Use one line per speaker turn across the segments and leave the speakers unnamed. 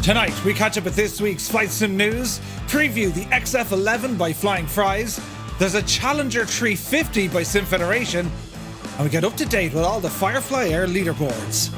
Tonight, we catch up with this week's Flight Sim news, preview the XF-11 by Flying Fries, there's a Challenger 350 by Sim Federation, and we get up to date with all the Firefly Air leaderboards.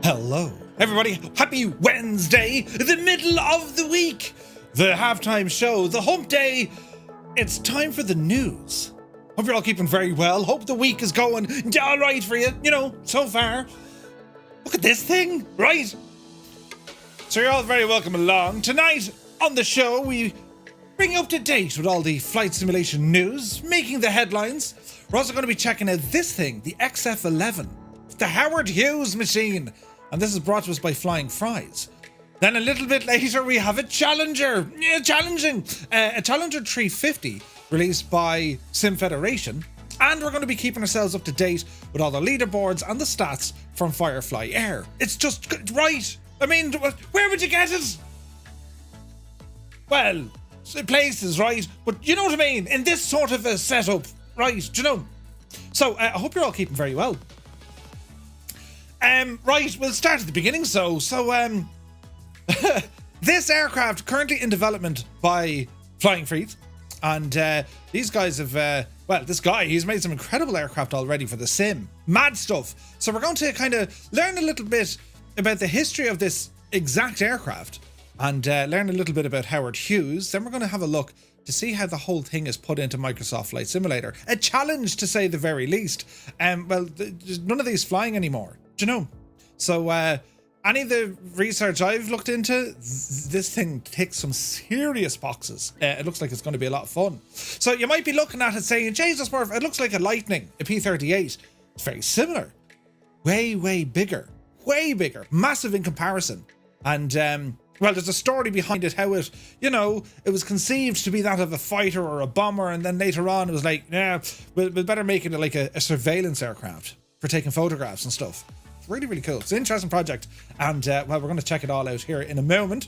Hello, everybody. Happy Wednesday, the middle of the week, the halftime show, the hump day. It's time for the news. Hope you're all keeping very well. Hope the week is going all right for you, so far. Look at this thing, right? So you're all very welcome along. Tonight on the show, we bring you up to date with all the flight simulation news, making the headlines. We're also going to be checking out this thing, the XF-11. The Howard Hughes machine, and this is brought to us by Flying Fries. Then a little bit later we have a Challenger, a Challenger 350 released by Sim Federation, and we're going to be keeping ourselves up to date with all the leaderboards and the stats from Firefly Air. It's just right. I mean, where would you get it? Well, places, right? But you know what I mean, in this sort of a setup, right? Do you know? So I hope you're all keeping very well. Right, we'll start at the beginning. So this aircraft currently in development by Flying Fries, and these guys have, this guy, he's made some incredible aircraft already for the sim. Mad stuff. So we're going to kind of learn a little bit about the history of this exact aircraft and learn a little bit about Howard Hughes. Then we're going to have a look to see how the whole thing is put into Microsoft Flight Simulator. A challenge, to say the very least. There's none of these flying anymore. Do you know? So any of the research I've looked into, this thing ticks some serious boxes. It looks like it's going to be a lot of fun. So you might be looking at it saying, Jesus Murph, it looks like a Lightning, a P-38. It's very similar. Way bigger. Way bigger. Massive in comparison. And there's a story behind it, how it was conceived to be that of a fighter or a bomber, and then later on it was like, we'll better make it like a surveillance aircraft for taking photographs and stuff. It's really cool. It's an interesting project, and we're going to check it all out here in a moment.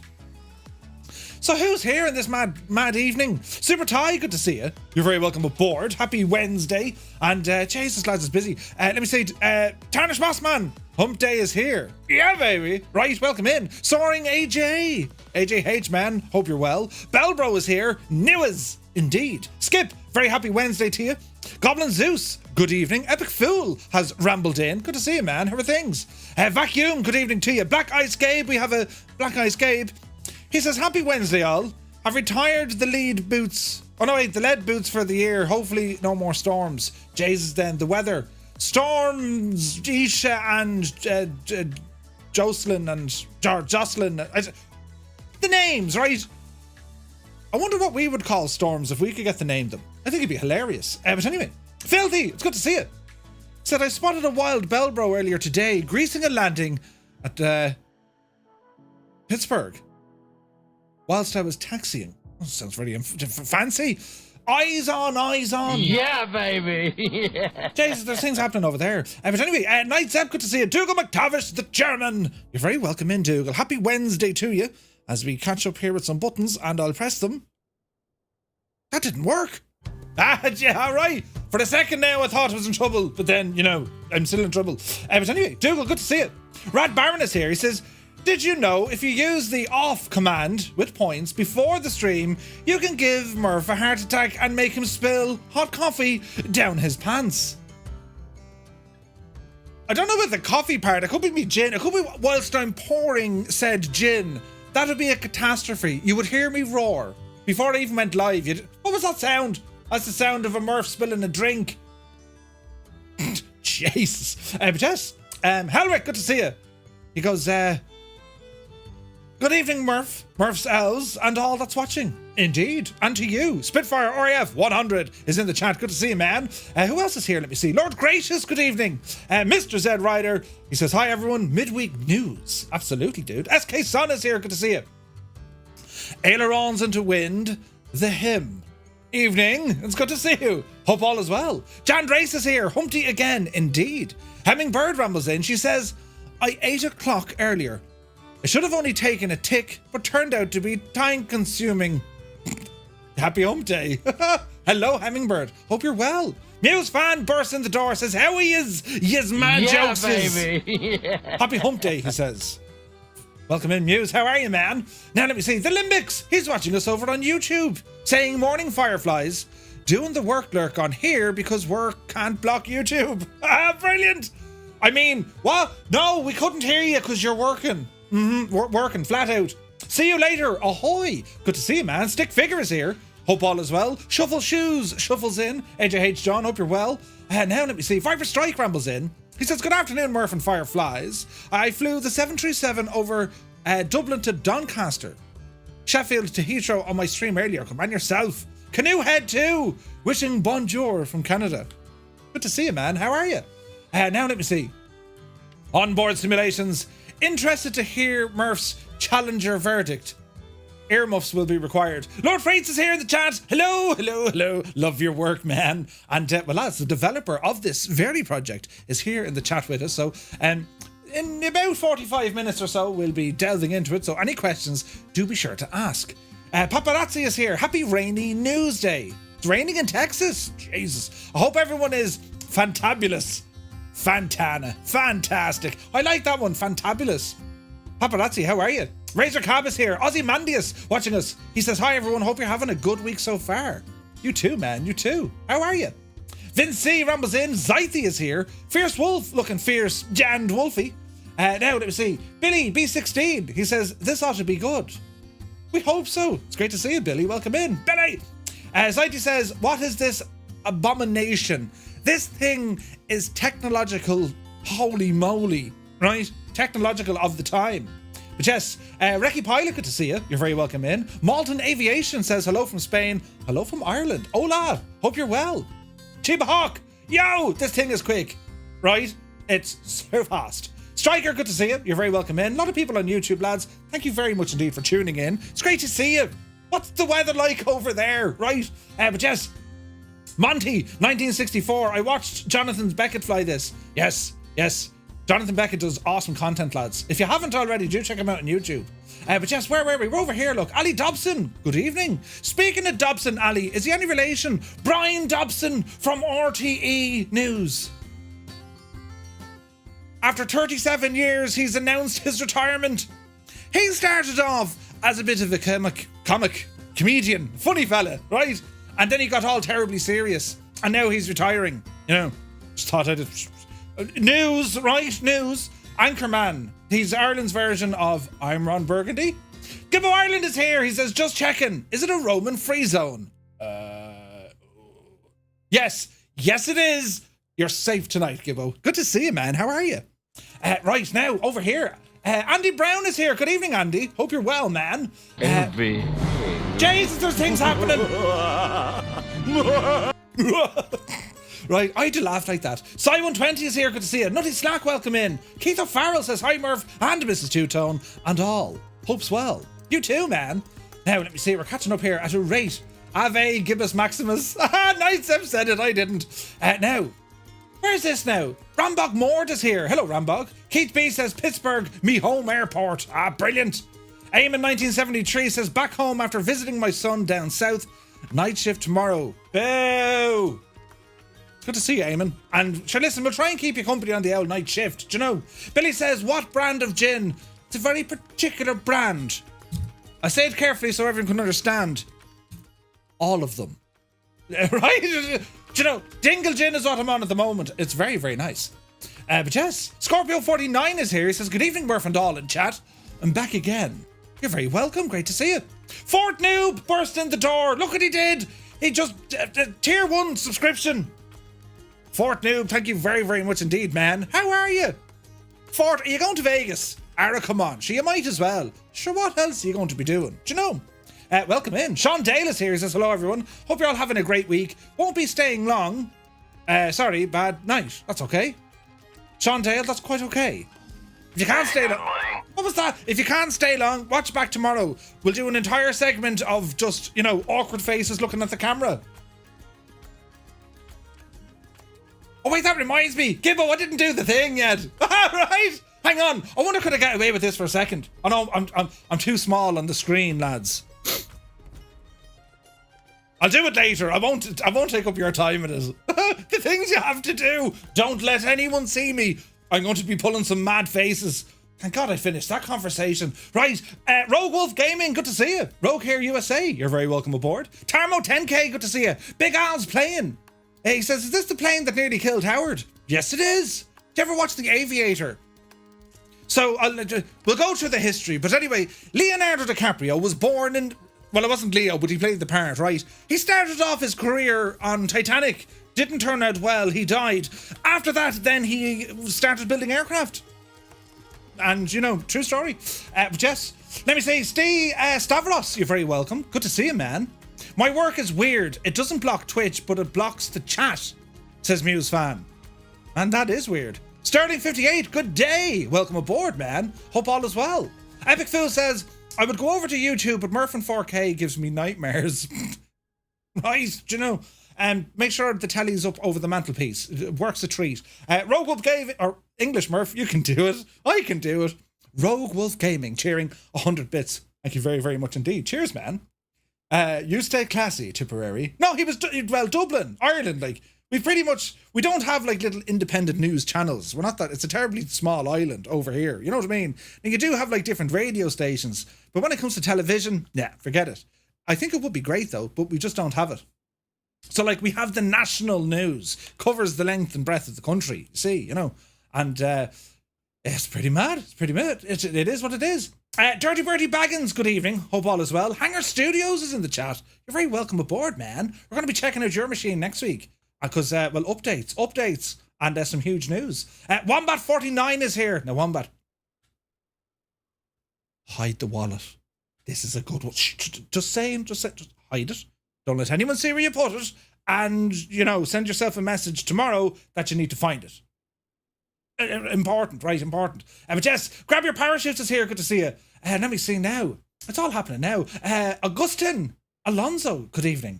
So who's here in this mad evening? Super Ty, good to see you. You're very welcome aboard. Happy Wednesday. And Jesus, lads, it's busy. Let me say, Tarnish Mossman, hump day is here. Yeah, baby. Right, welcome in. Soaring AJ. AJH, man, hope you're well. Bellbro is here. Newas, indeed. Skip, very happy Wednesday to you. Goblin Zeus, good evening. Epic Fool has rambled in. Good to see you, man. How are things? Vacuum, good evening to you. Black Ice Gabe, we have a Black Ice Gabe. He says, happy Wednesday, all. I've retired the lead boots. Oh, no, wait, the lead boots for the year. Hopefully, no more storms. Jesus, then, the weather. Storms, Isha, and Jocelyn and Jocelyn. The names, right? I wonder what we would call storms if we could get to name them. I think it'd be hilarious. But anyway, Filthy, it's good to see you. Said I spotted a wild Bellbro earlier today, greasing a landing at Pittsburgh whilst I was taxiing. Oh, sounds very fancy. Eyes on, eyes on.
Yeah, baby. Yeah.
Jesus, there's things happening over there. But anyway, Night Zep, good to see you. Dougal McTavish, the chairman. You're very welcome in, Dougal. Happy Wednesday to you as we catch up here with some buttons, and I'll press them. That didn't work. Yeah, all right. For a second now, I thought I was in trouble, but then, you know, I'm still in trouble. But anyway, Dougal, good to see you. Rad Baron is here. He says, did you know if you use the off command with points before the stream, you can give Murph a heart attack and make him spill hot coffee down his pants? I don't know about the coffee part. It could be me gin. It could be whilst I'm pouring said gin. That would be a catastrophe. You would hear me roar before I even went live. What was that sound? That's the sound of a Murph spilling a drink. Jesus. But yes, Helrick, good to see you. He goes, good evening, Murph, Murph's elves, and all that's watching. Indeed, and to you. Spitfire RAF 100 is in the chat. Good to see you, man. Who else is here? Let me see. Lord Gracious, good evening. Mr. Zed Ryder, he says, hi, everyone. Midweek news. Absolutely, dude. SK Son is here. Good to see you. Ailerons into wind, the hymn. Evening, it's good to see you. Hope all is well. Jan Drace is here. Humpty again, indeed. Hemmingbird rambles in. She says, I ate a clock earlier. I should have only taken a tick, but turned out to be time-consuming. Happy hump day. Hello, Hemmingbird. Hope you're well. Muse fan bursts in the door, says, how he is, yes, man, jokes
baby. Yeah.
Happy hump day, he says. Welcome in, Muse. How are you, man? Now let me see. The Limbics. He's watching us over on YouTube. Saying, morning, Fireflies. Doing the work lurk on here because work can't block YouTube. Ah, brilliant. I mean, what? No, we couldn't hear you because you're working. We're working flat out. See you later. Ahoy. Good to see you, man. Stick Figure is here. Hope all is well. Shuffle Shoes shuffles in. AJH John, hope you're well. Now let me see. Viper Strike rambles in. He says, good afternoon, Murph and Fireflies. I flew the 737 over Dublin to Doncaster. Sheffield to Heathrow on my stream earlier. Come on yourself. Canoe Head too. Wishing bonjour from Canada. Good to see you, man. How are you? Now let me see. Onboard simulations. Interested to hear Murph's Challenger verdict. Earmuffs will be required. Lord Freights is here in the chat. Hello, hello, hello. Love your work, man. And well, lads, the developer of this very project is here in the chat with us. So in about 45 minutes or so, we'll be delving into it. So any questions, do be sure to ask. Paparazzi is here. Happy rainy news day. It's raining in Texas. Jesus. I hope everyone is fantabulous. Fantana. Fantastic. I like that one. Fantabulous. Paparazzi, how are you? Razor Cab is here. Ozymandias watching us. He says, hi everyone, hope you're having a good week so far. You too, man, you too. How are you? Vince C rambles in. Zythy is here. Fierce Wolf, looking fierce. Jan Wolfie. Now, let me see. Billy B16, he says, this ought to be good. We hope so. It's great to see you, Billy. Welcome in. Billy! Zythy says, what is this abomination? This thing is technological, holy moly, right? Technological of the time. But yes, Recce Pilot, good to see you. You're very welcome in. Malton Aviation says hello from Spain. Hello from Ireland. Hola, hope you're well. Chiba Hawk, yo, this thing is quick, right? It's so fast. Striker, good to see you. You're very welcome in. A lot of people on YouTube, lads. Thank you very much indeed for tuning in. It's great to see you. What's the weather like over there, right? But yes, Monty, 1964. I watched Jonathan Beckett fly this. Yes. Jonathan Beckett does awesome content, lads. If you haven't already, do check him out on YouTube. But yes, where were we? We're over here, look. Ali Dobson, good evening. Speaking of Dobson, Ali, is he any relation? Brian Dobson from RTE News. After 37 years, he's announced his retirement. He started off as a bit of a comic, comedian, funny fella, right? And then he got all terribly serious. And now he's retiring. You know, just thought I'd... News, right? News. Anchorman. He's Ireland's version of I'm Ron Burgundy. Gibbo Ireland is here. He says, just checking. Is it a Roman free zone? Yes. Yes, it is. You're safe tonight, Gibbo. Good to see you, man. How are you? Right, now, over here. Andy Brown is here. Good evening, Andy. Hope you're well, man.
Behave.
Jesus, there's things happening. Right, I had to laugh like that. Cy120 is here. Good to see you. Nutty Slack, welcome in. Keith O'Farrell says hi, Murph, and Mrs. Two-Tone, and all. Hope's well. You too, man. Now, let me see. We're catching up here at a rate. Ave Gibbous Maximus. Nice, I've said it. I didn't. Now, where's this now? Rambog Mord is here. Hello, Rambog. Keith B says Pittsburgh, me home airport. Brilliant. Eamon 1973 says back home after visiting my son down south. Night shift tomorrow. Boo. It's good to see you, Eamon. And sure, listen, we'll try and keep you company on the old night shift. Do you know? Billy says, what brand of gin? It's a very particular brand. I say it carefully so everyone can understand. All of them. Right? Do you know, Dingle Gin is what I'm on at the moment. It's very, very nice. But yes, Scorpio49 is here. He says, good evening, Murph and all in chat. I'm back again. You're very welcome. Great to see you. Fort Noob burst in the door. Look what he did. He just, tier 1 subscription. Fort Noob, thank you very, very much indeed, man. How are you? Fort, are you going to Vegas? Ara, come on. Sure, you might as well. Sure, what else are you going to be doing? Do you know? Welcome in. Sean Dale is here. He says, hello, everyone. Hope you're all having a great week. Won't be staying long. Sorry, bad night. That's okay. Sean Dale, that's quite okay. If you can't stay long... What was that? If you can't stay long, watch back tomorrow. We'll do an entire segment of just, you know, awkward faces looking at the camera. Oh, wait, that reminds me. Gibbo, I didn't do the thing yet. Right? Hang on. I wonder could I get away with this for a second. Oh, no, I'm too small on the screen, lads. I'll do it later. I won't take up your time with it. The things you have to do. Don't let anyone see me. I'm going to be pulling some mad faces. Thank God I finished that conversation. Right, Rogue Wolf Gaming, good to see you. Rogue here USA, you're very welcome aboard. Tarmo 10K, good to see you. Big Al's playing. He says, is this the plane that nearly killed Howard? Yes, it is. Did you ever watch The Aviator? So, we'll go through the history. But anyway, Leonardo DiCaprio was born in... Well, it wasn't Leo, but he played the part, right? He started off his career on Titanic. Didn't turn out well. He died. After that, then he started building aircraft. And, you know, true story. Jess, let me say, Steve Stavros, you're very welcome. Good to see you, man. My work is weird. It doesn't block Twitch, but it blocks the chat, says Muse Fan. And that is weird. Sterling58, good day. Welcome aboard, man. Hope all is well. Epic Phil says, I would go over to YouTube, but Murph in 4K gives me nightmares. Right, do you know? Make sure the telly's up over the mantelpiece. It works a treat. Rogue Wolf Gaming, or English Murph, you can do it. I can do it. Rogue Wolf Gaming, cheering 100 bits. Thank you very, very much indeed. Cheers, man. You stay classy, Tipperary. No, he was, well, Dublin, Ireland, like, we don't have like little independent news channels. We're not that, it's a terribly small island over here. You know what I mean? And you do have like different radio stations, but when it comes to television, yeah, forget it. I think it would be great though, but we just don't have it. So like we have the national news, covers the length and breadth of the country, you see, you know, and it's pretty mad. It's pretty mad. It is what it is. Dirty Birdie Baggins, good evening. Hope all is well. Hanger Studios is in the chat. You're very welcome aboard, man. We're going to be checking out your machine next week. Because, well, updates, and some huge news. Wombat49 is here. Now, Wombat, hide the wallet. This is a good one. Just hide it. Don't let anyone see where you put it. And, you know, send yourself a message tomorrow that you need to find it. Important, right? Important. But yes, grab your parachutes is here. Good to see you. Let me see now. It's all happening now. Augustin Alonso, good evening.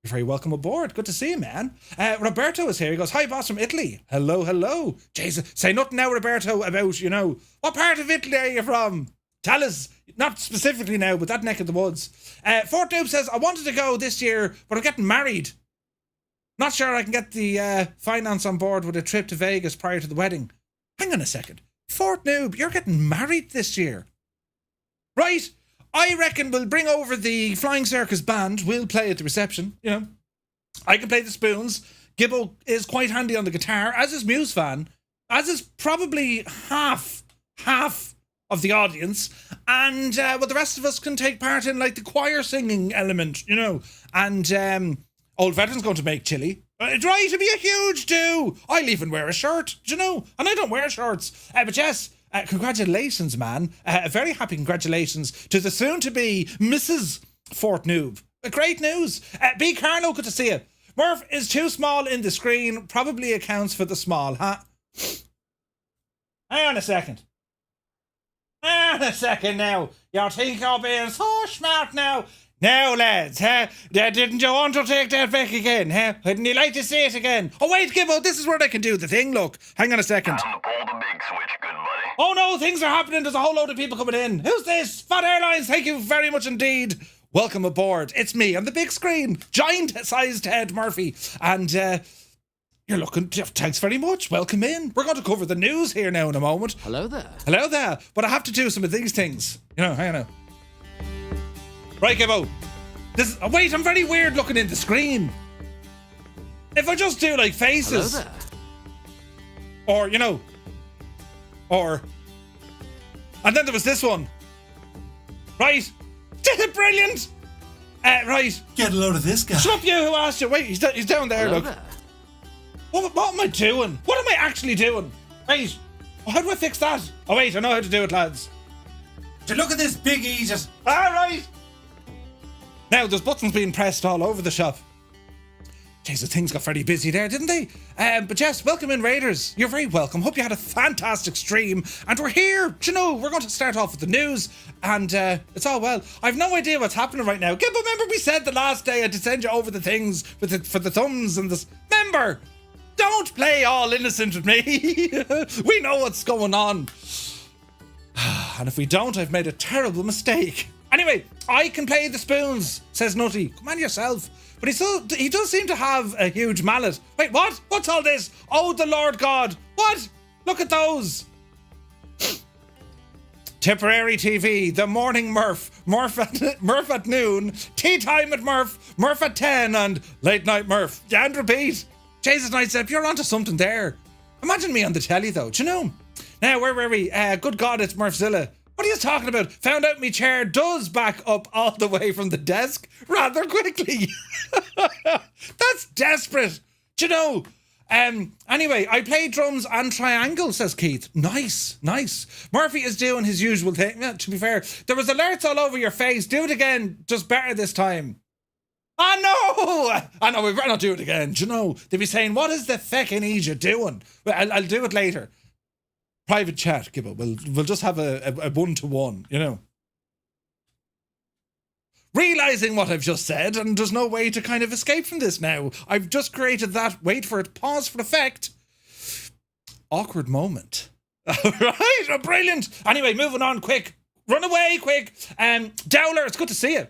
You're very welcome aboard. Good to see you, man. Roberto is here. He goes, hi, boss from Italy. Hello, hello. Jesus, say nothing now, Roberto, about, you know, what part of Italy are you from? Tell us, not specifically now, but that neck of the woods. Fort Noob says, I wanted to go this year, but I'm getting married. Not sure I can get the finance on board with a trip to Vegas prior to the wedding. Hang on a second. Fort Noob, you're getting married this year. Right? I reckon we'll bring over the Flying Circus band. We'll play at the reception, you know. I can play the spoons. Gibbo is quite handy on the guitar, as is Muse Fan, as is probably half of the audience. And, well, the rest of us can take part in, like, the choir singing element, you know. And Old Veteran's going to make chili. Right, it'll be a huge do. I'll even wear a shirt, do you know? And I don't wear shirts. But yes, Congratulations, man. A very happy congratulations to the soon-to-be Mrs. Fort Noob. Great news. B. Carlo, good to see you. Murph is too small in the screen. Probably accounts for the small, huh? Hang on a second. Hang on a second now. You think you're being so smart now? Now, lads, didn't you want to take that back again, huh? Wouldn't you like to see it again? Oh, wait, Gibbo, this is where I can do the thing, look. Hang on a second.
Time to pull the big switch, good buddy.
Oh no, things are happening. There's a whole load of people coming in. Who's this? Fat Airlines, thank you very much indeed. Welcome aboard. It's me on the big screen. Giant-sized head Murphy. And you're looking... Thanks very much. Welcome in. We're going to cover the news here now in a moment.
Hello there.
Hello there. But I have to do some of these things. You know, hang on now. Right, Gibbo. This. Oh, wait, I'm very weird looking in the screen. If I just do like faces.
Hello there.
Or, you know. Or. And then there was this one. Right. Brilliant. Right.
Get a load of this guy.
Shut up, you who asked you. Wait, he's down there,
Hello
look.
there.
What am I doing? What am I actually doing? Right. Oh, how do I fix that? Oh, wait, I know how to do it, lads.
So look at this big Egypt.
All right. Now, there's buttons being pressed all over the shop. Jeez, the things got very busy there, didn't they? But yes, welcome in, Raiders. You're very welcome. Hope you had a fantastic stream. And we're here. Do you know, we're going to start off with the news. And it's all well. I've no idea what's happening right now. Gib, remember we said the last day I had to send you over the things for the thumbs and this. Remember, don't play all innocent with me. We know what's going on. And if we don't, I've made a terrible mistake. Anyway, I can play the spoons, says Nutty. Come on yourself. But he does seem to have a huge mallet. Wait, what? What's all this? Oh, the Lord God. What? Look at those. Tipperary TV, The Morning Murph, Murph at noon, Tea Time at Murph, Murph at 10, and Late Night Murph. And repeat. Jesus, Night Step, you're onto something there. Imagine me on the telly, though. Do you know? Now, where were we? Good God, it's Murphzilla. What are you talking about? Found out me chair does back up all the way from the desk rather quickly. That's desperate. Do you know? Anyway, I play drums and triangle, says Keith. Nice. Murphy is doing his usual thing. Yeah, to be fair, there was alerts all over your face. Do it again, just better this time. I know, we better not do it again. Do you know? They'd be saying, what is the feckin' you doing? Well, I'll do it later. Private chat, Gibbo. We'll just have a one-to-one, you know. Realising what I've just said, and there's no way to kind of escape from this now. I've just created that, wait for it, pause for effect. Awkward moment. Right, oh, brilliant. Anyway, moving on, quick. Run away, quick. Dowler, it's good to see you.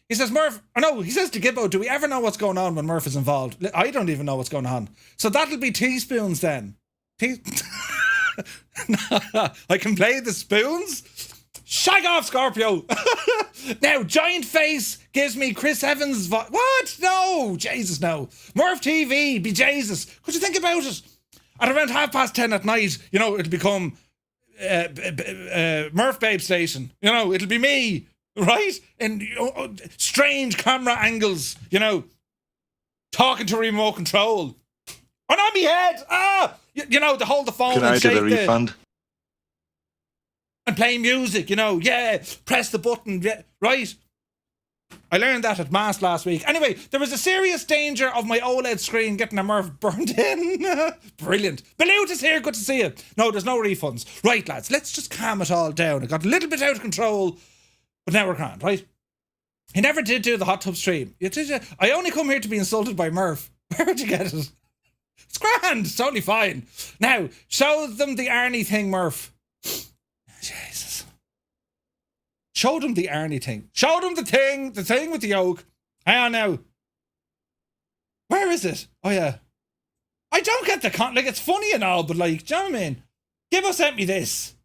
He says, he says to Gibbo, do we ever know what's going on when Murph is involved? I don't even know what's going on. So that'll be teaspoons then. I can play the spoons. Shag off, Scorpio. Now, Giant Face gives me Chris Evans' what? No, Jesus, no. Murph TV, be Jesus. Could you think about it? At around 10:30 at night, you know, it'll become Murph Babe Station. You know, it'll be me, right? And strange camera angles, you know, talking to remote control. And on me head. You know, to hold the phone
Can
and
I
shake
get a refund?
And play music, you know, yeah, press the button, yeah, right. I learned that at Mass last week. Anyway, there was a serious danger of my OLED screen getting a Murph burned in. Brilliant. Balut is here, good to see you. No, there's no refunds. Right, lads, let's just calm it all down. It got a little bit out of control, but now we're grand, right? He never did do the hot tub stream. I only come here to be insulted by Murph. Where'd you get it? It's grand, it's totally fine. Now, show them the Arnie thing, Murph. Jesus. Show them the Arnie thing. Show them the thing with the yoke. Hang on now. Where is it? Oh, yeah. I don't get the like, it's funny and all, but like, do you know what I mean? Gibbo sent me this.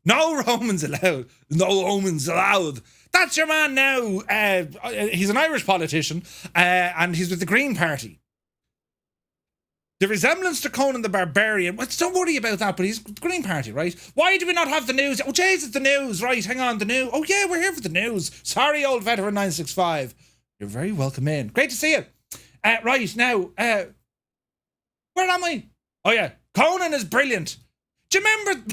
No Romans allowed. No Romans allowed. That's your man now. He's an Irish politician, and he's with the Green Party. The resemblance to Conan the Barbarian, well, don't worry about that, but he's the Green Party, right? Why do we not have the news? Oh, jeez, it's the news, right? Hang on, the news. Oh, yeah, we're here for the news. Sorry, old veteran 965. You're very welcome in. Great to see you. Right, now, where am I? Oh, yeah. Conan is brilliant. Do you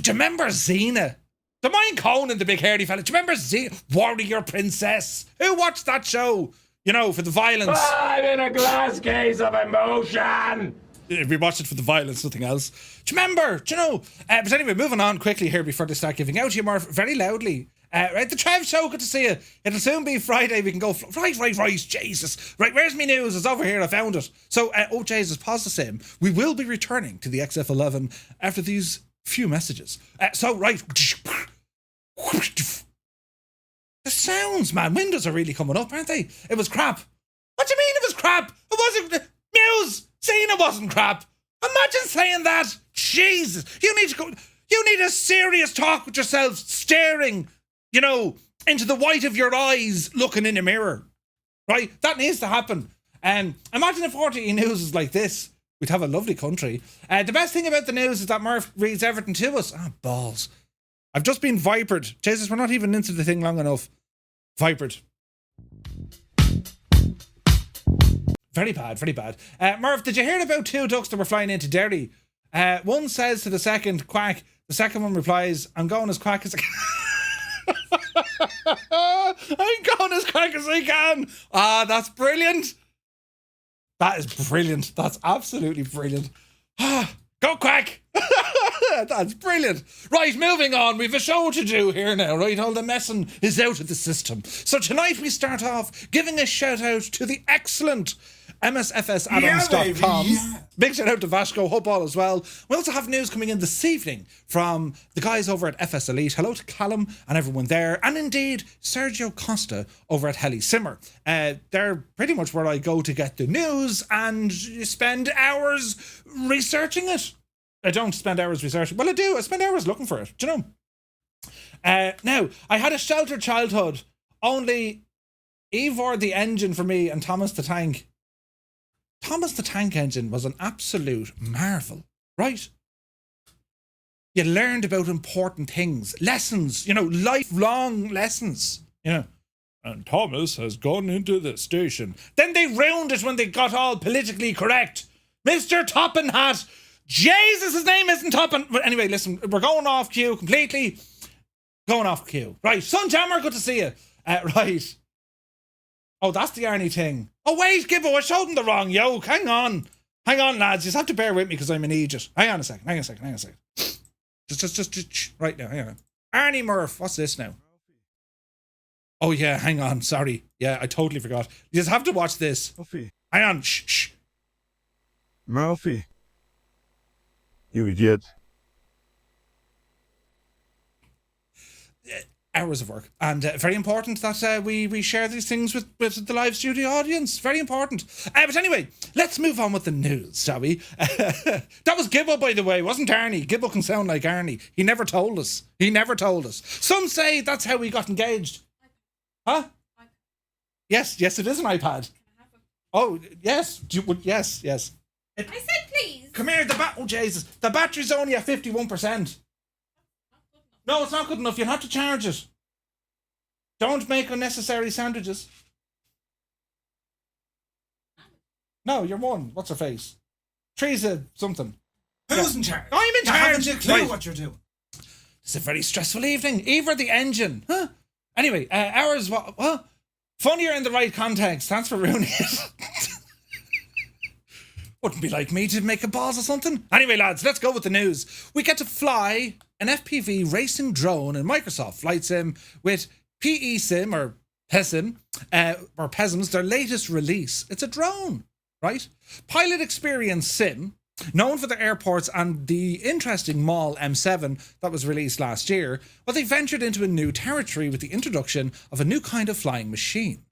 remember Xena? The mind Conan, the big hairy fella. Do you remember Xena? Warrior Princess? Who watched that show? You know, for the violence.
I'm in a glass case of emotion.
We watched it for the violence, nothing else. Do you remember? Do you know? But anyway, moving on quickly here before they start giving out to you more very loudly. Right, the Trev Show, good to see you. It'll soon be Friday. We can go. Right, Jesus. Right, where's me news? It's over here. I found it. So, oh, Jesus, pause the same. We will be returning to the XF-11 after these few messages. Right. The sounds, man. Windows are really coming up, aren't they? It was crap. What do you mean it was crap? It wasn't. Muse, saying it wasn't crap. Imagine saying that. Jesus. You need a serious talk with yourself, staring, you know, into the white of your eyes, looking in a mirror. Right? That needs to happen. Imagine if RTE News is like this. We'd have a lovely country. The best thing about the news is that Murph reads everything to us. Ah, balls. I've just been vipered. Jesus, we're not even into the thing long enough. Vipered. Very bad, very bad. Murph, did you hear about two ducks that were flying into Derry? One says to the second, quack. The second one replies, I'm going as quack as I can. I'm going as quack as I can. Ah, that's brilliant. That is brilliant. That's absolutely brilliant. Go quack. That's brilliant. Right, moving on. We've a show to do here now, right? All the messing is out of the system. So tonight we start off giving a shout out to the excellent msfsaddons.com.
Yeah.
Big shout out to Vasco, hope all as well. We also have news coming in this evening from the guys over at FS Elite. Hello to Callum and everyone there. And indeed, Sergio Costa over at Heli Simmer. They're pretty much where I go to get the news and spend hours researching it. I don't spend hours researching. Well, I do. I spend hours looking for it. Do you know? Now, I had a sheltered childhood. Only Ivor the engine for me and Thomas the Tank. Thomas the Tank Engine was an absolute marvel, right? You learned about important things, lessons, you know, lifelong lessons, you know. And Thomas has gone into the station. Then they ruined it when they got all politically correct. Mr. Toppin Hat. Jesus, his name isn't Toppin. But anyway, listen, we're going off cue completely. Going off cue. Right, Sunjammer, good to see you. Right. Oh, that's the Arnie thing. Oh, wait, Gibbo, I showed him the wrong yoke. Hang on, lads. You just have to bear with me because I'm an idiot. Hang on a second. Just, right now, hang on. Arnie Murph, what's this now? Oh, yeah, hang on. Sorry. Yeah, I totally forgot. You just have to watch this.
Murphy.
Hang on. Shh.
Murphy. You idiot.
Hours of work, and very important that we share these things with the live studio audience. Very important. But anyway, let's move on with the news, shall we? That was Gibbo, by the way, wasn't Arnie. Gibbo can sound like Arnie. He never told us. Some say that's how we got engaged. Huh? Yes, it is an iPad. Oh, yes. Yes.
I said please.
Come here, oh Jesus. The battery's only at 51%. No, it's not good enough. You'll have to charge it. Don't make unnecessary sandwiches. No, you're one. What's her face? Teresa something.
Who's in charge?
I'm in charge.
You haven't a clue
Right.
what you're doing.
It's a very stressful evening. Ivor the engine. Huh? Anyway, ours, what? Funnier in the right context. Thanks for ruining it. Wouldn't be like me to make a balls or something. Anyway, lads, let's go with the news. We get to fly an FPV racing drone in Microsoft Flight Sim with PESIM or PESIM, or PESIM's their latest release. It's a drone, right? Pilot Experience Sim, known for their airports and the interesting Mall M7 that was released last year, well, they ventured into a new territory with the introduction of a new kind of flying machine,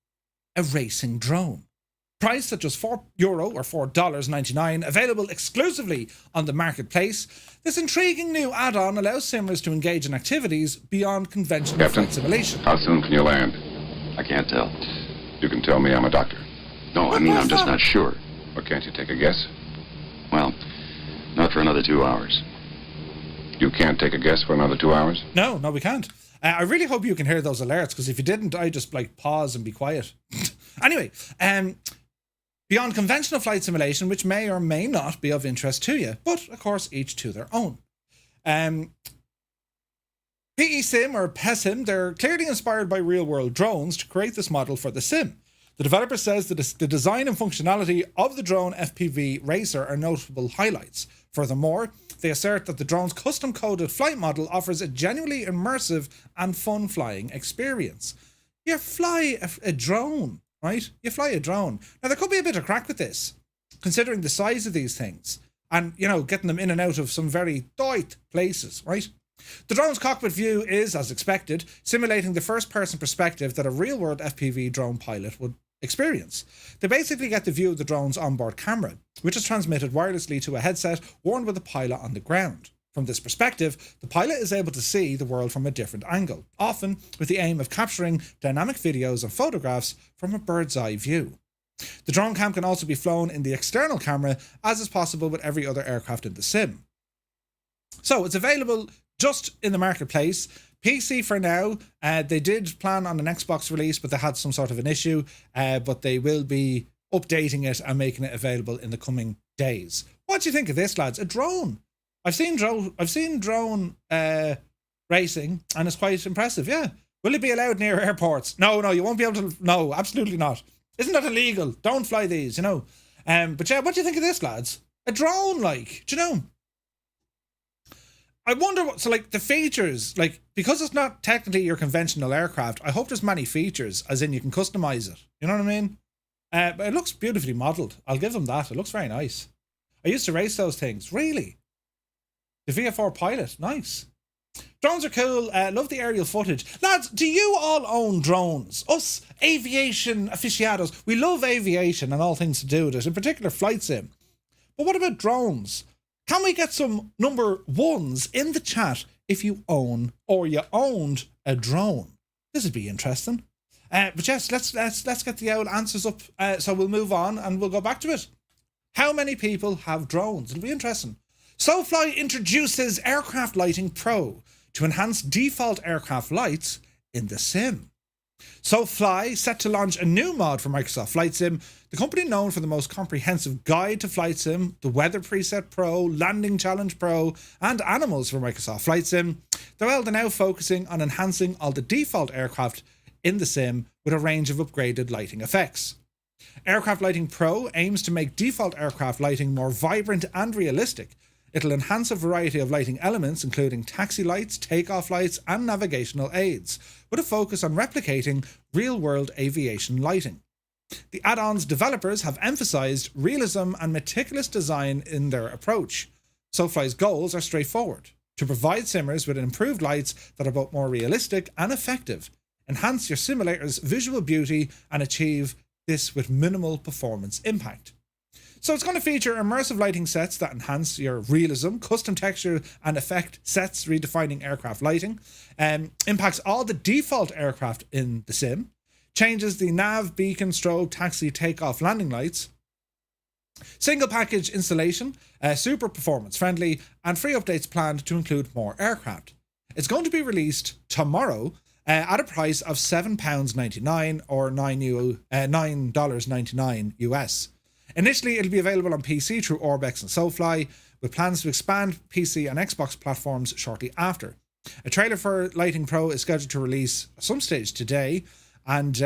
a racing drone. Priced at just €4 or $4.99, available exclusively on the marketplace, this intriguing new add-on allows simmers to engage in activities beyond conventional
Captain,
flight simulation.
how soon can you land?
I can't tell.
You can tell me I'm a doctor.
No, I mean, I'm just not sure.
Or can't you take a guess?
Well, not for another 2 hours.
You can't take a guess for another 2 hours?
No, we can't. I really hope you can hear those alerts, because if you didn't, I'd just pause and be quiet. Anyway, beyond conventional flight simulation, which may or may not be of interest to you, but of course, each to their own. PESIM or PESIM, they're clearly inspired by real-world drones to create this model for the sim. The developer says that the design and functionality of the drone FPV Racer are notable highlights. Furthermore, they assert that the drone's custom-coded flight model offers a genuinely immersive and fun flying experience. You fly a drone, right? You fly a drone. Now, there could be a bit of crack with this, considering the size of these things and, you know, getting them in and out of some very tight places, right? The drone's cockpit view is, as expected, simulating the first-person perspective that a real-world FPV drone pilot would experience. They basically get the view of the drone's onboard camera, which is transmitted wirelessly to a headset worn by the pilot on the ground. From this perspective, the pilot is able to see the world from a different angle, often with the aim of capturing dynamic videos and photographs from a bird's eye view. The drone cam can also be flown in the external camera, as is possible with every other aircraft in the sim. So it's available just in the marketplace. PC for now. They did plan on an Xbox release, but they had some sort of an issue. But they will be updating it and making it available in the coming days. What do you think of this, lads? A drone. I've seen drone racing, and it's quite impressive. Yeah. Will it be allowed near airports? No, you won't be able to. No, absolutely not. Isn't that illegal? Don't fly these, you know. But yeah, what do you think of this, lads? A drone, like, do you know? I wonder what, so like the features, like, because it's not technically your conventional aircraft, I hope there's many features, as in you can customize it. You know what I mean? But it looks beautifully modelled. I'll give them that. It looks very nice. I used to race those things. Really? The VFR Pilot. Nice. Drones are cool. Love the aerial footage. Lads, do you all own drones? Us aviation aficionados. We love aviation and all things to do with it, in particular flight sim. But what about drones? Can we get some number ones in the chat if you own or you owned a drone? This would be interesting. But yes, let's get the old answers up. So we'll move on and we'll go back to it. How many people have drones? It'll be interesting. SoFly introduces Aircraft Lighting Pro to enhance default aircraft lights in the sim. SoFly set to launch a new mod for Microsoft Flight Sim, the company known for the most comprehensive guide to Flight Sim, the Weather Preset Pro, Landing Challenge Pro, and Animals for Microsoft Flight Sim. They're now focusing on enhancing all the default aircraft in the sim with a range of upgraded lighting effects. Aircraft Lighting Pro aims to make default aircraft lighting more vibrant and realistic. It'll enhance a variety of lighting elements, including taxi lights, takeoff lights, and navigational aids, with a focus on replicating real-world aviation lighting. The add-ons developers have emphasized realism and meticulous design in their approach. SoFly's goals are straightforward: to provide simmers with improved lights that are both more realistic and effective, enhance your simulator's visual beauty, and achieve this with minimal performance impact. So it's going to feature immersive lighting sets that enhance your realism, custom texture and effect sets redefining aircraft lighting, impacts all the default aircraft in the sim, changes the nav, beacon, strobe, taxi, takeoff, landing lights, single package installation, super performance friendly, and free updates planned to include more aircraft. It's going to be released tomorrow at a price of £7.99 or $9.99 US. Initially, it'll be available on PC through Orbx and SoFly, with plans to expand PC and Xbox platforms shortly after. A trailer for Lighting Pro is scheduled to release at some stage today, and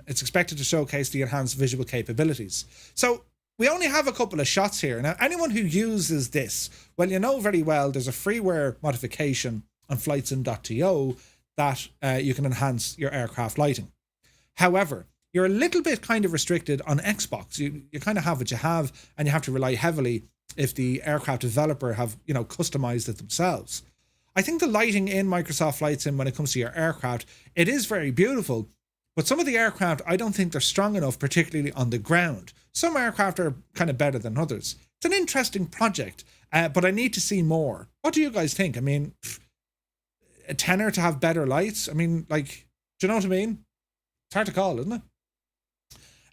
it's expected to showcase the enhanced visual capabilities. So we only have a couple of shots here. Now, anyone who uses this, well, you know very well there's a freeware modification on flightsim.to that you can enhance your aircraft lighting. However, you're a little bit kind of restricted on Xbox. You kind of have what you have, and you have to rely heavily if the aircraft developer have, you know, customized it themselves. I think the lighting in Microsoft Flight Sim when it comes to your aircraft, it is very beautiful, but some of the aircraft, I don't think they're strong enough, particularly on the ground. Some aircraft are kind of better than others. It's an interesting project, but I need to see more. What do you guys think? I mean, a tenner to have better lights? I mean, like, do you know what I mean? It's hard to call, isn't it?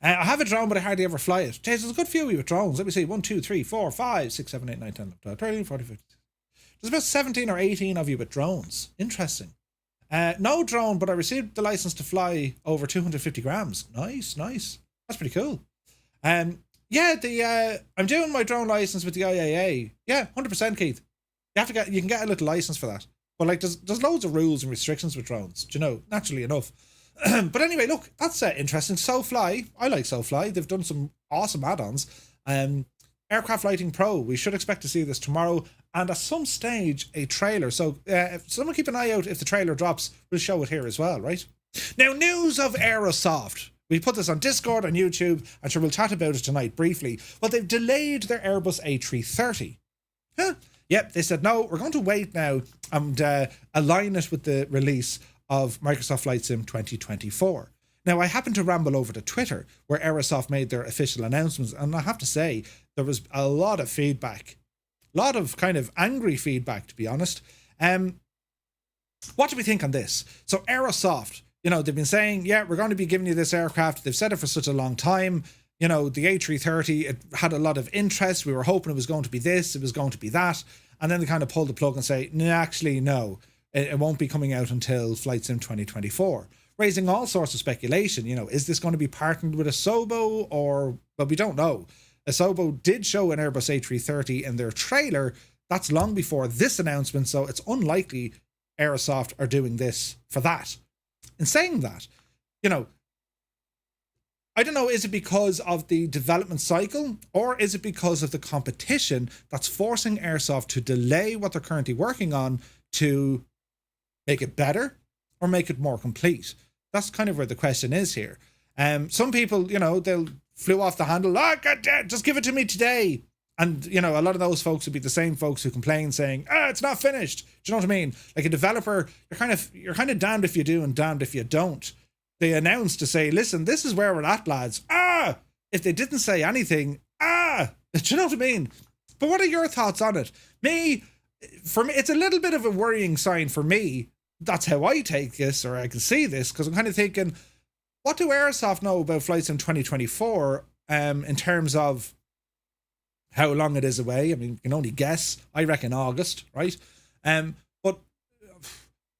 I have a drone, but I hardly ever fly it. Jeez, there's a good few of you with drones. Let me see. 1, 2, 3, 4, 5, 6, 7, 8, 9, 10, 12, 13, 14, 15. There's about 17 or 18 of you with drones. Interesting. No drone, but I received the license to fly over 250 grams. Nice. That's pretty cool. Yeah, I'm doing my drone license with the IAA. Yeah, 100%, Keith. You can get a little license for that. But like, there's loads of rules and restrictions with drones. Do you know? Naturally enough. But anyway, look, that's interesting. SoFly, I like SoFly. They've done some awesome add-ons. Aircraft Lighting Pro, we should expect to see this tomorrow, and at some stage a trailer. So someone keep an eye out. If the trailer drops, we'll show it here as well, right? Now, news of Aerosoft. We put this on Discord, on YouTube, and sure, we'll chat about it tonight briefly. Well, they've delayed their Airbus A330. Huh? Yep, they said, no, we're going to wait now and align it with the release of Microsoft Flight Sim 2024. Now, I happened to ramble over to Twitter, where Aerosoft made their official announcements, and I have to say, there was a lot of feedback. A lot of kind of angry feedback, to be honest. What do we think on this? So Aerosoft, you know, they've been saying, yeah, we're going to be giving you this aircraft. They've said it for such a long time. You know, the A330, it had a lot of interest. We were hoping it was going to be this, it was going to be that. And then they kind of pull the plug and say, no, actually, no, it won't be coming out until Flight Sim 2024. Raising all sorts of speculation. You know, is this going to be partnered with Asobo or, well, we don't know. Asobo did show an Airbus A330 in their trailer. That's long before this announcement, so it's unlikely Aerosoft are doing this for that. In saying that, you know, I don't know, is it because of the development cycle, or is it because of the competition that's forcing Airsoft to delay what they're currently working on to make it better or make it more complete? That's kind of where the question is here. Some people, you know, they'll flew off the handle, just give it to me today. And, you know, a lot of those folks would be the same folks who complain saying, it's not finished. Do you know what I mean? Like a developer, you're kind of damned if you do and damned if you don't. They announced to say, listen, this is where we're at, lads. If they didn't say anything, do you know what I mean? But what are your thoughts on it? For me, it's a little bit of a worrying sign for me. That's how I take this, or I can see this, because I'm kind of thinking, what do Airsoft know about Flight Sim 2024 in terms of how long it is away? I mean, you can only guess. I reckon August, right? But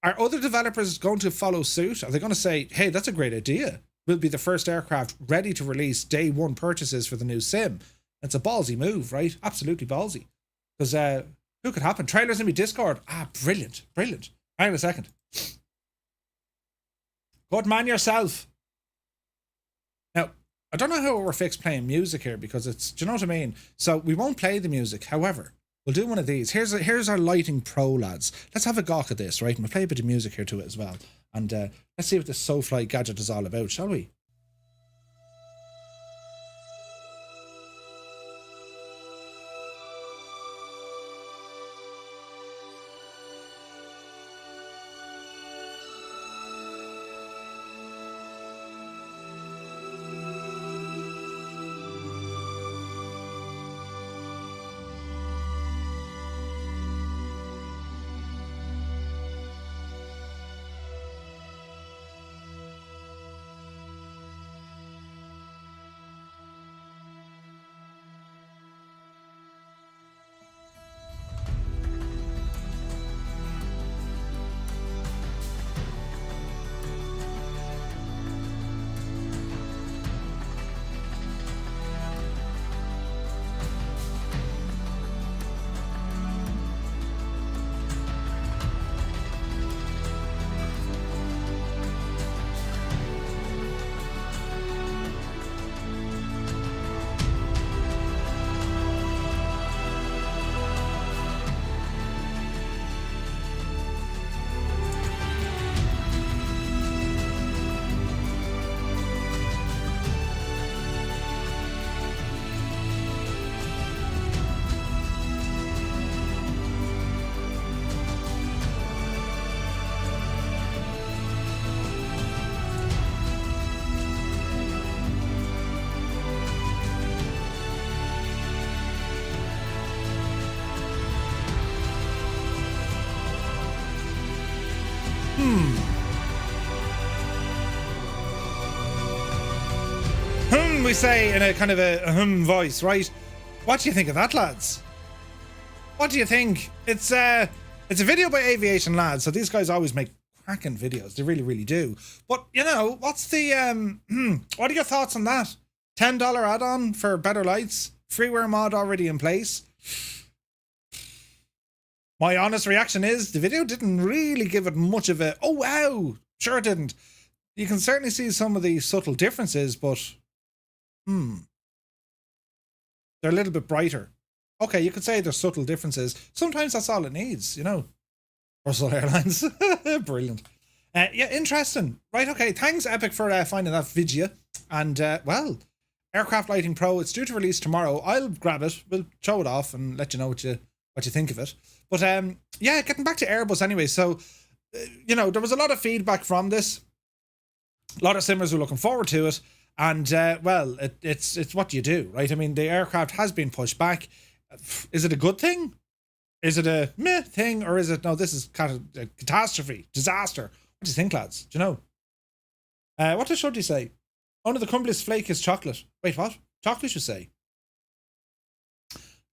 are other developers going to follow suit? Are they going to say, hey, that's a great idea. We'll be the first aircraft ready to release day one purchases for the new sim. It's a ballsy move, right? Absolutely ballsy. Because who could happen? Trailers in my Discord. Brilliant. Brilliant. Hang on a second. Good man yourself. Now, I don't know how we're fixed playing music here, because it's, do you know what I mean? So we won't play the music. However, we'll do one of these. Here's our Lighting Pro, lads. Let's have a gawk at this, right? And we'll play a bit of music here to it as well. And let's see what this SoFly gadget is all about, shall we? We say in a kind of a voice, right? What do you think of that, lads? What do you think? It's a video by Aviation, lads. So these guys always make cracking videos. They really, really do. But you know, what's the what are your thoughts on that? $10 add-on for better lights, freeware mod already in place. My honest reaction is the video didn't really give it much of a, oh wow, sure it didn't. You can certainly see some of the subtle differences, but they're a little bit brighter. Okay, you could say there's subtle differences. Sometimes that's all it needs, you know. Russell Airlines. Brilliant. Yeah, interesting. Right, okay. Thanks, Epic, for finding that video. And, well, Aircraft Lighting Pro, it's due to release tomorrow. I'll grab it. We'll show it off and let you know what you think of it. But, yeah, getting back to Airbus anyway. So, you know, there was a lot of feedback from this. A lot of simmers were looking forward to it. And, well, it's what you do, right? I mean, the aircraft has been pushed back. Is it a good thing? Is it a meh thing? Or is it, no, this is kind of a catastrophe, disaster? What do you think, lads? Do you know? What does Shuddy say? One of the crumbliest flake is chocolate. Wait, what? Chocolate, you say?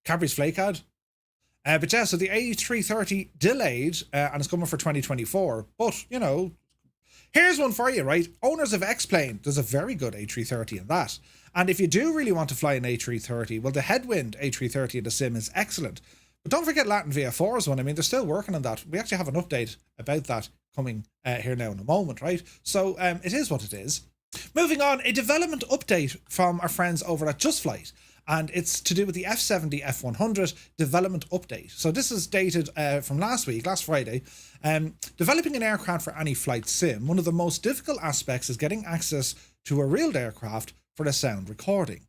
Cadbury's Flake ad? But yeah, so the A330 delayed, and it's coming for 2024. But, you know, here's one for you, right? Owners of X-Plane, there's a very good A330 in that. And if you do really want to fly an A330, well, the Headwind A330 in the sim is excellent. But don't forget LatinVFR's one. I mean, they're still working on that. We actually have an update about that coming here now in a moment, right? So it is what it is. Moving on, a development update from our friends over at Just Flight. And it's to do with the F-70 F-100 development update. So this is dated from last Friday. Developing an aircraft for any flight sim, one of the most difficult aspects is getting access to a real aircraft for the sound recording.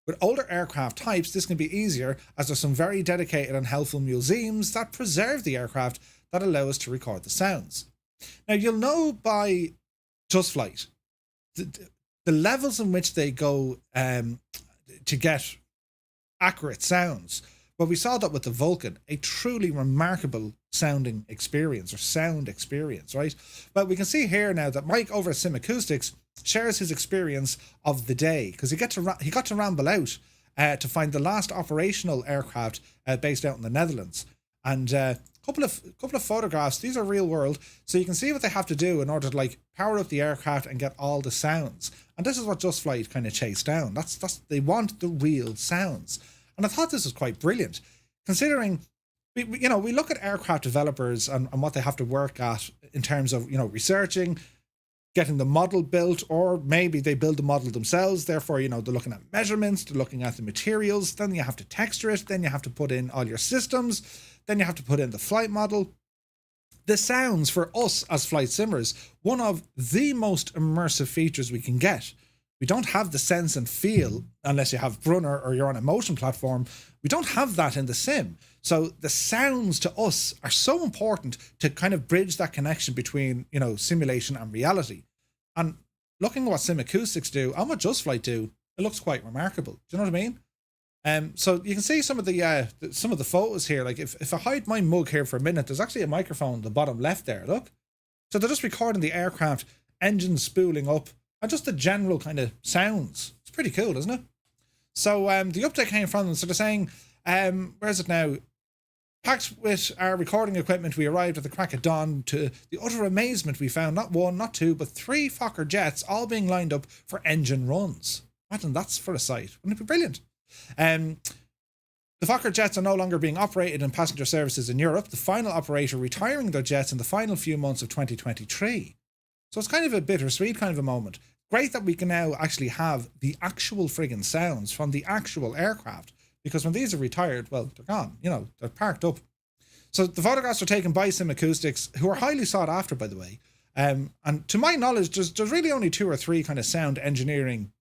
With older aircraft types, this can be easier as there's some very dedicated and helpful museums that preserve the aircraft that allow us to record the sounds. Now, you'll know by Just Flight the levels in which they go to get accurate sounds. But we saw that with the Vulcan, a truly remarkable sound experience, right? Well, we can see here now that Mike over at Sim Acoustics shares his experience of the day, because he got to ramble out to find the last operational aircraft based out in the Netherlands, and a couple of photographs. These are real world, so you can see what they have to do in order to like power up the aircraft and get all the sounds. And this is what Just Flight kind of chased down. That's they want the real sounds, and I thought this was quite brilliant, considering we look at aircraft developers and what they have to work at in terms of researching, getting the model built, or maybe they build the model themselves. Therefore, they're looking at measurements, they're looking at the materials, then you have to texture it, then you have to put in all your systems, then you have to put in the flight model. The sounds for us as flight simmers, one of the most immersive features we can get. We don't have the sense and feel unless you have Brunner or you're on a motion platform. We don't have that in the sim. So the sounds to us are so important to kind of bridge that connection between, simulation and reality. And looking at what Sim Acoustics do and what Just Flight do, it looks quite remarkable. Do you know what I mean? So you can see some of the photos here. Like if I hide my mug here for a minute, there's actually a microphone in the bottom left there. Look. So they're just recording the aircraft, engines spooling up, and just the general kind of sounds. It's pretty cool, isn't it? So the update came from them. So they're saying, where is it now? Packed with our recording equipment, we arrived at the crack of dawn. To the utter amazement, we found not one, not two, but 3 Fokker jets all being lined up for engine runs. Imagine that's for a sight. Wouldn't it be brilliant? The Fokker jets are no longer being operated in passenger services in Europe, the final operator retiring their jets in the final few months of 2023. So it's kind of a bittersweet kind of a moment. Great that we can now actually have the actual friggin' sounds from the actual aircraft, because when these are retired, well, they're gone, they're parked up. So the photographs are taken by Sim Acoustics, who are highly sought after, by the way. And to my knowledge, there's really only 2 or 3 kind of sound engineering,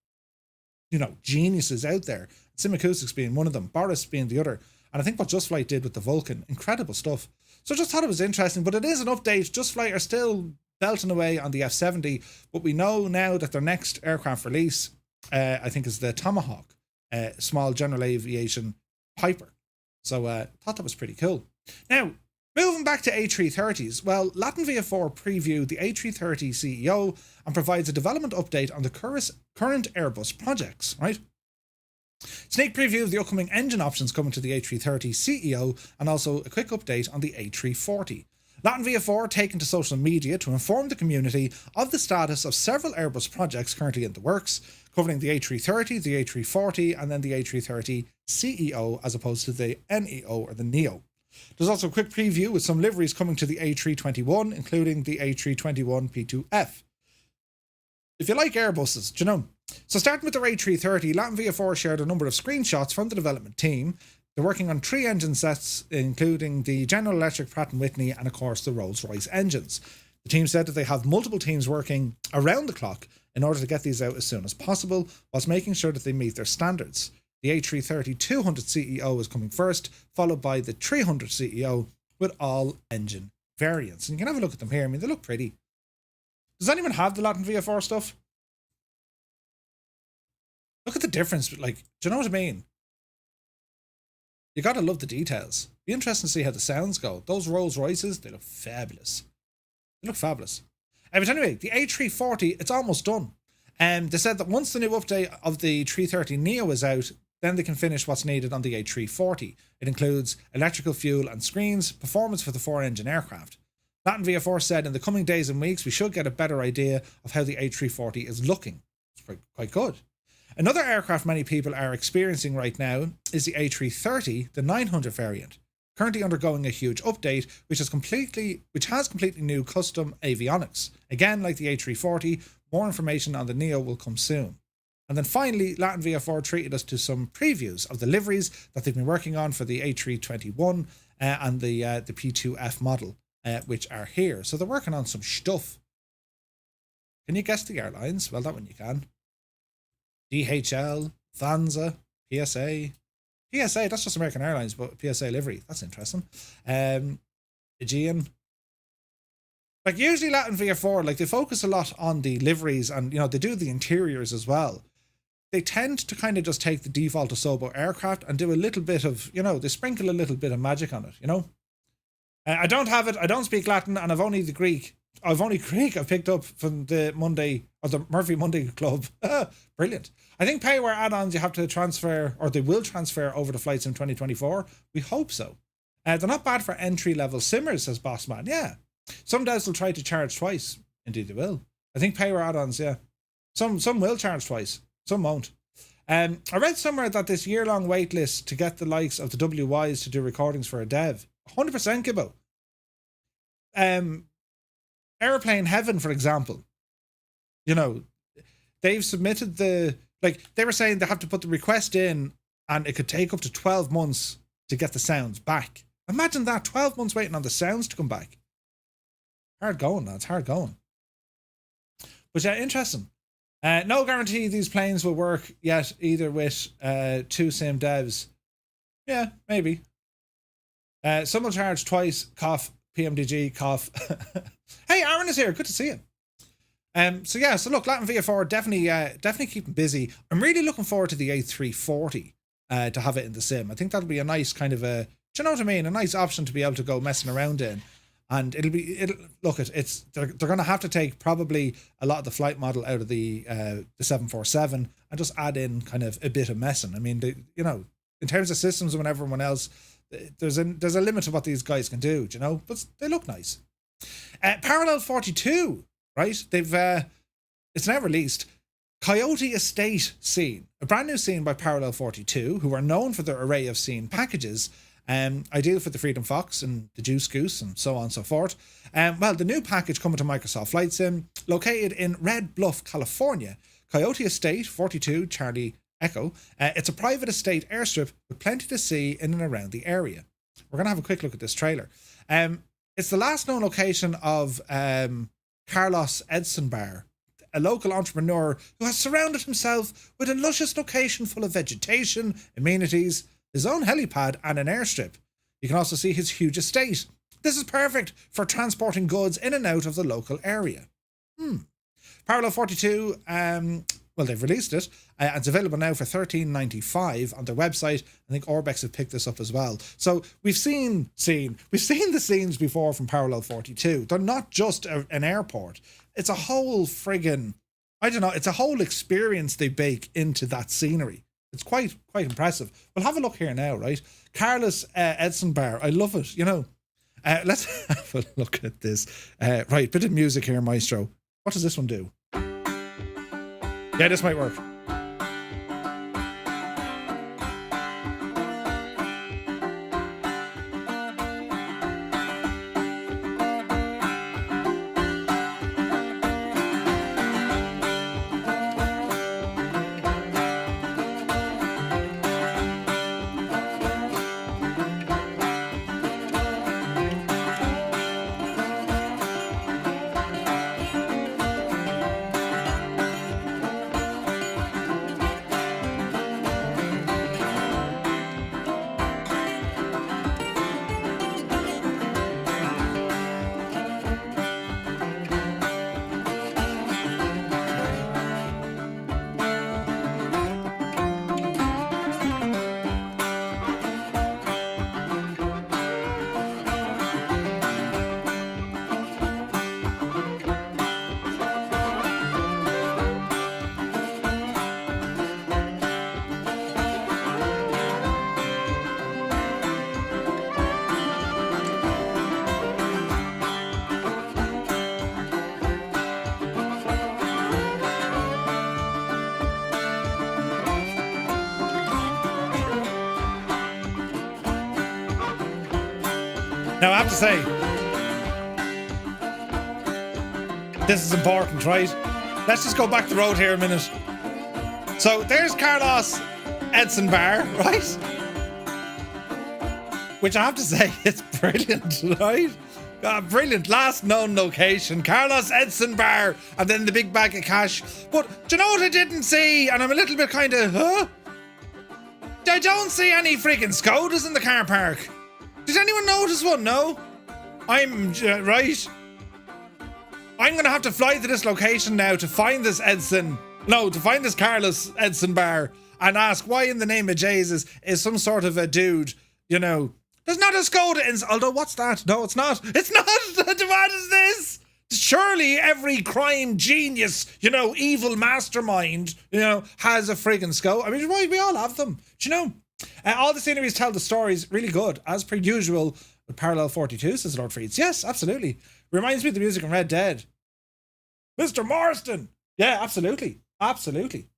geniuses out there. Sim Acoustics being one of them, Boris being the other. And I think what Just Flight did with the Vulcan, incredible stuff. So I just thought it was interesting, but it is an update. Just Flight are still belting away on the F-70, but we know now that their next aircraft release, I think, is the Tomahawk, small general aviation Piper. So I thought that was pretty cool. Now, moving back to A330s, well, LatinVFR previewed the A330 CEO and provides a development update on the current Airbus projects, right? Sneak preview of the upcoming engine options coming to the A330 CEO, and also a quick update on the A340. LatinVFR taken to social media to inform the community of the status of several Airbus projects currently in the works, covering the A330, the A340, and then the A330 CEO as opposed to the NEO or the NEO. There's also a quick preview with some liveries coming to the A321, including the A321 P2F. If you like Airbuses, do you know? So starting with their A330, LatinVFR shared a number of screenshots from the development team. They're working on 3 engine sets, including the General Electric, Pratt & Whitney, and of course the Rolls-Royce engines. The team said that they have multiple teams working around the clock in order to get these out as soon as possible, whilst making sure that they meet their standards. The A330 200 CEO is coming first, followed by the 300 CEO with all engine variants. And you can have a look at them here. I mean, they look pretty. Does anyone have the LatinVFR stuff? Look at the difference. Like, do you know what I mean? You gotta love the details. Be interesting to see how the sounds go. Those Rolls Royces, they look fabulous. They look fabulous. But anyway, the A340, it's almost done. And they said that once the new update of the 330 Neo is out, then they can finish what's needed on the A340. It includes electrical fuel and screens, performance for the 4-engine aircraft. LatinVFR said in the coming days and weeks, we should get a better idea of how the A340 is looking. It's quite good. Another aircraft many people are experiencing right now is the A330, the 900 variant, currently undergoing a huge update, which has completely new custom avionics. Again, like the A340, more information on the Neo will come soon. And then finally, LatinVFR treated us to some previews of the liveries that they've been working on for the A321 and the P2F model, which are here. So they're working on some stuff. Can you guess the airlines? Well, that one you can. DHL, Vanza, PSA. PSA, that's just American Airlines, but PSA livery. That's interesting. Aegean. Like, usually LatinVFR, like, they focus a lot on the liveries and, you know, they do the interiors as well. They tend to kind of just take the default Asobo aircraft and do a little bit of, you know, they sprinkle a little bit of magic on it, you know? I don't have it. I don't speak Latin, and I've only Greek I've picked up from the Monday, or the Murphy Monday Club. Brilliant. I think payware add-ons you have to transfer, or they will transfer over the flights in 2024. We hope so. They're not bad for entry-level simmers, says Bossman. Yeah. Some devs will try to charge twice. Indeed they will. I think payware add-ons, yeah. Some will charge twice. Some won't. I read somewhere that this year-long wait list to get the likes of the WYs to do recordings for a dev. 100% Gibbo. Airplane Heaven, for example. You know, they've submitted they were saying they have to put the request in and it could take up to 12 months to get the sounds back. Imagine that, 12 months waiting on the sounds to come back. Hard going, lads, hard going. But yeah, interesting. No guarantee these planes will work yet, either with 2 sim devs. Yeah, maybe. Some will charge twice, cough, PMDG, cough. Hey, Aaron is here. Good to see you. So look, LatinVFR definitely keeping busy. I'm really looking forward to the A340 to have it in the sim. I think that'll be a nice kind of do you know what I mean? A nice option to be able to go messing around in. And they're going to have to take probably a lot of the flight model out of the 747 and just add in kind of a bit of messing. I mean, you know, in terms of systems and everyone else, there's a limit to what these guys can do, you know, but they look nice. Parallel 42, right? They've it's now released Coyote Estate scene, a brand new scene by Parallel 42, who are known for their array of scene packages, ideal for the Freedom Fox and the Juice Goose and so on and so forth. Well, the new package coming to Microsoft Flight Sim, located in Red Bluff, California, Coyote Estate 42 Charlie Echo. It's a private estate airstrip with plenty to see in and around the area. We're going to have a quick look at this trailer. It's the last known location of Carlos Edsenbar, a local entrepreneur who has surrounded himself with a luscious location full of vegetation, amenities, his own helipad and an airstrip. You can also see his huge estate. This is perfect for transporting goods in and out of the local area. Parallel 42, well, they've released it. It's available now for $13.95 on their website. I think Orbx have picked this up as well. So we've seen the scenes before from Parallel 42. They're not just an airport. It's a whole friggin', I don't know, it's a whole experience they bake into that scenery. It's quite impressive. We'll have a look here now, right? Carlos Edsenbar, I love it, you know. Let's have a look at this. Right, bit of music here, Maestro. What does this one do? Yeah, this might work. Now, I have to say, this is important, right? Let's just go back the road here a minute. So, there's Carlos Edson Bar, right? Which I have to say, it's brilliant, right? Brilliant. Last known location, Carlos Edson Bar, and then the big bag of cash. But, do you know what I didn't see? And I'm a little bit kind of, huh? I don't see any freaking Skodas in the car park. Did anyone notice one? No? I'm right. I'm going to have to fly to this location now to find this to find this Carlos Edson Bar and ask why in the name of Jesus is some sort of a dude, you know, there's not a Skoda in, although what's that? No, it's not. It's not. What is this? Surely every crime genius, you know, evil mastermind, you know, has a friggin' Skoda. I mean, we all have them. Do you know? All the sceneries tell the stories really good, as per usual, with Parallel 42, says Lord Freeds. Yes, absolutely. Reminds me of the music in Red Dead. Mr. Marston! Yeah, absolutely. Absolutely.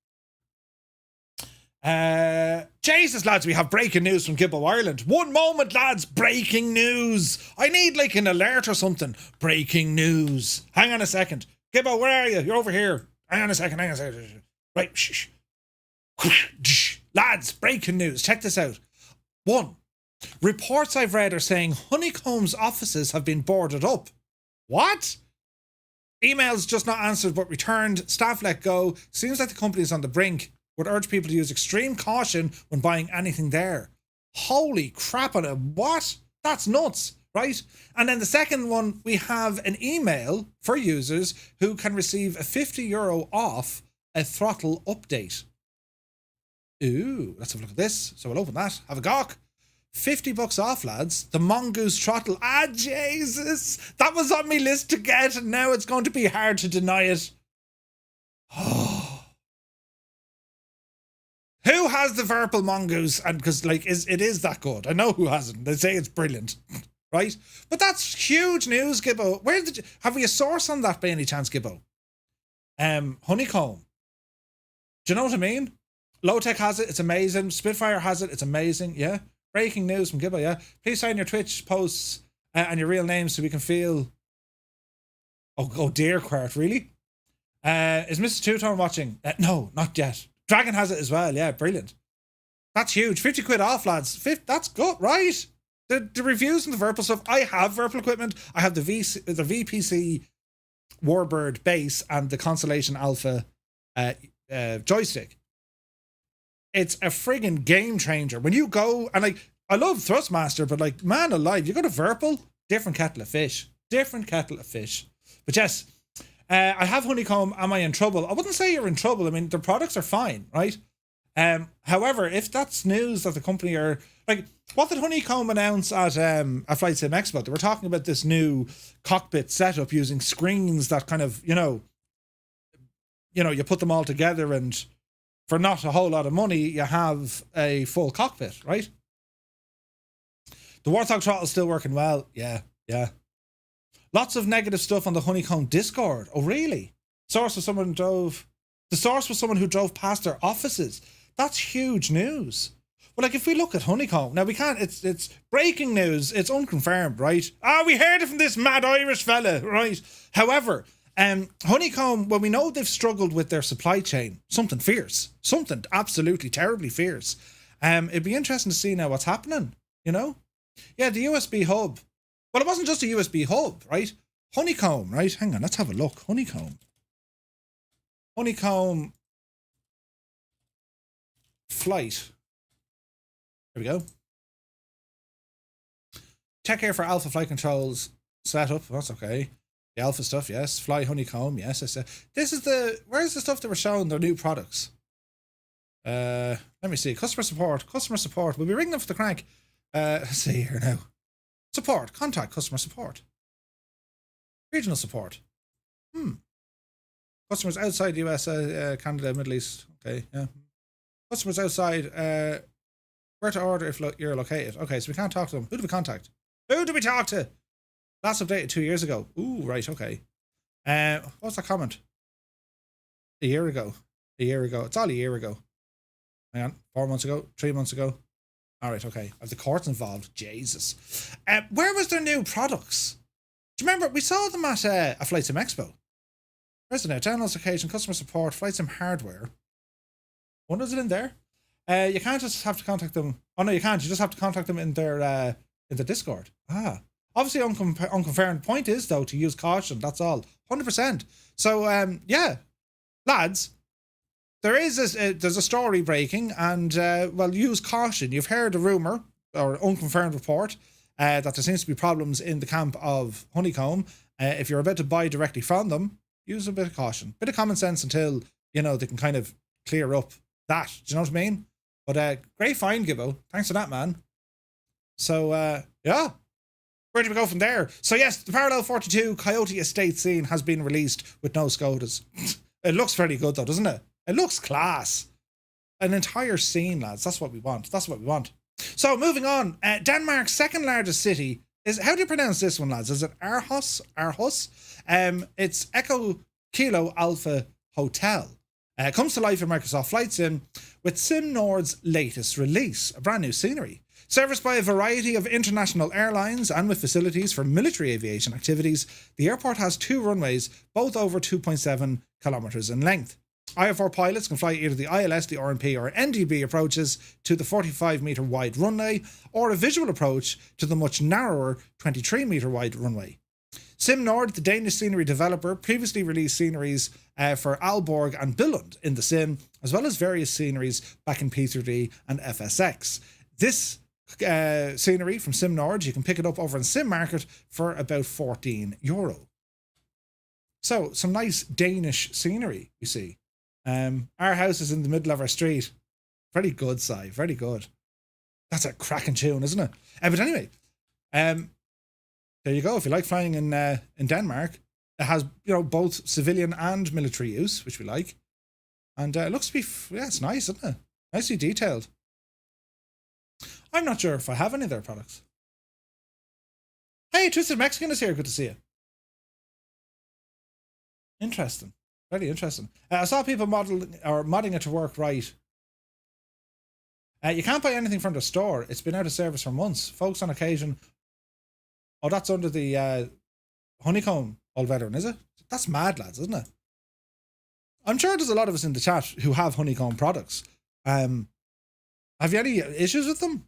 Jesus, lads, we have breaking news from Gibbo Ireland. One moment, lads, breaking news. I need like an alert or something. Breaking news. Hang on a second. Gibbo, where are you? You're over here. Hang on a second. Right, shh. Lads, breaking news. Check this out. 1. Reports I've read are saying Honeycomb's offices have been boarded up. What? Emails just not answered but returned. Staff let go. Seems like the company is on the brink. Would urge people to use extreme caution when buying anything there. Holy crap on it. What? That's nuts, right? And then the second one, we have an email for users who can receive a €50 off a throttle update. Ooh, let's have a look at this. So we'll open that. Have a gawk. $50 off, lads. The Mongoose throttle. Ah, Jesus. That was on my list to get, and now it's going to be hard to deny it. Who has the Virpil Mongoose? And because, like, it is that good. I know who hasn't. They say it's brilliant, right? But that's huge news, Gibbo. Have we a source on that by any chance, Gibbo? Honeycomb. Do you know what I mean? Low-Tech has it, it's amazing. Spitfire has it, it's amazing, yeah. Breaking news from Gibbo, yeah. Please sign your Twitch posts and your real names so we can feel... Oh dear, Quart, really? Is Mr. Two-Tone watching? No, not yet. Dragon has it as well, yeah, brilliant. That's huge. 50 quid off, lads. That's good, right? The reviews and the Virpil stuff. I have Virpil equipment. I have the VPC Warbird base and the Constellation Alpha joystick. It's a friggin' game changer. When you go, and like, I love Thrustmaster, but like, man alive, you go to Virpil, different kettle of fish. Different kettle of fish. But yes, I have Honeycomb. Am I in trouble? I wouldn't say you're in trouble. I mean, their products are fine, right? However, if that's news that the company are, like, what did Honeycomb announce at Flight Sim Expo? They were talking about this new cockpit setup using screens that kind of, you know, you put them all together and for not a whole lot of money, you have a full cockpit, right? The Warthog throttle is still working well. Yeah, Yeah. Lots of negative stuff on the Honeycomb Discord. Oh, really? The source was someone who drove past their offices. That's huge news. But like, if we look at Honeycomb, now we can't, it's breaking news, it's unconfirmed, right? We heard it from this mad Irish fella, right? However, Honeycomb, well, we know they've struggled with their supply chain, something fierce, something absolutely terribly fierce. It'd be interesting to see now what's happening, you know? Yeah, the USB hub. Well, it wasn't just a USB hub, right? Honeycomb, right? Hang on, let's have a look. Honeycomb flight. There we go. Check here for alpha flight controls setup. That's okay. The alpha stuff, yes. Fly Honeycomb, yes. This is where's the stuff that were showing their new products? Let me see. Customer support. We'll be ringing them for the crank. Let's see here now. Support. Contact customer support. Regional support. Customers outside US, Canada, Middle East. Okay, yeah. Customers outside, where to order if you're located. Okay, so we can't talk to them. Who do we contact? Who do we talk to? Last updated 2 years ago. Ooh, right, okay. What's that comment? A year ago. It's all a year ago. Hang on, 4 months ago, 3 months ago. All right, okay. Have the courts involved? Jesus. Where was their new products? Do you remember? We saw them at FlightSim Expo. Where's it now? Downloads location, customer support, FlightSim hardware. What is it in there? You can't just have to contact them. Oh no, you can't. You just have to contact them in their Discord. Obviously unconfirmed. Point is though to use caution. That's all. 100%. So yeah, lads, there's a story breaking, and well, use caution. You've heard a rumor or unconfirmed report that there seems to be problems in the camp of Honeycomb. If you're about to buy directly from them, use a bit of caution, bit of common sense until they can kind of clear up that. Do you know what I mean? But great find, Gibbo. Thanks for that, man. So yeah, where do we go from there? So yes, the Parallel 42 Coyote Estate scene has been released with no SCOTAs. It looks very good though, doesn't it? It looks class. An entire scene, lads. That's what we want. So moving on, Denmark's second largest city is, how do you pronounce this one, lads? Is it Aarhus? It's Echo Kilo Alpha Hotel. Comes to life in Microsoft Flight Sim with SimNord's latest release, a brand new scenery. Serviced by a variety of international airlines and with facilities for military aviation activities, the airport has 2 runways, both over 2.7 kilometers in length. IFR pilots can fly either the ILS, the RMP or NDB approaches to the 45-metre wide runway, or a visual approach to the much narrower 23-metre wide runway. SimNord, the Danish scenery developer, previously released sceneries for Aalborg and Billund in the sim, as well as various sceneries back in P3D and FSX. This scenery from SimNord, you can pick it up over in Sim Market for about €14. So, some nice Danish scenery, you see. Our house is in the middle of our street. Very good, Si. Very good. That's a cracking tune, isn't it? But anyway, there you go. If you like flying in Denmark, it has both civilian and military use, which we like, and it looks to be it's nice, isn't it? Nicely detailed. I'm not sure if I have any of their products. Hey, Twisted Mexican is here. Good to see you. Interesting. Very interesting. I saw people modding it to work right. You can't buy anything from the store. It's been out of service for months. Folks on occasion. Oh, that's under the Honeycomb all veteran, is it? That's mad, lads, isn't it? I'm sure there's a lot of us in the chat who have Honeycomb products. Have you any issues with them?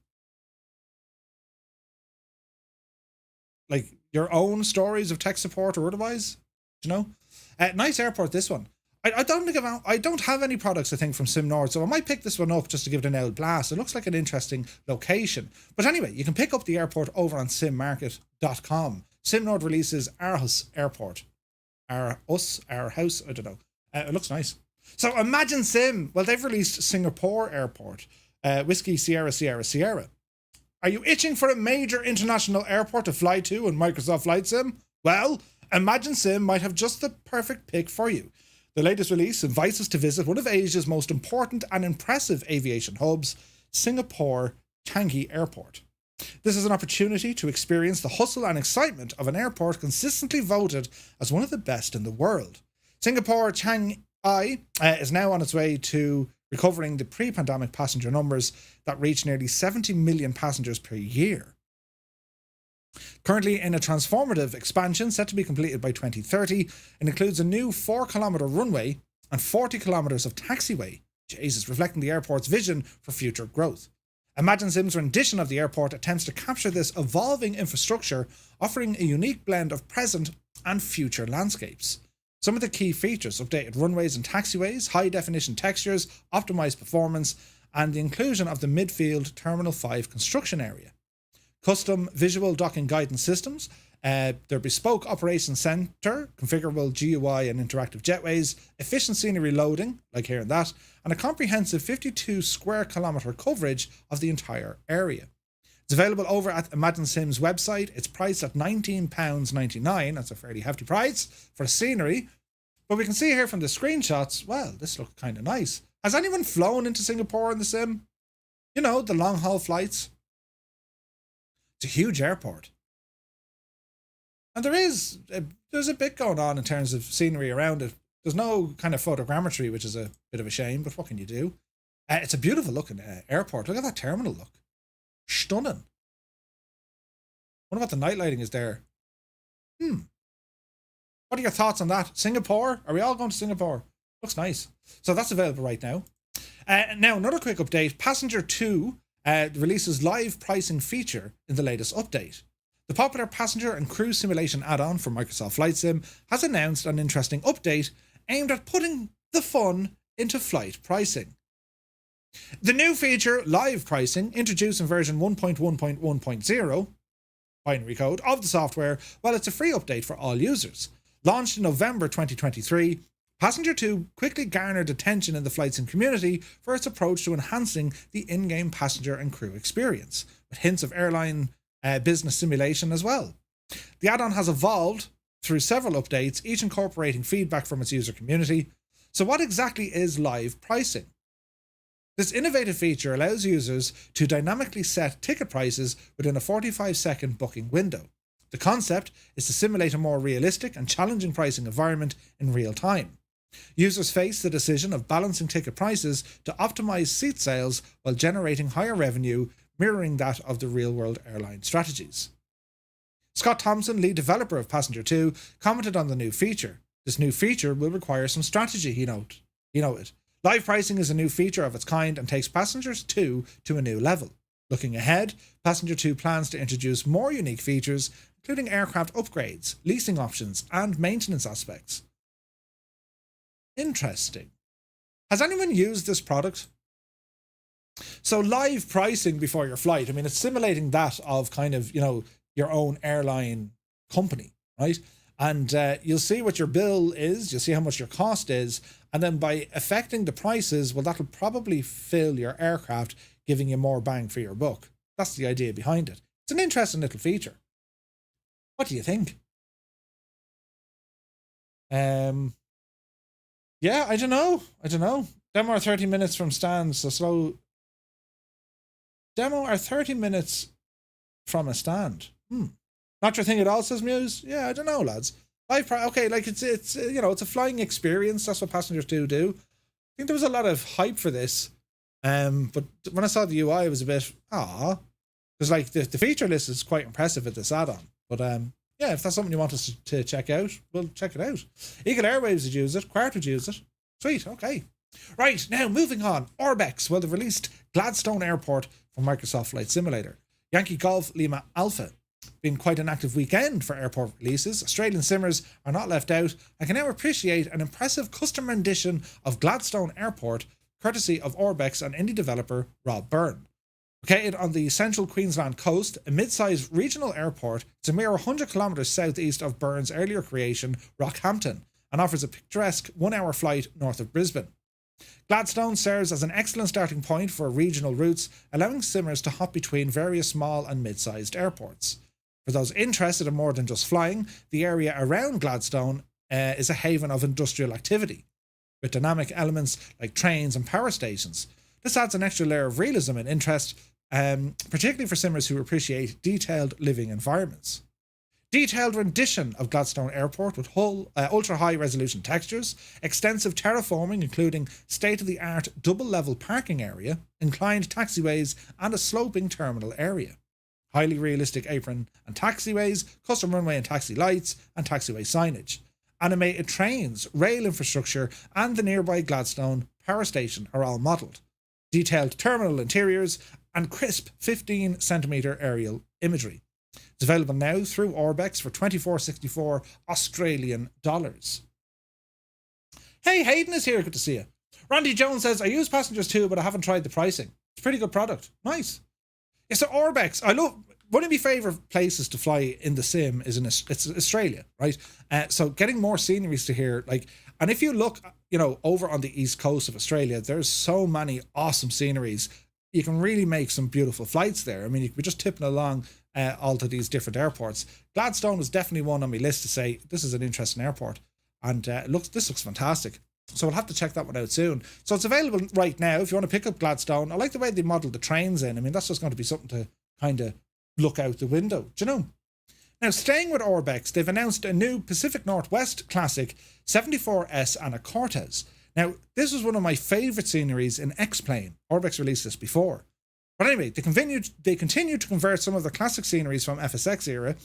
Like your own stories of tech support or otherwise? Do you know? Nice airport, this one. I don't have any products, I think, from SimNord, so I might pick this one up just to give it an old blast. It looks like an interesting location. But anyway, you can pick up the airport over on simmarket.com. SimNord releases Aarhus Airport. Our house, I don't know. It looks nice. So Imagine Sim, well, they've released Singapore Airport. Whiskey Sierra Sierra Sierra. Are you itching for a major international airport to fly to in Microsoft Flight Sim? Well, Imagine Sim might have just the perfect pick for you. The latest release invites us to visit one of Asia's most important and impressive aviation hubs, Singapore Changi Airport. This is an opportunity to experience the hustle and excitement of an airport consistently voted as one of the best in the world. Singapore Changi is now on its way to recovering the pre-pandemic passenger numbers that reach nearly 70 million passengers per year. Currently in a transformative expansion set to be completed by 2030, it includes a new 4-kilometre runway and 40 kilometres of taxiway, Jesus, reflecting the airport's vision for future growth. ImagineSim's rendition of the airport attempts to capture this evolving infrastructure, offering a unique blend of present and future landscapes. Some of the key features: updated runways and taxiways, high-definition textures, optimised performance, and the inclusion of the midfield Terminal 5 construction area. Custom visual docking guidance systems, their bespoke operations centre, configurable GUI and interactive jetways, efficient scenery loading, like here and that, and a comprehensive 52 square kilometre coverage of the entire area. It's available over at ImagineSim's website. It's priced at £19.99. That's a fairly hefty price for scenery. But we can see here from the screenshots, well, this looks kind of nice. Has anyone flown into Singapore in the sim? You know, the long haul flights. It's a huge airport. And there's a bit going on in terms of scenery around it. There's no kind of photogrammetry, which is a bit of a shame, but what can you do? It's a beautiful looking airport. Look at that terminal look. Stunning. Wonder what the night lighting is there. What are your thoughts on that? Singapore? Are we all going to Singapore? Looks nice. So that's available right now. Now, another quick update. Passenger 2 releases live pricing feature in the latest update. The popular passenger and crew simulation add-on for Microsoft Flight Sim has announced an interesting update aimed at putting the fun into flight pricing. The new feature, live pricing, introduced in version 1.1.1.0, binary code, of the software, well, it's a free update for all users. Launched in November 2023, Passenger 2 quickly garnered attention in the Flight Sim community for its approach to enhancing the in-game passenger and crew experience, with hints of airline business simulation as well. The add-on has evolved through several updates, each incorporating feedback from its user community. So what exactly is live pricing? This innovative feature allows users to dynamically set ticket prices within a 45-second booking window. The concept is to simulate a more realistic and challenging pricing environment in real time. Users face the decision of balancing ticket prices to optimize seat sales while generating higher revenue, mirroring that of the real-world airline strategies. Scott Thompson, lead developer of Passenger 2, commented on the new feature. This new feature will require some strategy, he noted. Live pricing is a new feature of its kind and takes Passenger 2 to a new level. Looking ahead, Passenger 2 plans to introduce more unique features, including aircraft upgrades, leasing options, and maintenance aspects. Interesting. Has anyone used this product? So live pricing before your flight, I mean, it's simulating that of kind of, your own airline company, right? And you'll see what your bill is, you'll see how much your cost is, and then by affecting the prices, well, that'll probably fill your aircraft, giving you more bang for your buck. That's the idea behind it. It's an interesting little feature. What do you think? Yeah, I don't know. Demo are 30 minutes from stand, so slow. Demo are 30 minutes from a stand. Not your thing at all, says Muse. Yeah, I don't know, lads. Okay, like it's it's a flying experience. That's what Passengers do. I think there was a lot of hype for this, but when I saw the UI, it was a bit because like the feature list is quite impressive with this add-on. But yeah, if that's something you want us to check out, we'll check it out. Eagle Airwaves would use it. Quart would use it. Sweet. Okay. Right, now moving on. Orbx, well, they've released Gladstone Airport for Microsoft Flight Simulator. Yankee Golf Lima Alpha. Been quite an active weekend for airport releases. Australian simmers are not left out and can now appreciate an impressive custom rendition of Gladstone Airport, courtesy of Orbx and indie developer Rob Byrne. Located on the central Queensland coast, a mid-sized regional airport, it's a mere 100 kilometres southeast of Byrne's earlier creation, Rockhampton, and offers a picturesque 1-hour flight north of Brisbane. Gladstone serves as an excellent starting point for regional routes, allowing simmers to hop between various small and mid-sized airports. For those interested in more than just flying, the area around Gladstone is a haven of industrial activity, with dynamic elements like trains and power stations. This adds an extra layer of realism and interest particularly for simmers who appreciate detailed living environments. Detailed rendition of Gladstone Airport with ultra-high resolution textures, extensive terraforming including state-of-the-art double-level parking area, inclined taxiways and a sloping terminal area. Highly realistic apron and taxiways, custom runway and taxi lights and taxiway signage. Animated trains, rail infrastructure and the nearby Gladstone power station are all modelled. Detailed terminal interiors and crisp 15cm aerial imagery. It's available now through Orbx for $24.64 Australian dollars. Hey, Hayden is here. Good to see you. Randy Jones says, I use passengers too, but I haven't tried the pricing. It's a pretty good product. Nice. Yeah, so Orbx, I love, one of my favourite places to fly in the sim is it's Australia, right? So getting more sceneries to here, like, and if you look, you know, over on the east coast of Australia, there's so many awesome sceneries. You can really make some beautiful flights there. I mean, you could be just tipping along all to these different airports. Gladstone was definitely one on my list to say, this is an interesting airport. And this looks fantastic. So we'll have to check that one out soon. So it's available right now if you want to pick up Gladstone. I like the way they modelled the trains in. I mean, that's just going to be something to kind of look out the window. Do you know? Now, staying with Orbx, they've announced a new Pacific Northwest Classic 74S and a Cortez. Now, this was one of my favourite sceneries in X-Plane. Orbx released this before. But anyway, they continue to convert some of the classic sceneries from FSX era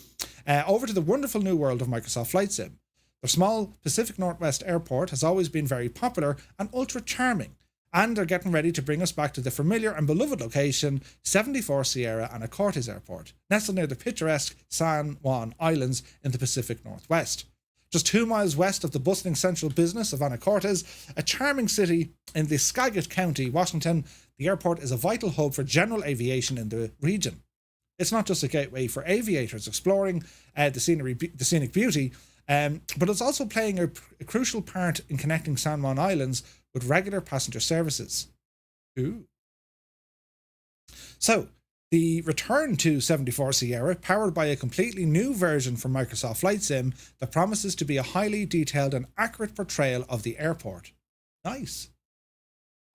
over to the wonderful new world of Microsoft Flight Sim. Their small Pacific Northwest airport has always been very popular and ultra charming, and they're getting ready to bring us back to the familiar and beloved location, 74 Sierra and Cortez Airport, nestled near the picturesque San Juan Islands in the Pacific Northwest. Just 2 miles west of the bustling central business of Anacortes, a charming city in the Skagit County, Washington, the airport is a vital hub for general aviation in the region. It's not just a gateway for aviators exploring the scenic beauty, but it's also playing a crucial part in connecting San Juan Islands with regular passenger services. Ooh. So, the return to 74 Sierra, powered by a completely new version from Microsoft Flight Sim that promises to be a highly detailed and accurate portrayal of the airport. Nice.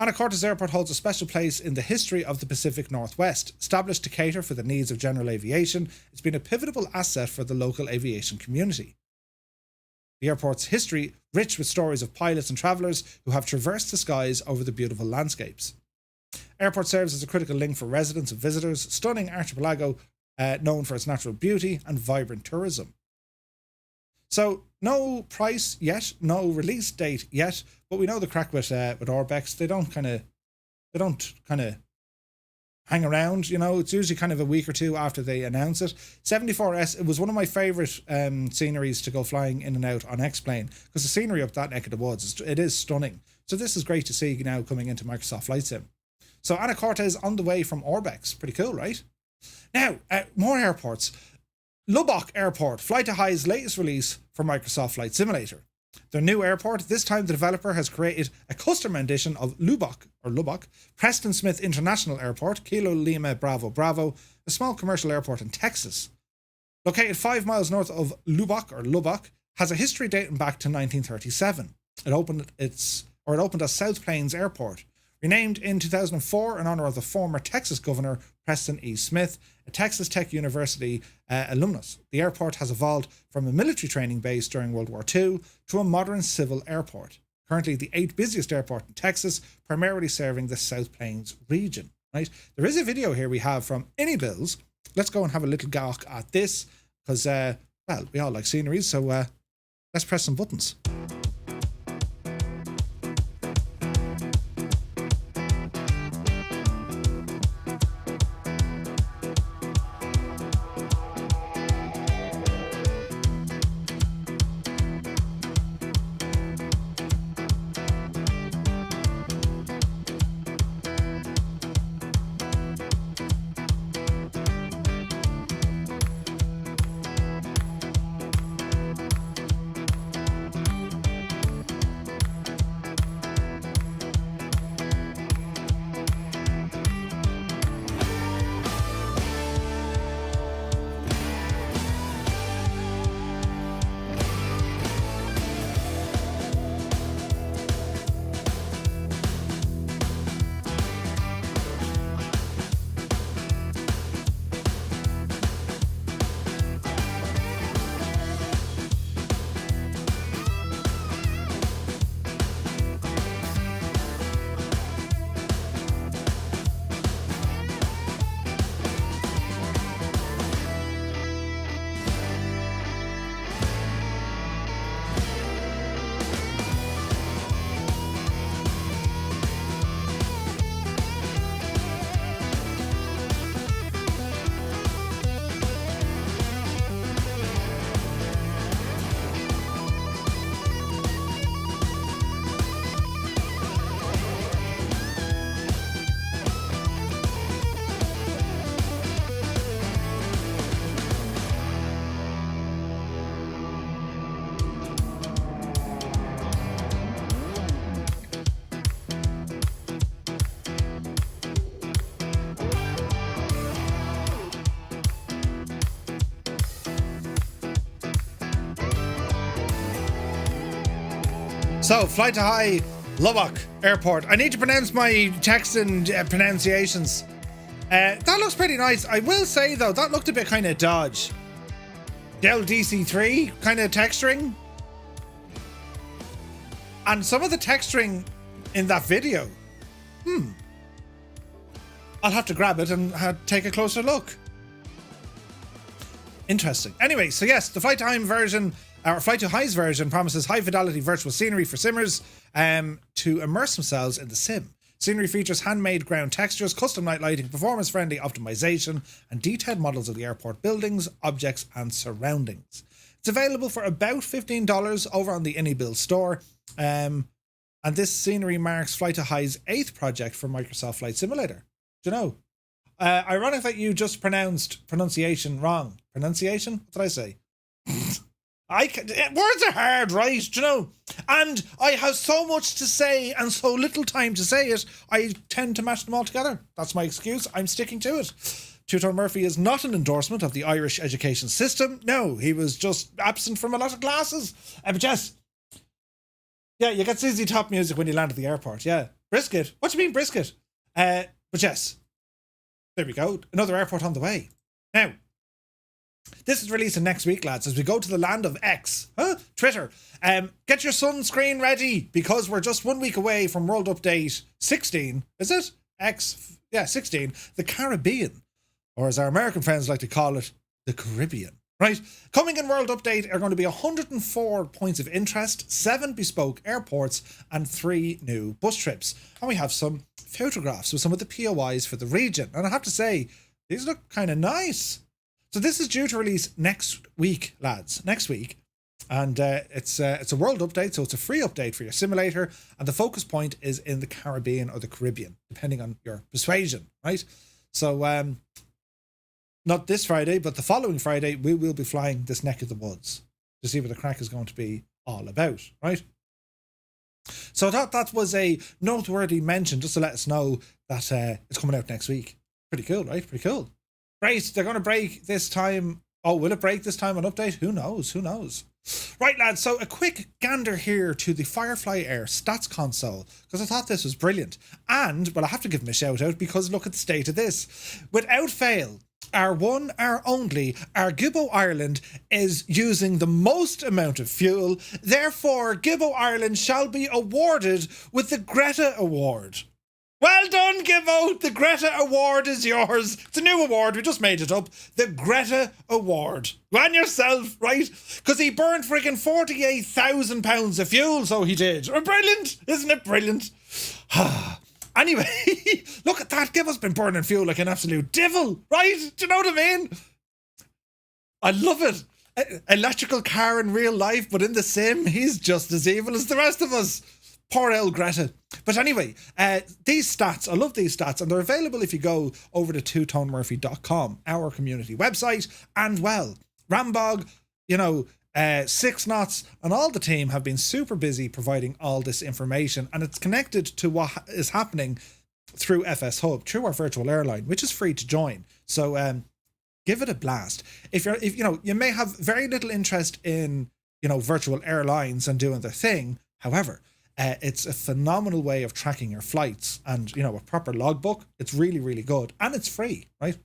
Anacortes Airport holds a special place in the history of the Pacific Northwest. Established to cater for the needs of general aviation, it's been a pivotal asset for the local aviation community. The airport's history rich with stories of pilots and travellers who have traversed the skies over the beautiful landscapes. Airport serves as a critical link for residents and visitors, stunning archipelago known for its natural beauty and vibrant tourism. So, no price yet, no release date yet, but we know the crack with Orbx. They don't kind of hang around, you know. It's usually kind of a week or two after they announce it. 74S, it was one of my favourite sceneries to go flying in and out on X-Plane, because the scenery up that neck of the woods, it is stunning. So this is great to see now coming into Microsoft Flight Sim. So Anacortes on the way from Orbx. Pretty cool, right? Now, more airports. Lubbock Airport, Flight to High's latest release for Microsoft Flight Simulator. Their new airport, this time the developer has created a custom rendition of Lubbock, Preston Smith International Airport, Kilo Lima Bravo Bravo, a small commercial airport in Texas. Located 5 miles north of Lubbock, has a history dating back to 1937. It opened as South Plains Airport. Renamed in 2004 in honour of the former Texas Governor Preston E. Smith, a Texas Tech University alumnus. The airport has evolved from a military training base during World War II to a modern civil airport. Currently the 8th busiest airport in Texas, primarily serving the South Plains region. Right? There is a video here we have from AnyBills. Let's go and have a little gawk at this, because, well, we all like sceneries, so let's press some buttons. So, flight to high Lubbock Airport. I need to pronounce my text and pronunciations. That looks pretty nice. I will say, though, that looked a bit kind of dodge. Dell DC-3 kind of texturing. And some of the texturing in that video. I'll have to grab it and take a closer look. Interesting. Anyway, so yes, the Flight to High version, or Flight to High's version, promises high fidelity virtual scenery for simmers to immerse themselves in the sim. Scenery features handmade ground textures, custom night lighting, performance-friendly optimization, and detailed models of the airport buildings, objects, and surroundings. It's available for about $15 over on the AnyBuild store. And this scenery marks Flight to High's 8th project for Microsoft Flight Simulator. Do you know? Ironic that you just pronounced pronunciation wrong. Pronunciation? What did I say? Words are hard, right? Do you know? And I have so much to say and so little time to say it, I tend to mash them all together. That's my excuse. I'm sticking to it. Two-Tone Murphy is not an endorsement of the Irish education system. No, he was just absent from a lot of classes. But yes. Yeah, you get ZZ Top music when you land at the airport. Yeah. Brisket. What do you mean brisket? But yes. There we go. Another airport on the way. Now, this is releasing next week, lads, as we go to the land of X. Twitter. Get your sunscreen ready, because we're just 1 week away from World Update 16. Is it? 16. The Caribbean. Or as our American friends like to call it, the Caribbean. Right? Coming in World Update are going to be 104 points of interest, 7 bespoke airports, and 3 new bus trips. And we have some photographs with some of the POIs for the region. And I have to say, these look kind of nice. So this is due to release next week, lads. Next week. And it's a World Update, so it's a free update for your simulator. And the focus point is in the Caribbean or the Caribbean, depending on your persuasion, right? So, not this Friday, but the following Friday, we will be flying this neck of the woods to see what the crack is going to be all about, right? So I thought that was a noteworthy mention, just to let us know that it's coming out next week. Pretty cool, right? Pretty cool. Great, they're going to break this time. Oh, will it break this time on update? Who knows? Who knows? Right, lads, so a quick gander here to the Firefly Air stats console, because I thought this was brilliant. And, well, I have to give them a shout out, because look at the state of this. Without fail, our one, our only, our Gibbo Ireland is using the most amount of fuel. Therefore, Gibbo Ireland shall be awarded with the Greta Award. Well done, Gibbo! The Greta Award is yours. It's a new award. We just made it up. The Greta Award. Go on yourself, right? Because he burned friggin' 48,000 pounds of fuel, so he did. Brilliant! Isn't it brilliant? Anyway, look at that. Gibbo's been burning fuel like an absolute devil, right? Do you know what I mean? I love it. Electrical car in real life, but in the sim, he's just as evil as the rest of us. Poor El Greta. But anyway, these stats, I love these stats, and they're available if you go over to twotonemurphy.com, our community website. And well, Rambog, 6 knots, and all the team have been super busy providing all this information, and it's connected to what is happening through FS Hub, through our virtual airline, which is free to join. So give it a blast. If you may have very little interest in virtual airlines and doing their thing. However, it's a phenomenal way of tracking your flights, and a proper logbook. It's really, really good, and it's free, right?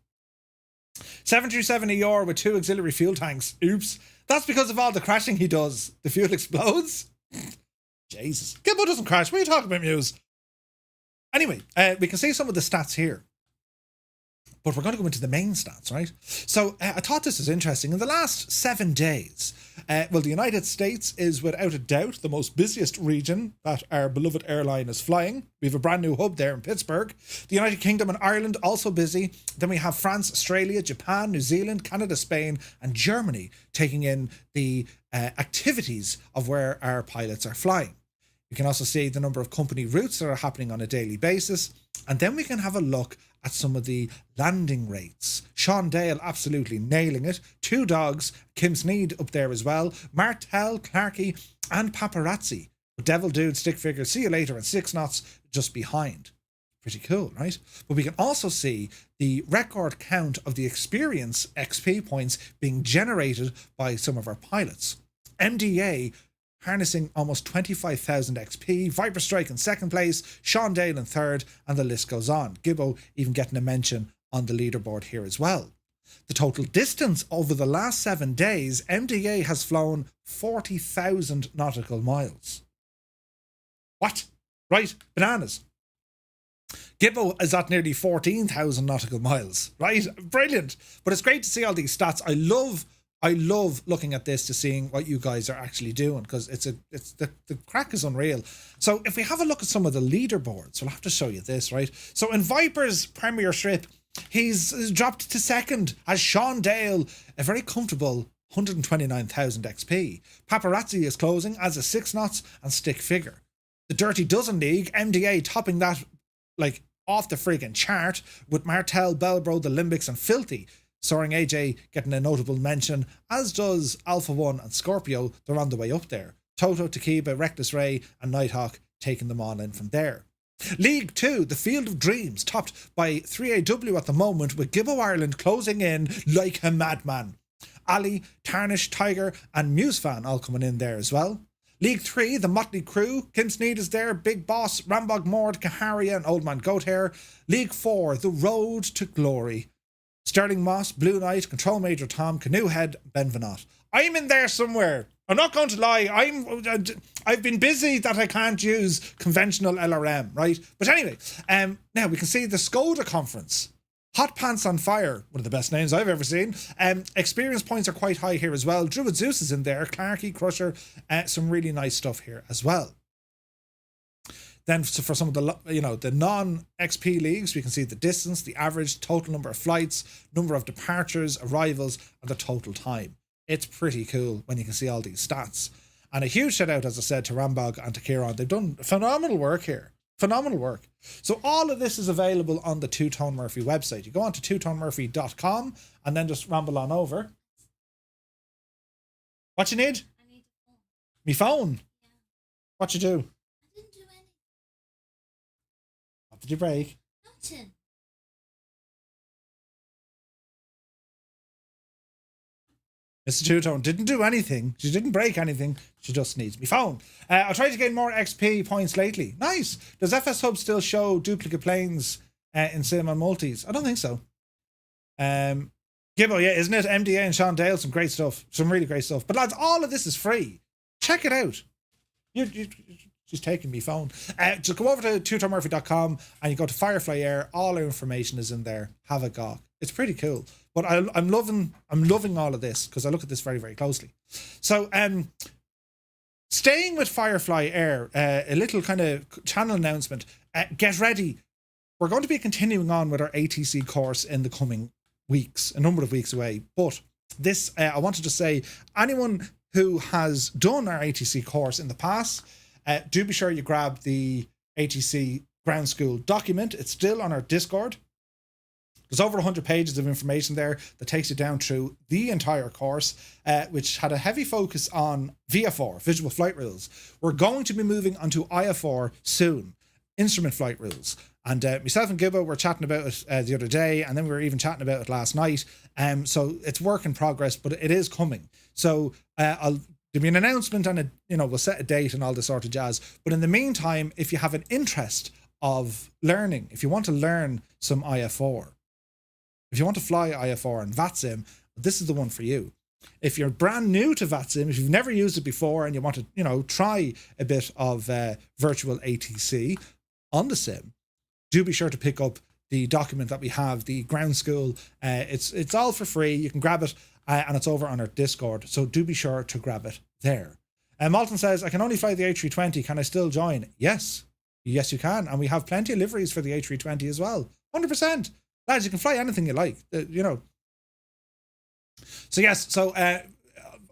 737 ER with 2 auxiliary fuel tanks. Oops. That's because of all the crashing he does. The fuel explodes. Jesus. Gibbo doesn't crash. What are you talking about, Muse? Anyway, we can see some of the stats here. But we're going to go into the main stats, right? So I thought this was interesting. In the last 7 days, the United States is without a doubt the most busiest region that our beloved airline is flying. We have a brand new hub there in Pittsburgh. The United Kingdom and Ireland also busy. Then we have France, Australia, Japan, New Zealand, Canada, Spain, and Germany taking in the activities of where our pilots are flying. You can also see the number of company routes that are happening on a daily basis. And then we can have a look at some of the landing rates. Sean Dale absolutely nailing it. 2 dogs, Kim Sneed up there as well. Martel, Clarkey, and Paparazzi. Devil Dude, Stick Figure, See You Later, and 6 knots just behind. Pretty cool, right? But we can also see the record count of the experience XP points being generated by some of our pilots. MDA harnessing almost 25,000 XP. Viper Strike in second place, Sean Dale in third, and the list goes on. Gibbo even getting a mention on the leaderboard here as well. The total distance over the last 7 days, MDA has flown 40,000 nautical miles. What? Right, bananas. Gibbo is at nearly 14,000 nautical miles, right? Brilliant. But it's great to see all these stats. I love looking at this to seeing what you guys are actually doing, because the crack is unreal. So if we have a look at some of the leaderboards, we'll have to show you this, right? So in Viper's Premier Strip, he's dropped to second as Sean Dale, a very comfortable 129,000 XP. Paparazzi is closing as a 6 knots and stick figure. The Dirty Dozen League, MDA topping that like off the friggin' chart, with Martel, Belbro, the Limbics and Filthy. Soaring AJ getting a notable mention, as does Alpha One and Scorpio. They're on the way up there. Toto, Takiba, Reckless Ray and Nighthawk taking them all in from there. League 2, the Field of Dreams, topped by 3AW at the moment, with Gibbo Ireland closing in like a madman. Ali, Tarnish, Tiger and Musefan all coming in there as well. League 3, the Motley Crew, Kim Sneed is there, Big Boss, Rambog Mord, Kaharia and Old Man Goathair. League 4, the Road to Glory, Sterling Moss, Blue Knight, Control Major Tom, Canoe Head, Ben Vanot. I'm in there somewhere. I'm not going to lie. I've been busy that I can't use conventional LRM, right? But anyway, now we can see the Skoda conference. Hot Pants on Fire, one of the best names I've ever seen. Experience points are quite high here as well. Druid Zeus is in there, Clarky, Crusher, some really nice stuff here as well. Then for some of the the non-XP leagues, we can see the distance, the average, total number of flights, number of departures, arrivals, and the total time. It's pretty cool when you can see all these stats. And a huge shout out, as I said, to Rambog and to Kieran. They've done phenomenal work here. Phenomenal work. So all of this is available on the Two Tone Murphy website. You go on to twotonemurphy.com and then just ramble on over. What you need?
I need a phone.
Me phone?
Yeah.
What you do?
I didn't do anything.
What did you break?
Nothing.
Mr. Two-Tone didn't do anything. She didn't break anything. She just needs me phone. I'll try to gain more XP points lately. Nice. Does FS Hub still show duplicate planes in Sim and Multis? I don't think so. Gibbo, yeah, isn't it? MDA and Sean Dale, some great stuff. Some really great stuff. But lads, all of this is free. Check it out. She's taking me phone. Just go over to twotonemurphy.com and you go to Firefly Air. All our information is in there. Have a gawk. It's pretty cool. But I'm loving all of this because I look at this very, very closely. So staying with Firefly Air, a little kind of channel announcement. Get ready. We're going to be continuing on with our ATC course in the coming weeks, a number of weeks away. But this, I wanted to say, anyone who has done our ATC course in the past, do be sure you grab the ATC Ground School document. It's still on our Discord. There's over 100 pages of information there that takes you down through the entire course, which had a heavy focus on VFR, Visual Flight Rules. We're going to be moving onto IFR soon, Instrument Flight Rules. And myself and Gibbo were chatting about it the other day, and then we were even chatting about it last night. So it's work in progress, but it is coming. So there'll be an announcement and we'll set a date and all this sort of jazz. But in the meantime, if you have an interest of learning, if you want to learn some IFR, if you want to fly IFR and VATSIM, this is the one for you. If you're brand new to VATSIM, if you've never used it before and you want to, try a bit of virtual ATC on the sim, do be sure to pick up the document that we have, the Ground School. It's all for free. You can grab it and it's over on our Discord. So do be sure to grab it there. Malton says, I can only fly the A320. Can I still join? Yes. Yes, you can. And we have plenty of liveries for the A320 as well. 100%. Lads, you can fly anything you like, So yes, so IFR,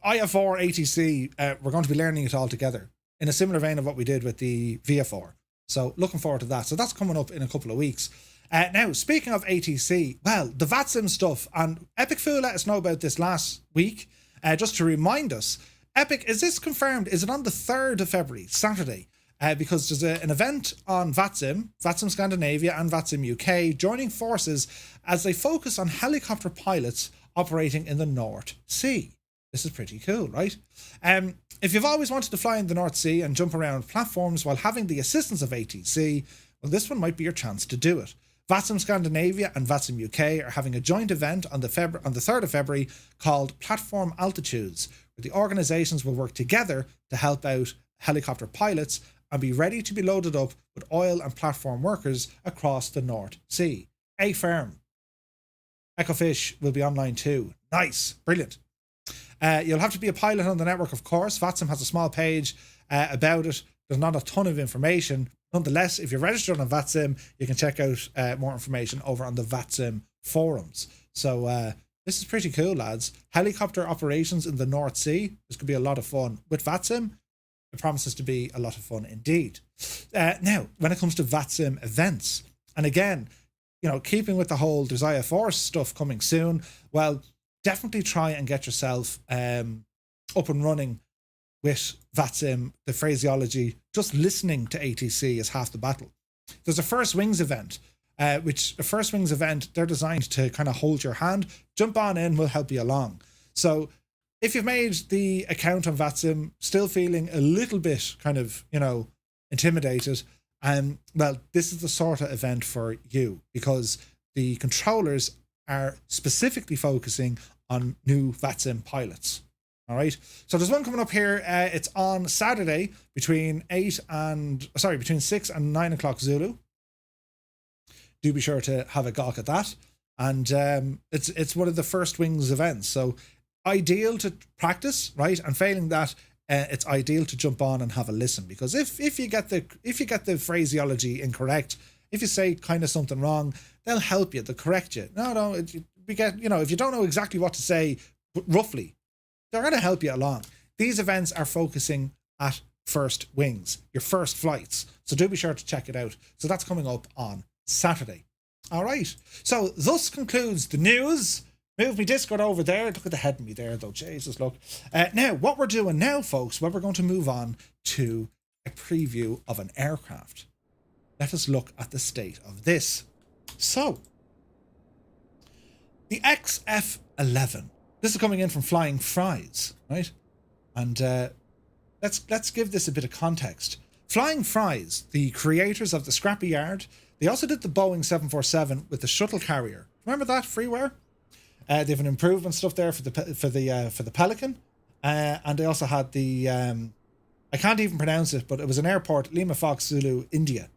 ATC, we're going to be learning it all together in a similar vein of what we did with the VFR. So looking forward to that. So that's coming up in a couple of weeks. Now, speaking of ATC, well, the VATSIM stuff, and Epic Fool let us know about this last week. Just to remind us, Epic, is this confirmed? Is it on the 3rd of February, Saturday? Because there's an event on VATSIM Scandinavia and VATSIM UK joining forces as they focus on helicopter pilots operating in the North Sea. This is pretty cool, right? If you've always wanted to fly in the North Sea and jump around platforms while having the assistance of ATC, well, this one might be your chance to do it. VATSIM Scandinavia and VATSIM UK are having a joint event on the 3rd of February called Platform Altitudes, where the organisations will work together to help out helicopter pilots and be ready to be loaded up with oil and platform workers across the North Sea. A-Firm. Echofish will be online too. Nice. Brilliant. You'll have to be a pilot on the network, of course. VATSIM has a small page about it. There's not a ton of information. Nonetheless, if you're registered on VATSIM, you can check out more information over on the VATSIM forums. So this is pretty cool, lads. Helicopter operations in the North Sea. This could be a lot of fun. With VATSIM, it promises to be a lot of fun indeed. Now, when it comes to VATSIM events, and again, you know, keeping with the whole there's IFR stuff coming soon, well, definitely try and get yourself up and running with VATSIM, the phraseology. Just listening to ATC is half the battle. There's a First Wings event, they're designed to kind of hold your hand. Jump on in, we'll help you along. So if you've made the account on VATSIM, still feeling a little bit kind of, you know, intimidated, well, this is the sort of event for you, because the controllers are specifically focusing on new VATSIM pilots. All right. So there's one coming up here. It's on Saturday between 6 and 9 o'clock Zulu. Do be sure to have a gawk at that. And it's one of the First Wings events. So ideal to practice, right? And failing that, it's ideal to jump on and have a listen, because if you get the phraseology incorrect, if you say kind of something wrong, they'll help you. They'll correct you. If you don't know exactly what to say, roughly, they're going to help you along. These events are focusing at First Wings, your first flights. So do be sure to check it out. So that's coming up on Saturday. All right. So thus concludes the news. Move me Discord over there. Look at the head of me there, though. Jesus, look. Now, what we're doing now, folks, well, we're going to move on to a preview of an aircraft. Let us look at the state of this. So, the XF-11. This is coming in from Flying Fries, right? And let's give this a bit of context. Flying Fries, the creators of the Scrappy Yard, they also did the Boeing 747 with the shuttle carrier. Remember that freeware? They have an improvement stuff there for the Pelican, and they also had the I can't even pronounce it, but it was an airport, Lima Fox Zulu, India.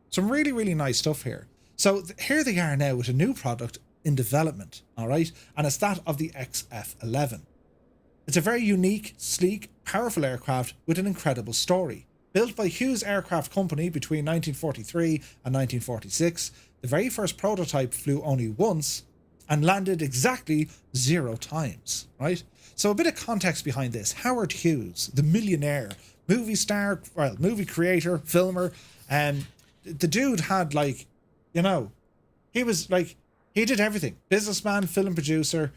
Some really, really nice stuff here. So here they are now with a new product in development, all right? And it's that of the XF-11. It's a very unique, sleek, powerful aircraft with an incredible story. Built by Hughes Aircraft Company between 1943 and 1946, the very first prototype flew only once and landed exactly 0 times, right? So a bit of context behind this. Howard Hughes, the millionaire, movie star, well, movie creator, filmer, and the dude had, like, you know, he was like, he did everything. Businessman, film producer,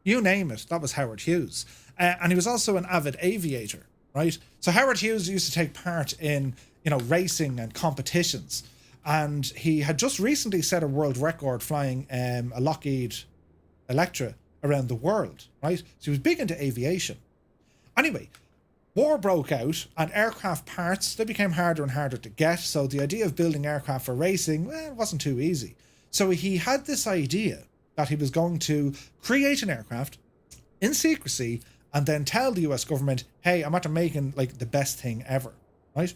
you name it. That was Howard Hughes. And he was also an avid aviator, right? So Howard Hughes used to take part in, you know, racing and competitions. And he had just recently set a world record flying a Lockheed Electra around the world, right? So he was big into aviation. Anyway, war broke out and aircraft parts, they became harder and harder to get. So the idea of building aircraft for racing, well, it wasn't too easy. So he had this idea that he was going to create an aircraft in secrecy and then tell the US government, hey, I'm after making like the best thing ever, right?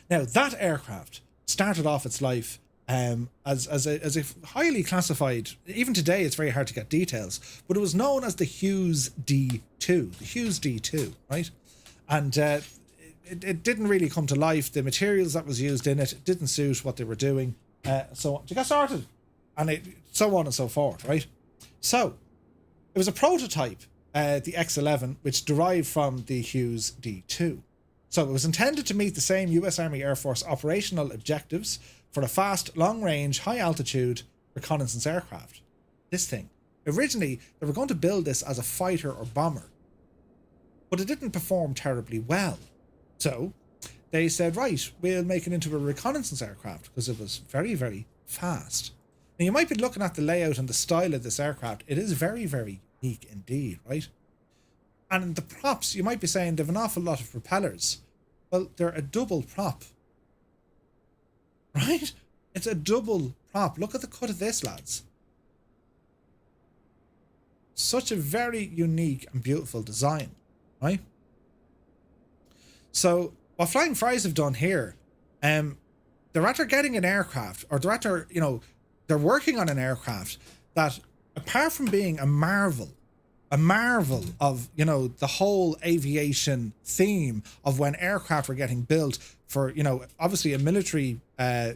Now that aircraft started off its life as a highly classified, even today it's very hard to get details, but it was known as the Hughes D2, right? And it didn't really come to life. The materials that was used in it didn't suit what they were doing. So to get started, and so on and so forth, right? So it was a prototype, the X-11, which derived from the Hughes D2. So it was intended to meet the same US Army Air Force operational objectives for a fast, long-range, high-altitude reconnaissance aircraft. This thing. Originally, they were going to build this as a fighter or bomber, but it didn't perform terribly well. So they said, right, we'll make it into a reconnaissance aircraft because it was very, very fast. Now, you might be looking at the layout and the style of this aircraft. It is very, very unique indeed, right? And the props, you might be saying they've an awful lot of propellers. Well, they're a double prop, right? It's a double prop. Look at the cut of this, lads. Such a very unique and beautiful design, right? So what Flying Fries have done here, they're after getting an aircraft, or they're after, you know, they're working on an aircraft that, apart from being a marvel of, you know, the whole aviation theme of when aircraft were getting built for, you know, obviously a military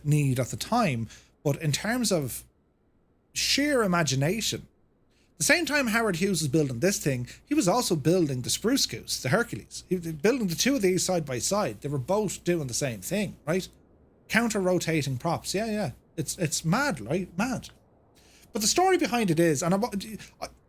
need at the time, but in terms of sheer imagination, the same time Howard Hughes was building this thing, he was also building the Spruce Goose, the Hercules. He was building the two of these side by side. They were both doing the same thing, right? Counter-rotating props. Yeah. It's mad, right? Mad. But the story behind it is, and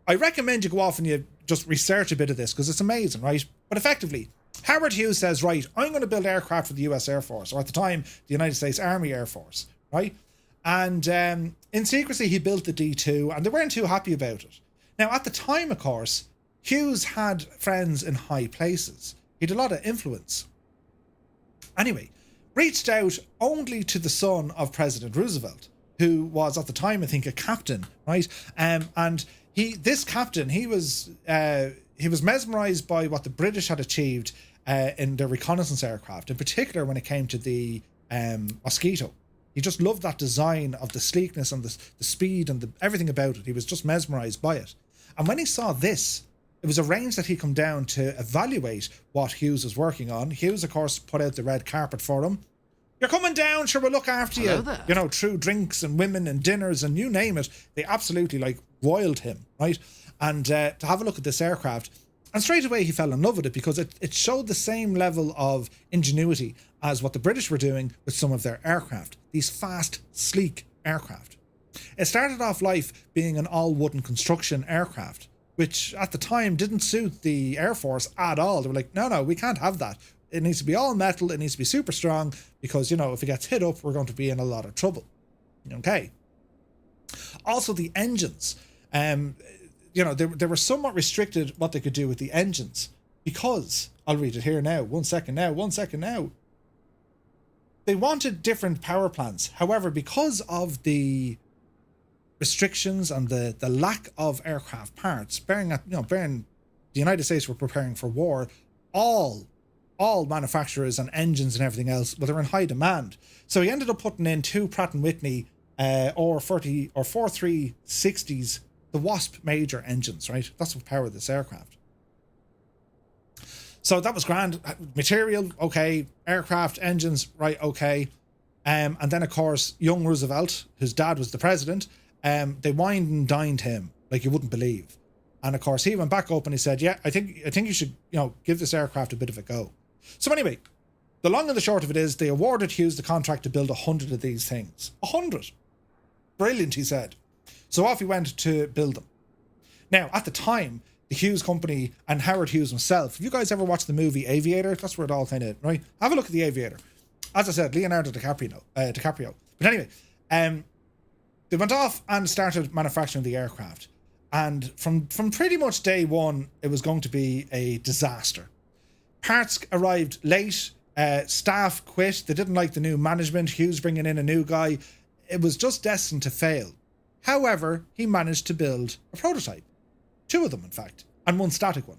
I recommend you go off and you just research a bit of this because it's amazing, right? But effectively, Howard Hughes says, right, I'm going to build aircraft for the US Air Force, or at the time, the United States Army Air Force, right? And in secrecy, he built the D2, and they weren't too happy about it. Now, at the time, of course, Hughes had friends in high places. He had a lot of influence. Anyway, reached out only to the son of President Roosevelt, who was at the time, I think, a captain, right? And this captain, he was mesmerized by what the British had achieved in their reconnaissance aircraft, in particular when it came to the Mosquito. He just loved that design of the sleekness and the speed and everything about it. He was just mesmerized by it. And when he saw this, it was arranged that he come down to evaluate what Hughes was working on. Hughes, of course, put out the red carpet for him. You're coming down, sure, we'll look after you.
There.
You know, through drinks and women and dinners and you name it. They absolutely, like, roiled him, right? And to have a look at this aircraft. And straight away he fell in love with it because it showed the same level of ingenuity as what the British were doing with some of their aircraft. These fast, sleek aircraft. It started off life being an all-wooden construction aircraft, which at the time didn't suit the Air Force at all. They were like, no, we can't have that. It needs to be all metal. It needs to be super strong because, you know, if it gets hit up, we're going to be in a lot of trouble. Okay. Also, the engines. You know, they were somewhat restricted what they could do with the engines because, I'll read it here now, one second now. They wanted different power plants. However, because of the restrictions and the lack of aircraft parts, bearing the United States were preparing for war, all manufacturers and engines and everything else, well, they're in high demand. So he ended up putting in two Pratt & Whitney or 4360s, the Wasp major engines, right? That's what powered this aircraft. So that was grand. Material, okay. Aircraft, engines, right, okay. And then, of course, young Roosevelt, whose dad was the president, they wined and dined him like you wouldn't believe. And, of course, he went back up and he said, yeah, I think you should, you know, give this aircraft a bit of a go. So anyway, the long and the short of it is they awarded Hughes the contract to build 100 of these things. 100. Brilliant, he said. So off he went to build them. Now, at the time, the Hughes company and Howard Hughes himself, have you guys ever watched the movie Aviator? That's where it all kind of, right? Have a look at the Aviator. As I said, Leonardo DiCaprio. But anyway, they went off and started manufacturing the aircraft. And from pretty much day one, it was going to be a disaster. Parts arrived late. Staff quit. They didn't like the new management. Hughes bringing in a new guy. It was just destined to fail. However, he managed to build a prototype. 2 of them, in fact, and 1 static one.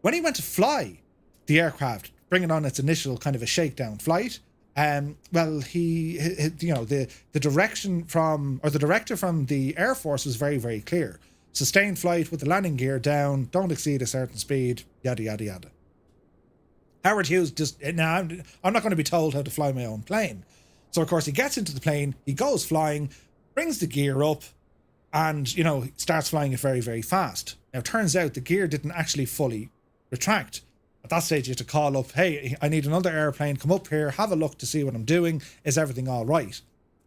When he went to fly the aircraft, bringing on its initial kind of a shakedown flight, well, the direction from, or the director from the Air Force was very, very clear. Sustained flight with the landing gear down, don't exceed a certain speed, yada, yada, yada. Howard Hughes just, now I'm not going to be told how to fly my own plane. So, of course, he gets into the plane, he goes flying, brings the gear up, and, you know, starts flying it very, very fast. Now, it turns out the gear didn't actually fully retract. At that stage, you have to call up, hey, I need another airplane, come up here, have a look to see what I'm doing. Is everything all right?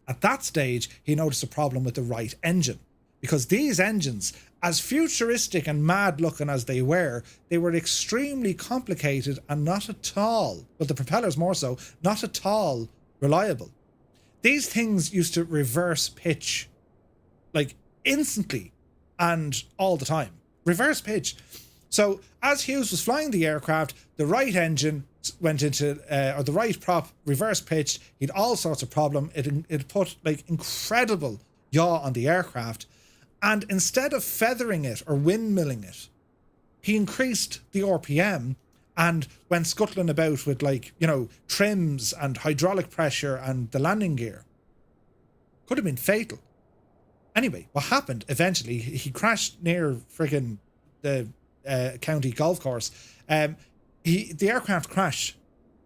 At that stage, he noticed a problem with the right engine. Because these engines, as futuristic and mad looking as they were extremely complicated and not at all, but the propellers more so, not at all reliable. These things used to reverse pitch, like instantly and all the time. reverse pitch. So as Hughes was flying the aircraft, the right engine went into, or the right prop reverse pitched. He'd all sorts of problem. It put like incredible yaw on the aircraft. And instead of feathering it or windmilling it, he increased the RPM and went scuttling about with, like, you know, trims and hydraulic pressure and the landing gear. Could have been fatal. Anyway, what happened eventually, he crashed near friggin' the county golf course. The aircraft crashed.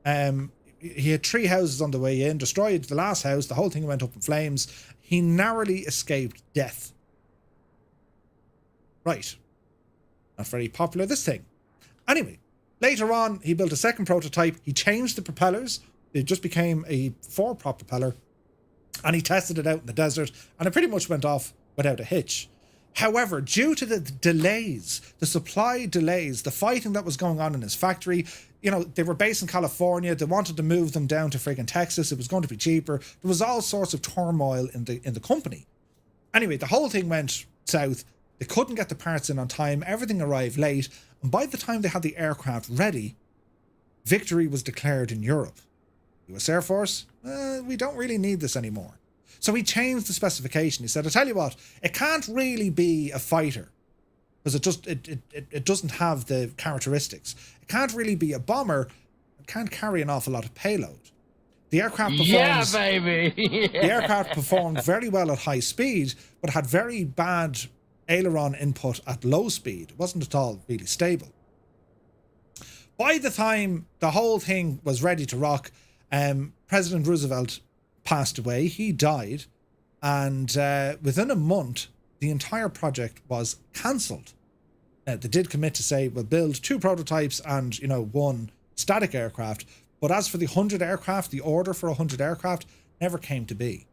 He had 3 houses on the way in, destroyed the last house, the whole thing went up in flames. He narrowly escaped death. Right. Not very popular, this thing. Anyway, later on, he built a second prototype. He changed the propellers. It just became a 4-prop propeller. And he tested it out in the desert. And it pretty much went off without a hitch. However, due to the delays, the supply delays, the fighting that was going on in his factory, you know, they were based in California. They wanted to move them down to friggin' Texas. It was going to be cheaper. There was all sorts of turmoil in the company. Anyway, the whole thing went south. They couldn't get the parts in on time. Everything arrived late. And by the time they had the aircraft ready, victory was declared in Europe. US Air Force, we don't really need this anymore. So he changed the specification. He said, I tell you what, it can't really be a fighter because it doesn't have the characteristics. It can't really be a bomber. It can't carry an awful lot of payload. The aircraft performs, the aircraft performed very well at high speed, but had very bad aileron input at low speed. It wasn't at all really stable. By the time the whole thing was ready to rock, President Roosevelt passed away. He died, and within a month, the entire project was cancelled. They did commit to say, we'll build 2 prototypes and, you know, 1 static aircraft. But as for the 100 aircraft, the order for 100 aircraft never came to be.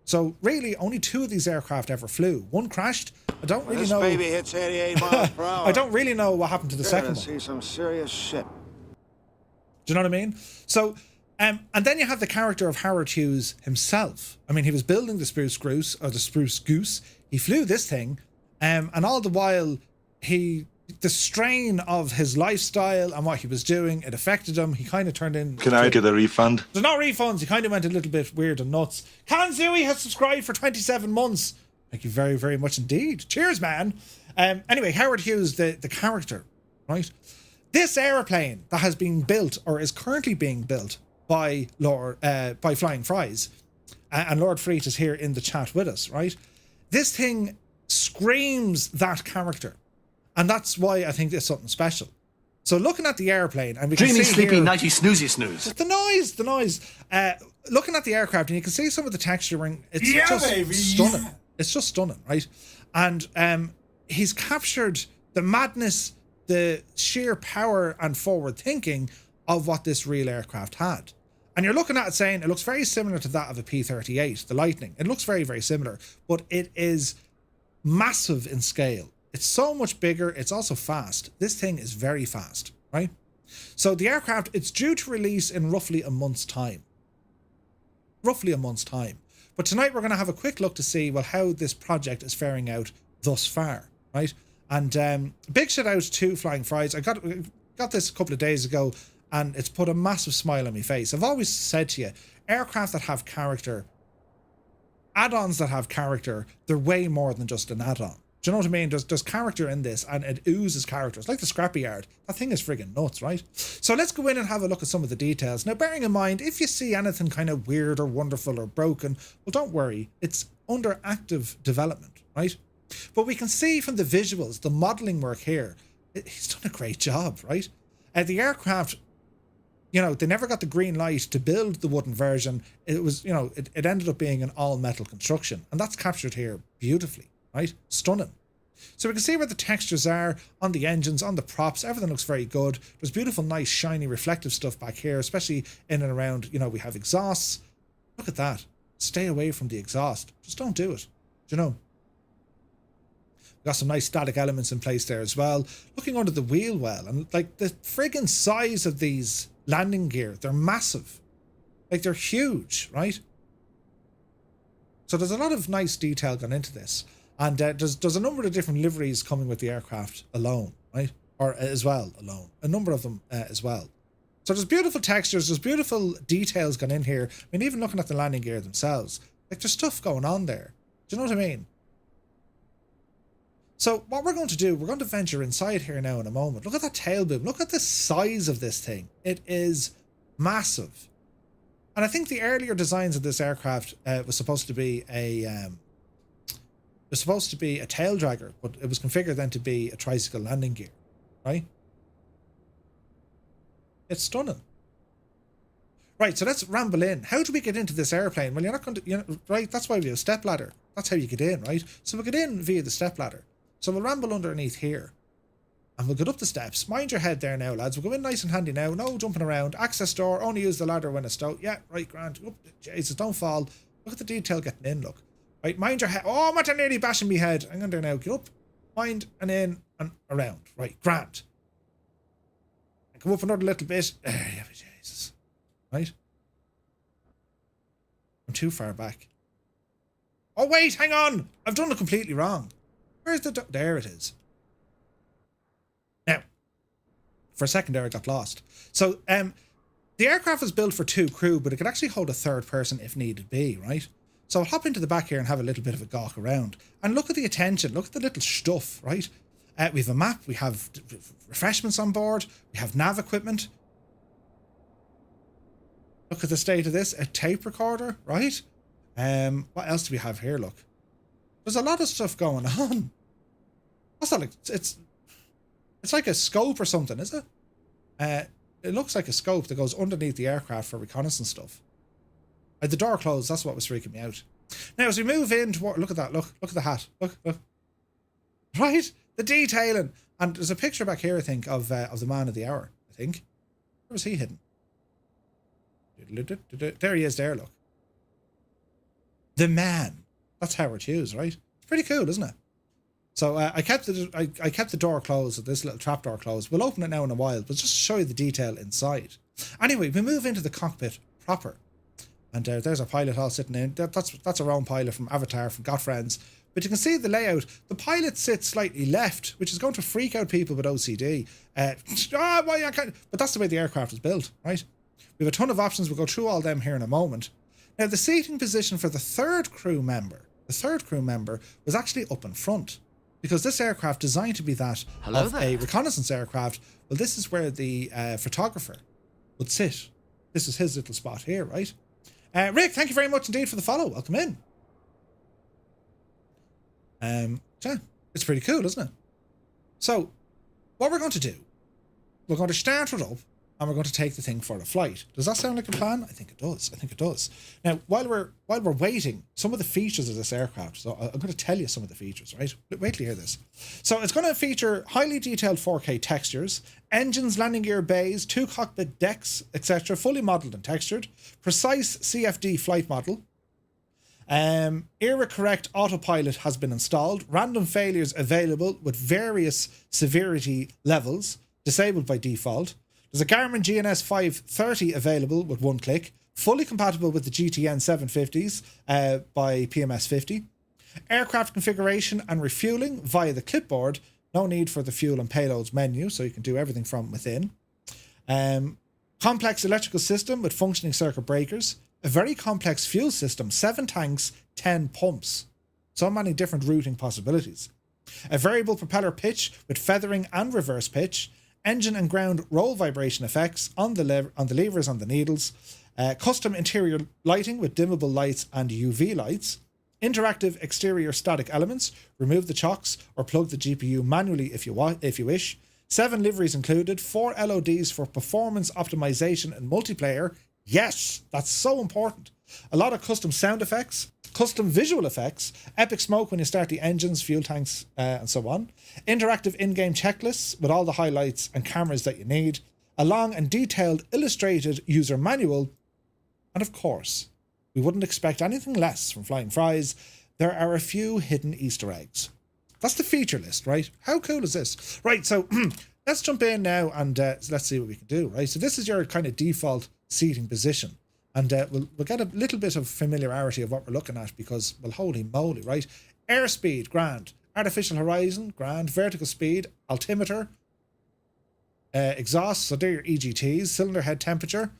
So really, only 2 of these aircraft ever flew. 1 crashed. I don't really know.
This baby hits 88 miles per hour.
I don't really know what happened to the second one.
See some serious shit.
Do you know what I mean? So, and then you have the character of Howard Hughes himself. I mean, he was building the Spruce Goose, or the Spruce Goose. He flew this thing, and all the while, the strain of his lifestyle and what he was doing, it affected him. He kind of turned in.
Can I get a refund?
There's no refunds. He kind of went a little bit weird and nuts. Kanzui has subscribed for 27 months. Thank you very, very much indeed. Cheers, man. Anyway, Howard Hughes, the character, right? This aeroplane that has been built, or is currently being built by Flying Fries, and Lord Freet is here in the chat with us, right? This thing screams that character. And that's why I think it's something special. So looking at the airplane, and we can
Dreamy,
see
sleepy,
here,
nighty, snoozy, snooze.
the noise. Looking at the aircraft, and you can see some of the texturing. It's stunning. Yeah. It's just stunning, right? And he's captured the madness, the sheer power and forward thinking of what this real aircraft had. And you're looking at it saying it looks very similar to that of a P-38, the Lightning. It looks very, very similar, but it is massive in scale. It's so much bigger. It's also fast. This thing is very fast, right? So the aircraft, it's due to release in roughly a month's time. Roughly a month's time. But tonight we're going to have a quick look to see, well, how this project is faring out thus far, right? And big shout out to Flying Fries. I got this a couple of days ago, and it's put a massive smile on my face. I've always said to you, aircraft that have character, add-ons that have character, they're way more than just an add-on. Do you know what I mean? There's character in this, and it oozes character. It's like the scrapyard. That thing is friggin' nuts, right? So let's go in and have a look at some of the details. Now, bearing in mind, if you see anything kind of weird or wonderful or broken, well, don't worry. It's under active development, right? But we can see from the visuals, the modeling work here, he's done a great job, right? The aircraft, you know, they never got the green light to build the wooden version. It was, you know, it ended up being an all-metal construction, and that's captured here beautifully. Right? Stunning. So we can see where the textures are on the engines, on the props. Everything looks very good. There's beautiful, nice, shiny, reflective stuff back here, especially in and around, you know, we have exhausts. Look at that. Stay away from the exhaust. Just don't do it. Do you know? We've got some nice static elements in place there as well. Looking under the wheel well, and like the friggin' size of these landing gear, they're massive. Like they're huge, right? So there's a lot of nice detail gone into this. And there's a number of different liveries coming with the aircraft alone, right? Or as well, alone. A number of them as well. So there's beautiful textures, there's beautiful details gone in here. I mean, even looking at the landing gear themselves, like there's stuff going on there. Do you know what I mean? So what we're going to do, we're going to venture inside here now in a moment. Look at that tail boom. Look at the size of this thing. It is massive. And I think the earlier designs of this aircraft was supposed to be a tail dragger, but it was configured then to be a tricycle landing gear, right? It's stunning. Right, so let's ramble in. How do we get into this airplane? Well, you're not going to, right? That's why we have a step ladder. That's how you get in, right? So we'll get in via the step ladder. So we'll ramble underneath here. And we'll get up the steps. Mind your head there now, lads. We'll go in nice and handy now. No jumping around. Access door. Only use the ladder when it's out. Yeah, right, grand. Oh, Jesus, don't fall. Look at the detail getting in, look. Right, mind your head. Oh, I'm at nearly bashing me head. Hang on there now. Get up. Mind and in and around. Right, grand. And come up another little bit. Yeah, Jesus. Right? I'm too far back. Oh, wait, hang on. I've done it completely wrong. Where's the... There it is. Now, for a second there, I got lost. So, the aircraft was built for 2 crew, but it could actually hold a 3rd person if needed be, right? So I'll hop into the back here and have a little bit of a gawk around. And look at the attention. Look at the little stuff, right? We have a map. We have refreshments on board. We have nav equipment. Look at the state of this. A tape recorder, right? What else do we have here? Look. There's a lot of stuff going on. What's that like? It's like a scope or something, is it? It looks like a scope that goes underneath the aircraft for reconnaissance stuff. The door closed, that's what was freaking me out. Now, as we move in toward, look at that, look at the hat, look. Right? The detailing. And there's a picture back here, I think, of the man of the hour, I think. Where was he hidden? There he is there, look. The man. That's Howard Hughes, right? It's pretty cool, isn't it? So I kept the door closed, this little trap door closed. We'll open it now in a while, but just to show you the detail inside. Anyway, we move into the cockpit proper. And there's a pilot all sitting in. That's our own pilot from Avatar, from Got Friends. But you can see the layout. The pilot sits slightly left, which is going to freak out people with OCD. But that's the way the aircraft is built, right? We have a ton of options. We'll go through all them here in a moment. Now, the seating position for the 3rd crew member, was actually up in front. Because this aircraft, designed to be that of a reconnaissance aircraft, well, this is where the photographer would sit. This is his little spot here, right? Rick, thank you very much indeed for the follow. Welcome in. Yeah, it's pretty cool, isn't it? So, what we're going to do, we're going to start it up, and we're going to take the thing for a flight. Does that sound like a plan? I think it does. I think it does. Now, while we're waiting, some of the features of this aircraft. So I'm going to tell you some of the features, right? Wait till you hear this. So it's going to feature highly detailed 4K textures, engines, landing gear bays, 2 cockpit decks, etc., fully modelled and textured, precise CFD flight model. Era correct autopilot has been installed. Random failures available with various severity levels, disabled by default. There's a Garmin GNS 530 available with 1 click, fully compatible with the GTN 750s by PMS 50. Aircraft configuration and refueling via the clipboard. No need for the fuel and payloads menu, so you can do everything from within. Complex electrical system with functioning circuit breakers. A very complex fuel system, 7 tanks, 10 pumps. So many different routing possibilities. A variable propeller pitch with feathering and reverse pitch. Engine and ground roll vibration effects on the levers on the needles, custom interior lighting with dimmable lights and UV lights, interactive exterior static elements, remove the chocks or plug the GPU manually if you wish, 7 liveries included, 4 LODs for performance optimization and multiplayer. Yes, that's so important. A lot of custom sound effects, custom visual effects, epic smoke when you start the engines, fuel tanks, and so on. Interactive in-game checklists with all the highlights and cameras that you need. A long and detailed illustrated user manual. And of course, we wouldn't expect anything less from Flying Fries. There are a few hidden Easter eggs. That's the feature list, right? How cool is this? Right, so let's jump in now and let's see what we can do, right? So this is your kind of default seating position. And we'll get a little bit of familiarity of what we're looking at because, well, holy moly, right? Airspeed, grand. Artificial horizon, grand. Vertical speed, altimeter. Exhaust, so they're your EGTs. Cylinder head temperature.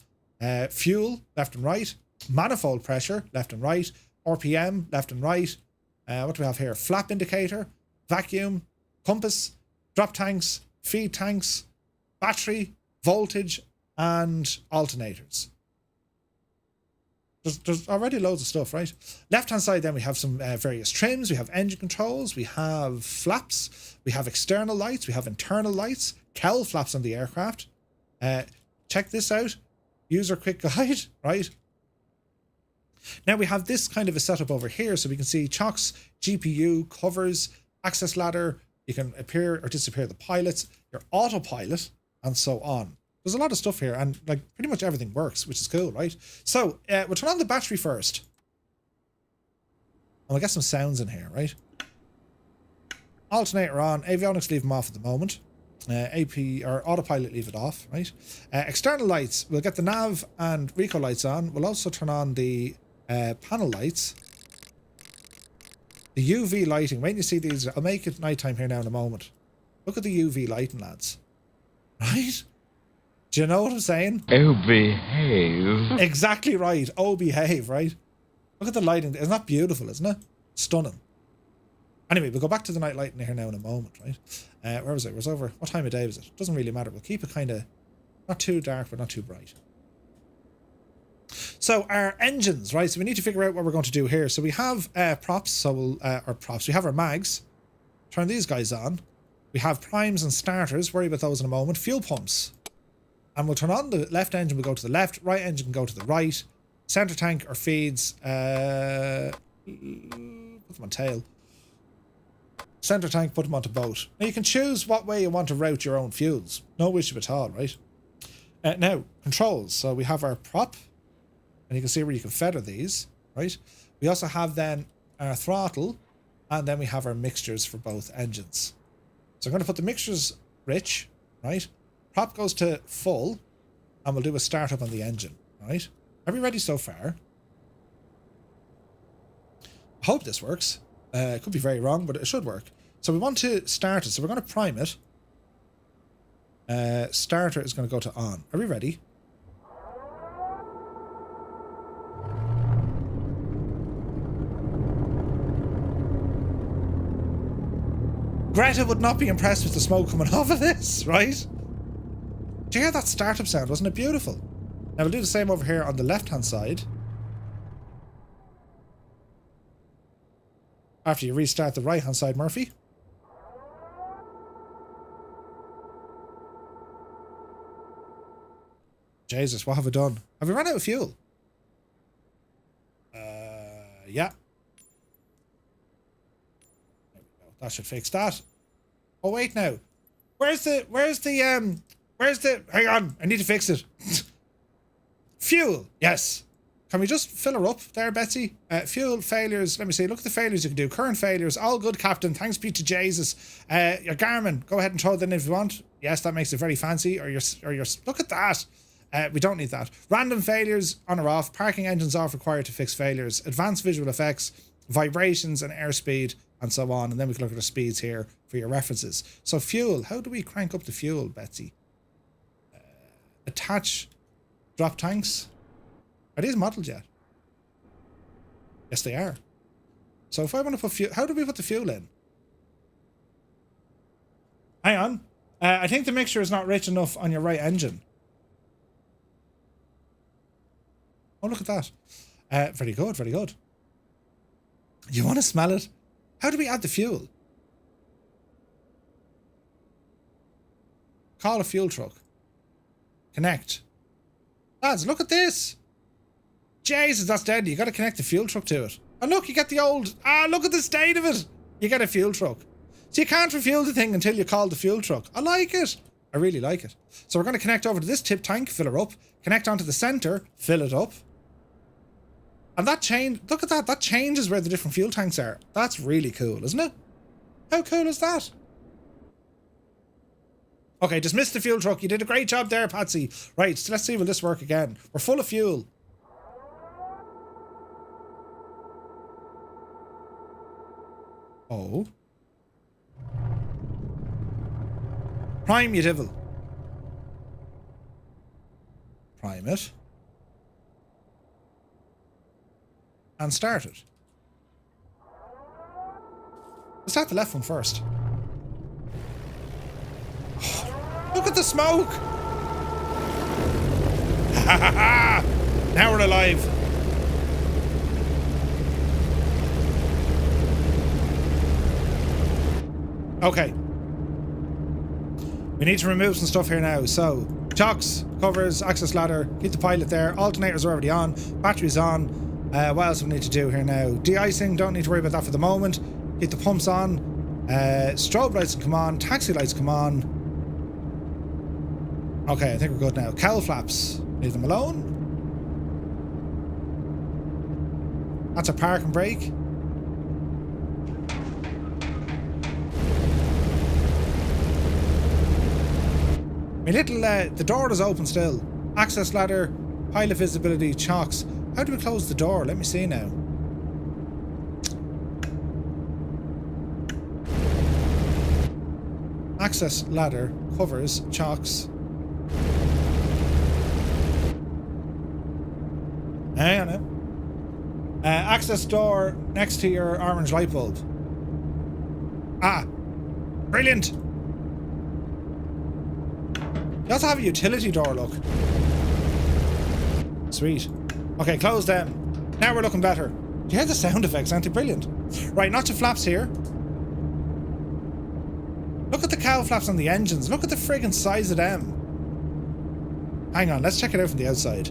Fuel, left and right. Manifold pressure, left and right. RPM, left and right. What do we have here? Flap indicator, vacuum, compass, drop tanks, feed tanks, battery, voltage, and alternators. There's already loads of stuff, right? Left-hand side, then we have some various trims. We have engine controls. We have flaps. We have external lights. We have internal lights. Cowl flaps on the aircraft. Check this out. User quick guide, right? Now we have this kind of a setup over here, so we can see chocks, GPU, covers, access ladder. You can appear or disappear the pilots, your autopilot, and so on. There's a lot of stuff here, and like pretty much everything works, which is cool, right? So we'll turn on the battery first. And we'll get some sounds in here, right? Alternator on, avionics leave them off at the moment. AP or autopilot leave it off, right? External lights, we'll get the nav and Rico lights on. We'll also turn on the panel lights. The UV lighting, when you see these, I'll make it nighttime here now in a moment. Look at the UV lighting, lads. Right? Do you know what I'm saying?
Oh, behave.
Exactly right. Oh, behave, right? Look at the lighting. Isn't that beautiful, isn't it? Stunning. Anyway, we'll go back to the night lighting here now in a moment, right? Where was it? It was over. What time of day was it? Doesn't really matter. We'll keep it kind of not too dark, but not too bright. So our engines, right? So we need to figure out what we're going to do here. So we have props. So we'll, we have our mags. Turn these guys on. We have primes and starters. Worry about those in a moment. Fuel pumps. And we'll turn on the left engine, we'll go to the left, right engine can go to the right. Center tank or feeds, put them on tail. Center tank, put them onto boat. Now you can choose what way you want to route your own fuels. No issue at all, right? Now, controls. So we have our prop, and you can see where you can feather these, right? We also have then our throttle, and then we have our mixtures for both engines. So I'm going to put the mixtures rich, right? Prop goes to full, and we'll do a startup on the engine, right? Are we ready so far? I hope this works. It could be very wrong, but it should work. So we want to start it, so we're going to prime it. Starter is going to go to on. Are we ready? Greta would not be impressed with the smoke coming off of this, right? Did you hear that startup sound? Wasn't it beautiful? Now we'll do the same over here on the left-hand side. After you restart the right-hand side, Murphy. Jesus, what have I done? Have we run out of fuel? Yeah. There we go. That should fix that. Oh, wait now. Where's the, hang on, I need to fix it. Fuel, yes. Can we just fill her up there, Betsy? Fuel failures, let me see, look at the failures you can do. Current failures, all good, Captain, thanks be to Jesus. Your Garmin, go ahead and throw that in if you want. Yes, that makes it very fancy, or your, look at that. We don't need that. Random failures, on or off. Parking engines off, required to fix failures. Advanced visual effects, vibrations and airspeed, and so on. And then we can look at the speeds here for your references. So fuel, how do we crank up the fuel, Betsy? Attach drop tanks. Are these modeled yet? Yes, they are. So if I want to put fuel, how do we put the fuel in? Hang on. I think the mixture is not rich enough on your right engine. Oh, look at that. Very good, very good. You want to smell it? How do we add the fuel? Call a fuel truck. Connect. Lads, look at this. Jesus, that's deadly. You got to connect the fuel truck to it. And look, you get the old... look at the state of it. You get a fuel truck. So you can't refuel the thing until you call the fuel truck. I like it. I really like it. So we're going to connect over to this tip tank, fill her up. Connect onto the center, fill it up. And that change... Look at that. That changes where the different fuel tanks are. That's really cool, isn't it? How cool is that? Okay, dismiss the fuel truck. You did a great job there, Patsy. Right, so let's see, will this work again? We're full of fuel. Oh. Prime, you devil. Prime it. And start it. Let's start the left one first. Look at the smoke! Now we're alive. Okay. We need to remove some stuff here now. So, chocks, covers, access ladder, keep the pilot there. Alternators are already on. Batteries on. What else do we need to do here now? De-icing, don't need to worry about that for the moment. Keep the pumps on. Strobe lights can come on. Taxi lights come on. Okay, I think we're good now. Cowl flaps, leave them alone. That's a park and brake. My little, the door is open still. Access ladder, pilot visibility, chocks. How do we close the door? Let me see now. Access ladder, covers, chocks. Hang on now. Access door next to your orange light bulb. Ah, brilliant. You also have a utility door, look. Sweet. Okay, close them. Now we're looking better. Do you hear the sound effects? Aren't they brilliant? Right, notch of flaps here. Look at the cowl flaps on the engines. Look at the friggin' size of them. Hang on, let's check it out from the outside.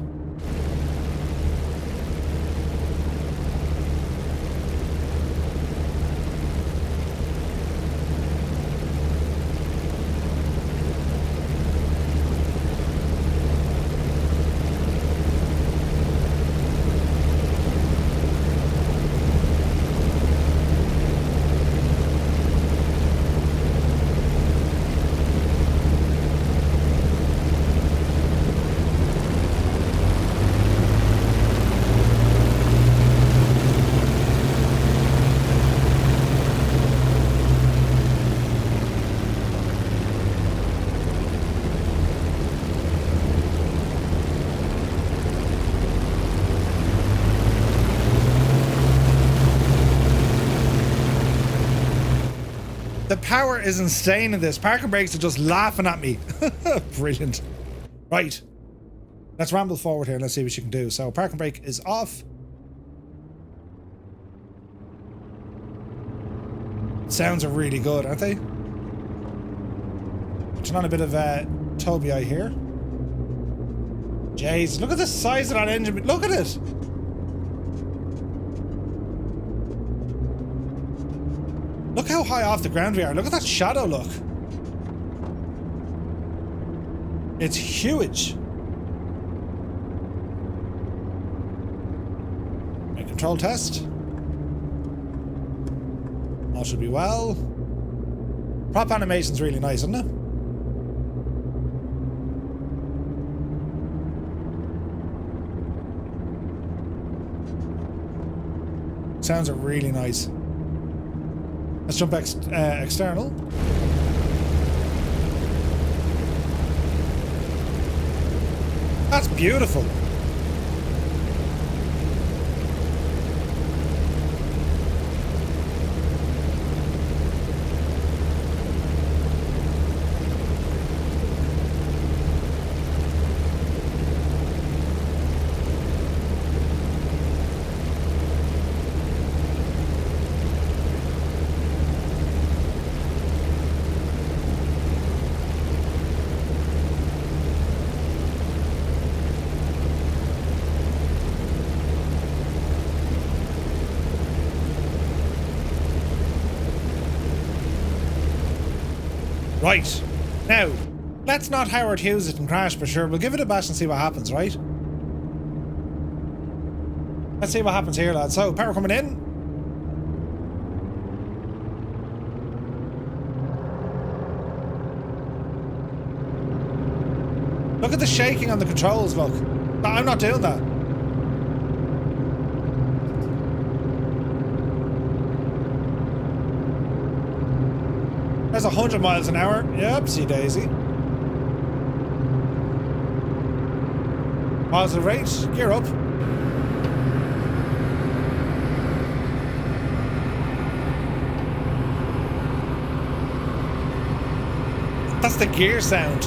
The power is insane in this. Park and brakes are just laughing at me. Brilliant. Right. Let's ramble forward here and let's see what you can do. So park and brake is off. Sounds are really good, aren't they? Turn on a bit of Toby eye here. Jeez, look at the size of that engine. Look at it. Look how high off the ground we are. Look at that shadow, look. It's huge. A control test. All should be well. Prop animation's really nice, isn't it? Sounds are really nice. Let's jump external. That's beautiful. Right. Now, let's not Howard Hughes it and crash, but sure, we'll give it a bash and see what happens, right? Let's see what happens here, lads. So, power coming in. Look at the shaking on the controls, look. No, I'm not doing that. There's 100 miles an hour. Yep, see Daisy. Miles of rate, gear up. That's the gear sound.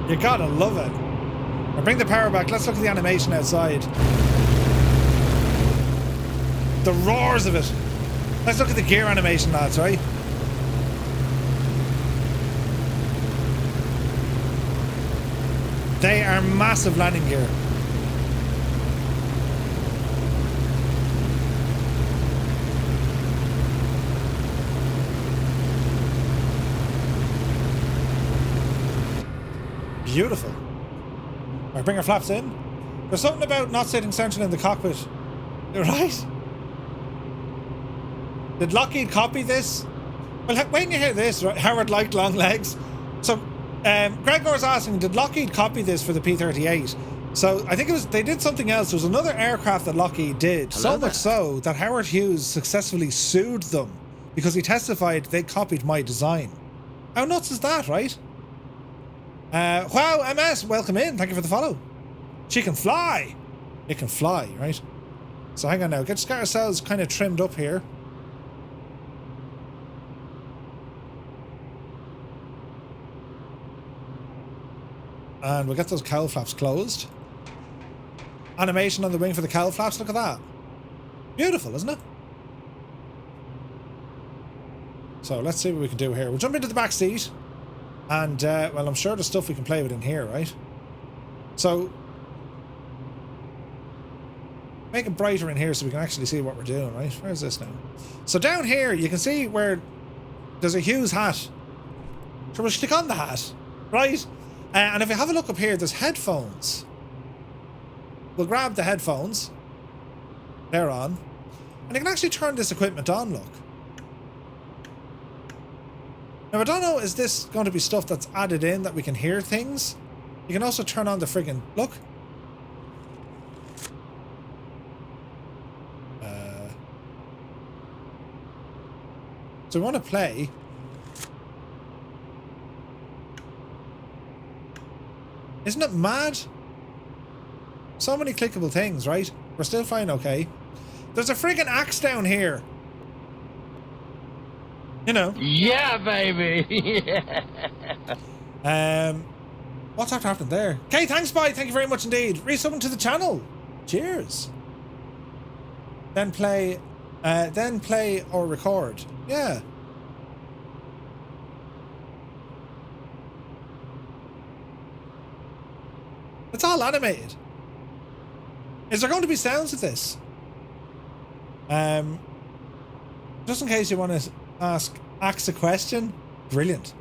You gotta love it. Now bring the power back. Let's look at the animation outside. The roars of it. Let's look at the gear animation, lads, right? They are massive landing gear. Beautiful. Right, bring our flaps in. There's something about not sitting central in the cockpit. Right? Did Lockheed copy this? Well, when you hear this, right, Howard liked long legs. So, Gregor's asking, did Lockheed copy this for the P-38? So, I think it was, they did something else. There was another aircraft that Lockheed did. So much so that Howard Hughes successfully sued them because he testified they copied my design. How nuts is that, right? Wow, MS, welcome in. Thank you for the follow. She can fly. It can fly, right? So hang on now. Just get ourselves kind of trimmed up here. And we'll get those cowl flaps closed. Animation on the wing for the cowl flaps. Look at that. Beautiful, isn't it? So let's see what we can do here. We'll jump into the back seat. And, well, I'm sure there's stuff we can play with in here, right? So, make it brighter in here so we can actually see what we're doing, right? Where's this now? So down here, you can see where there's a Hughes hat. So we'll stick on the hat, right? And if you have a look up here, there's headphones. We'll grab the headphones. They're on. And you can actually turn this equipment on, look. Now, I don't know, is this going to be stuff that's added in that we can hear things? You can also turn on the friggin' look. So we want to play. Isn't it mad? So many clickable things, right? We're still fine, okay. There's a friggin' axe down here. You know.
Yeah, baby. Yeah.
What's after happening there? Okay, thanks, bye. Thank you very much indeed. Resubbing to the channel. Cheers. Then play or record. Yeah. It's all animated. Is there going to be sounds of this? Just in case you want to ask a question. Brilliant.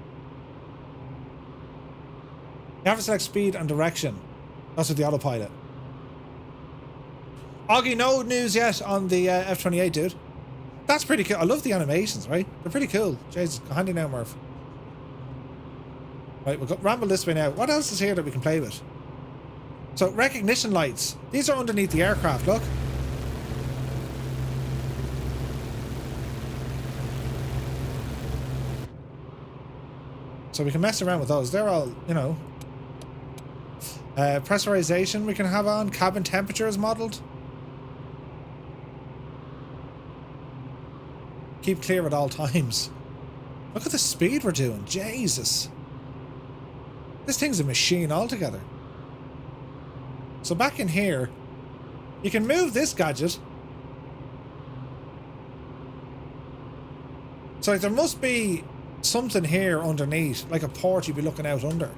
You have to select speed and direction. That's with the autopilot. Augie, no news yet on the F-28, dude. That's pretty cool. I love the animations, right? They're pretty cool. Jesus, handy now, Murph. Right, we'll ramble this way now. What else is here that we can play with? So, recognition lights. These are underneath the aircraft, look. So we can mess around with those. They're all, you know. Pressurization we can have on. Cabin temperature is modeled. Keep clear at all times. Look at the speed we're doing. Jesus. This thing's a machine altogether. So back in here, you can move this gadget. So like, there must be something here underneath, like a port you'd be looking out under.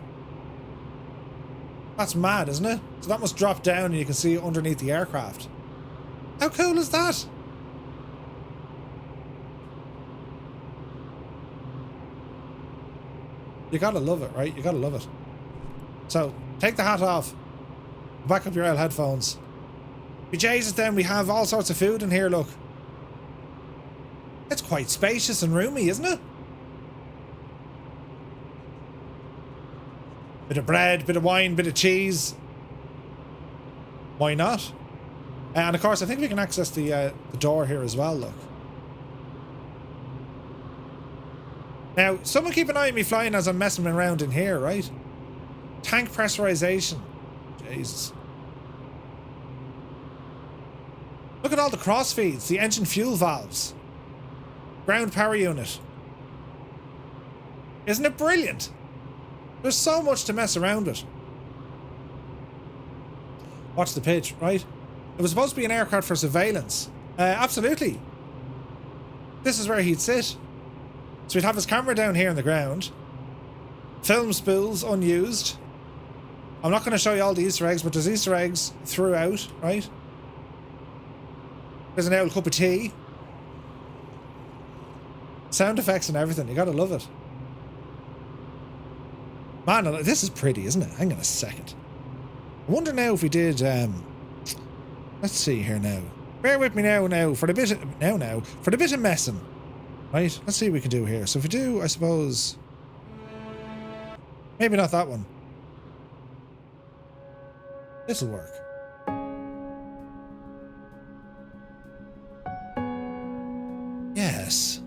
That's mad, isn't it? So that must drop down and you can see it underneath the aircraft. How cool is that? You gotta love it, right? You gotta love it. So, take the hat off. Back up your old headphones. Jesus, then we have all sorts of food in here, look. It's quite spacious and roomy, isn't it? Bit of bread, bit of wine, bit of cheese. Why not? And of course, I think we can access the door here as well, look. Now, someone keep an eye on me flying as I'm messing around in here, right? Tank pressurization. Jesus. Look at all the crossfeeds, the engine fuel valves. Ground power unit. Isn't it brilliant? There's so much to mess around with. Watch the pitch, right? It was supposed to be an aircraft for surveillance. Absolutely. This is where he'd sit. So we'd have his camera down here on the ground. Film spools unused. I'm not going to show you all the Easter eggs, but there's Easter eggs throughout, right? There's an old cup of tea. Sound effects and everything. You gotta love it. Man, this is pretty, isn't it? Hang on a second. I wonder now if we did, let's see here now. Bear with me now, for the bit of, for the bit of messing. Right, let's see what we can do here. So if we do, I suppose, maybe not that one. This'll work. Yes.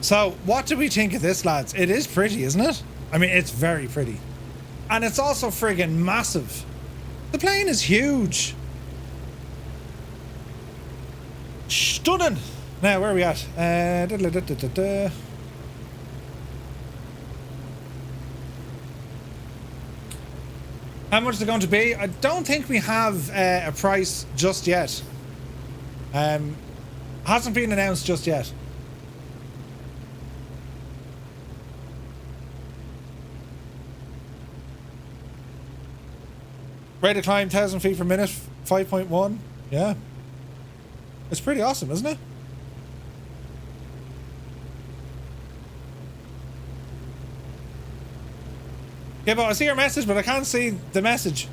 So, what do we think of this, lads? It is pretty, isn't it? I mean, it's very pretty. And it's also friggin' massive. The plane is huge. Stunning. Now, where are we at? How much is it going to be? I don't think we have a price just yet. Hasn't been announced just yet. Rate of climb 1,000 feet per minute, 5.1. Yeah. It's pretty awesome, isn't it? Yeah, but I see your message, but I can't see the message.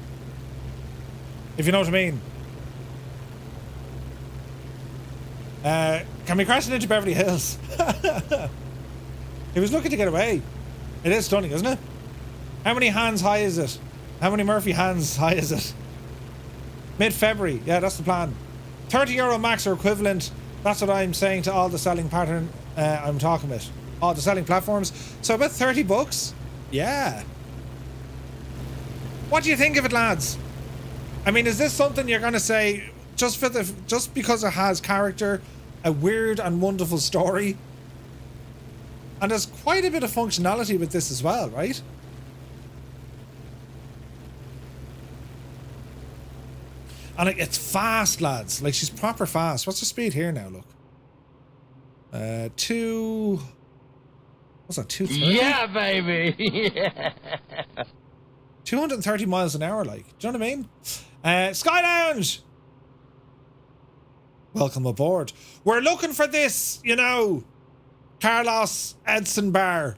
If you know what I mean. Can we crash it into Beverly Hills? He was looking to get away. It is stunning, isn't it? How many hands high is it? How many Murphy hands high is it? Mid-February. Yeah, that's the plan. €30 max or equivalent That's what I'm saying to all the selling pattern I'm talking about. All the selling platforms. So about 30 bucks. Yeah. What do you think of it, lads? I mean, is this something you're gonna say just because it has character, a weird and wonderful story, and there's quite a bit of functionality with this as well, right? And it's fast, lads. Like, she's proper fast. What's the speed here now? Look. What's that? 230?
Yeah, baby. Yeah.
230 miles an hour, like. Do you know what I mean? Sky Lounge! Welcome aboard. We're looking for this, you know, Carlos Edson Bar.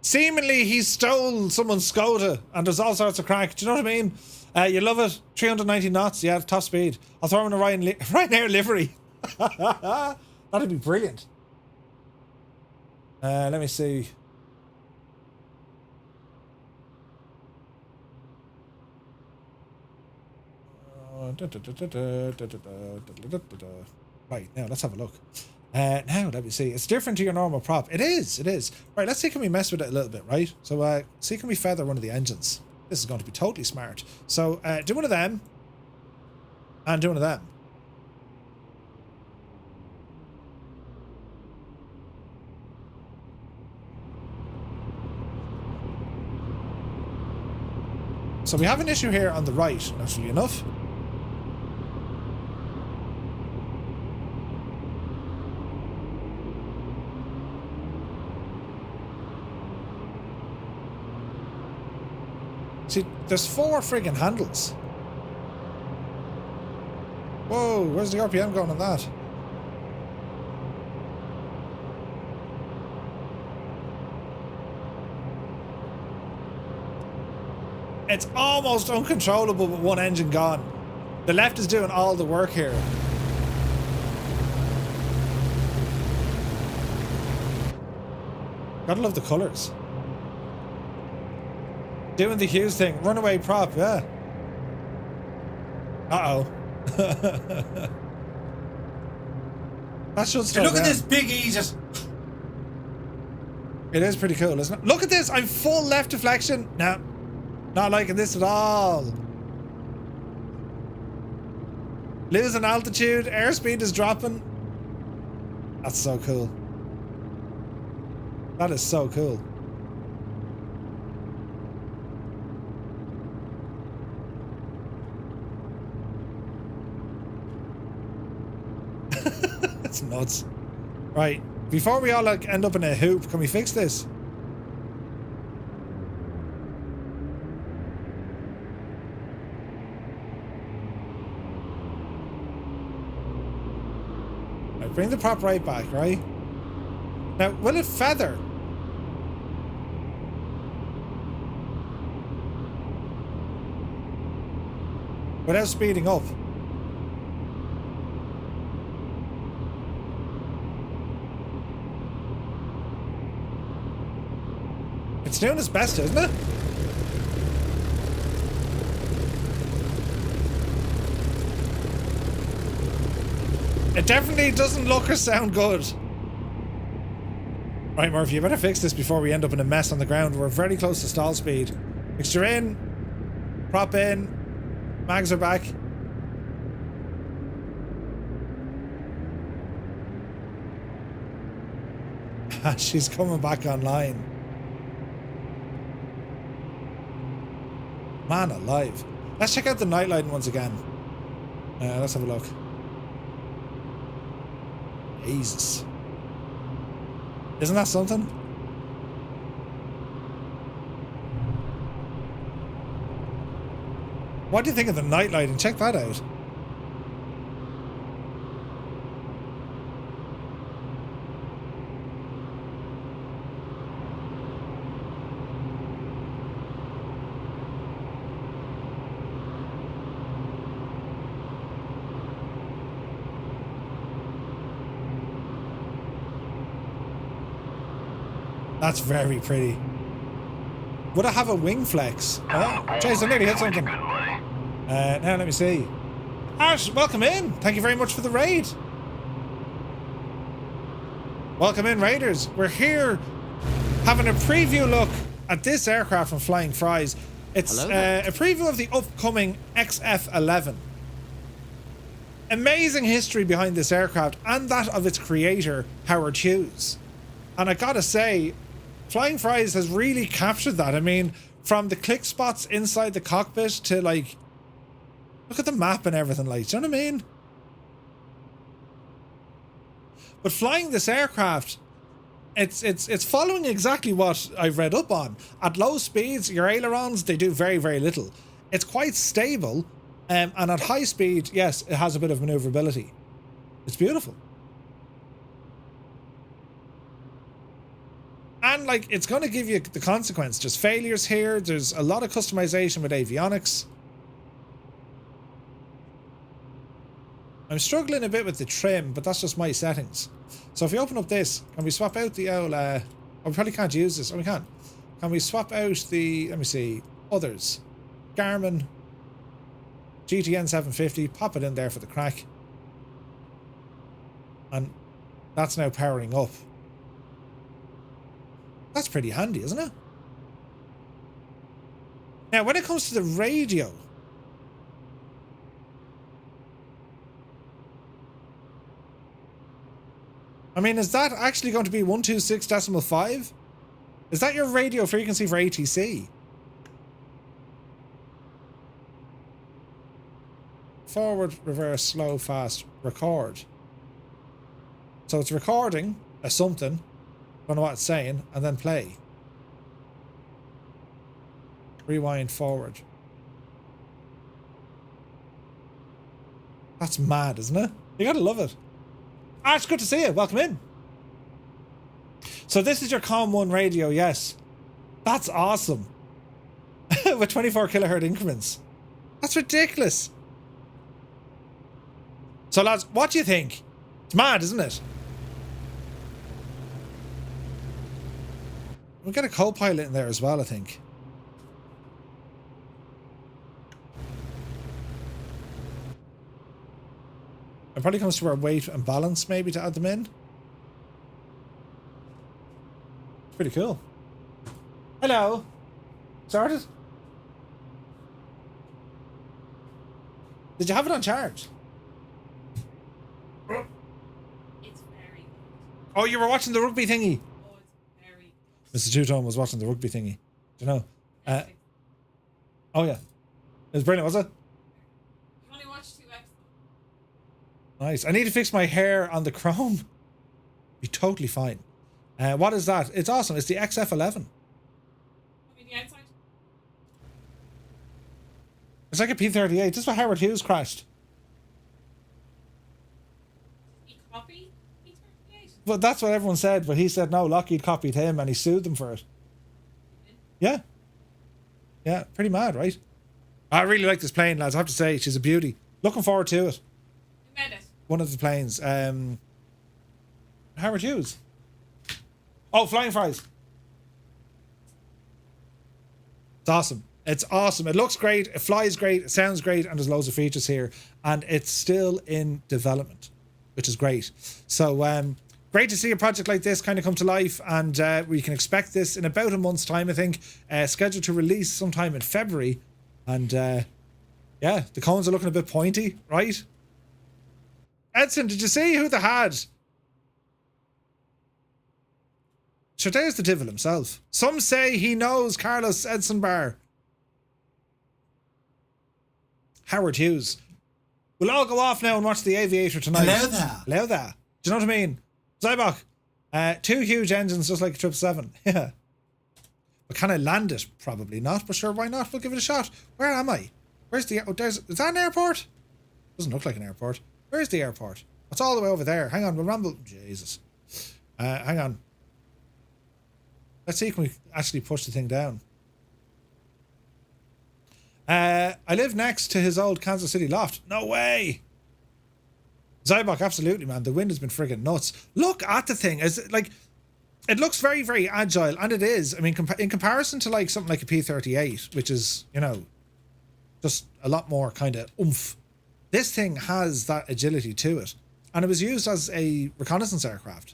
Seemingly he stole someone's Skoda and there's all sorts of crack. Do you know what I mean? You love it. 390 knots, yeah, top speed. I'll throw in a Ryanair livery. That'd be brilliant. Let me see. Right, now let's have a look. Now let me see. It's different to your normal prop. It is. Right, let's see, can we mess with it a little bit, right? So see, can we feather one of the engines? This is going to be totally smart. So do one of them and do one of them. So we have an issue here on the right, naturally enough. See, there's 4 friggin' handles. Whoa, where's the RPM going on that? It's almost uncontrollable with one engine gone. The left is doing all the work here. Gotta love the colours. Doing the Hughes thing. Runaway prop, yeah. Uh-oh. That should slow
Look
down.
at this big E just...
It is pretty cool, isn't it? Look at this! I'm full left deflection. No. Not liking this at all. Losing altitude. Airspeed is dropping. That's so cool. That is so cool. It's nuts. Right, before we all like end up in a hoop, can we fix this? Right, bring the prop right back, right? Now, will it feather? Without speeding up? It's doing its best, isn't it? It definitely doesn't look or sound good. Right, Murphy, you better fix this before we end up in a mess on the ground. We're very close to stall speed. Mixture in. Prop in. Mags are back. She's coming back online. Man alive. Let's check out the night lighting once again. Let's have a look. Jesus. Isn't that something? What do you think of the night lighting? Check that out. That's very pretty. Would I have a wing flex? Oh, jeez, I nearly hit something. Now let me see. Ash, welcome in. Thank you very much for the raid. Welcome in, Raiders. We're here having a preview look at this aircraft from Flying Fries. It's a preview of the upcoming XF-11. Amazing history behind this aircraft and that of its creator, Howard Hughes. And I gotta say, Flying Fries has really captured that. I mean, from the click spots inside the cockpit to like, look at the map and everything, like, do you know what I mean? But flying this aircraft, it's following exactly what I've read up on. At low speeds, your ailerons, they do very, very little. It's quite stable, and at high speed, yes, it has a bit of maneuverability. It's beautiful. And like, it's going to give you the consequence. There's failures here. There's a lot of customization with avionics. I'm struggling a bit with the trim, but that's just my settings. So if we open up this, can we swap out the old, oh, we probably can't use this. Oh, we can. Can we swap out the, let me see, others? Garmin, GTN 750, pop it in there for the crack. And that's now powering up. That's pretty handy, isn't it? Now, when it comes to the radio, I mean, is that actually going to be 126.5? Is that your radio frequency for ATC? Forward, reverse, slow, fast, record. So it's recording a something, don't know what it's saying, and then play. Rewind forward. That's mad, isn't it? You gotta love it. Ah, it's good to see you. Welcome in. So this is your COM1 radio, yes. That's awesome. With 24 kilohertz increments. That's ridiculous. So lads, what do you think? It's mad, isn't it? We'll get a co-pilot in there as well, I think. It probably comes to our weight and balance, maybe, to add them in. It's pretty cool. Hello. Started? Did you have it on charge?
It's very good.
Oh, you were watching the rugby thingy.
Oh, it's very good.
Mr. Two-Tone was watching the rugby thingy. Do you know? Oh, yeah. It was brilliant, was it?
You only watched 2 episodes.
Nice. I need to fix my hair on the chrome. Be totally fine. What is that? It's awesome. It's the XF-11.
I mean, the outside.
It's like a P-38. This is what Howard Hughes crashed.
He copied P-38.
Well, that's what everyone said, but he said no, Lockheed copied him and he sued them for it. Yeah. Yeah, pretty mad, right? I really like this plane, lads. I have to say, she's a beauty. Looking forward to it.
Who made it?
One of the planes. Howard Hughes. Oh, Flying Fries. It's awesome. It's awesome. It looks great. It flies great. It sounds great. And there's loads of features here. And it's still in development, which is great. So, great to see a project like this kind of come to life. And we can expect this in about a month's time, I think. Scheduled to release sometime in February. And yeah, the cones are looking a bit pointy, right? Edson, did you see who they had? Sure, there's the devil himself. Some say he knows Carlos Edson Barr. Howard Hughes. We'll all go off now and watch The Aviator tonight.
Hello there.
Hello there. Do you know what I mean? Zybok. 2 huge engines just like a 777. Yeah. But can I land it? Probably not, but sure, why not? We'll give it a shot. Where am I? Where's the... Oh, is that an airport? Doesn't look like an airport. Where's the airport? It's all the way over there. Hang on, we'll ramble. Jesus. Hang on. Let's see if we actually push the thing down. I live next to his old Kansas City loft. No way. Zybok, absolutely, man. The wind has been friggin' nuts. Look at the thing. It looks very, very agile, and it is. I mean, in comparison to like something like a P-38, which is, you know, just a lot more kind of oomph. This thing has that agility to it, and it was used as a reconnaissance aircraft.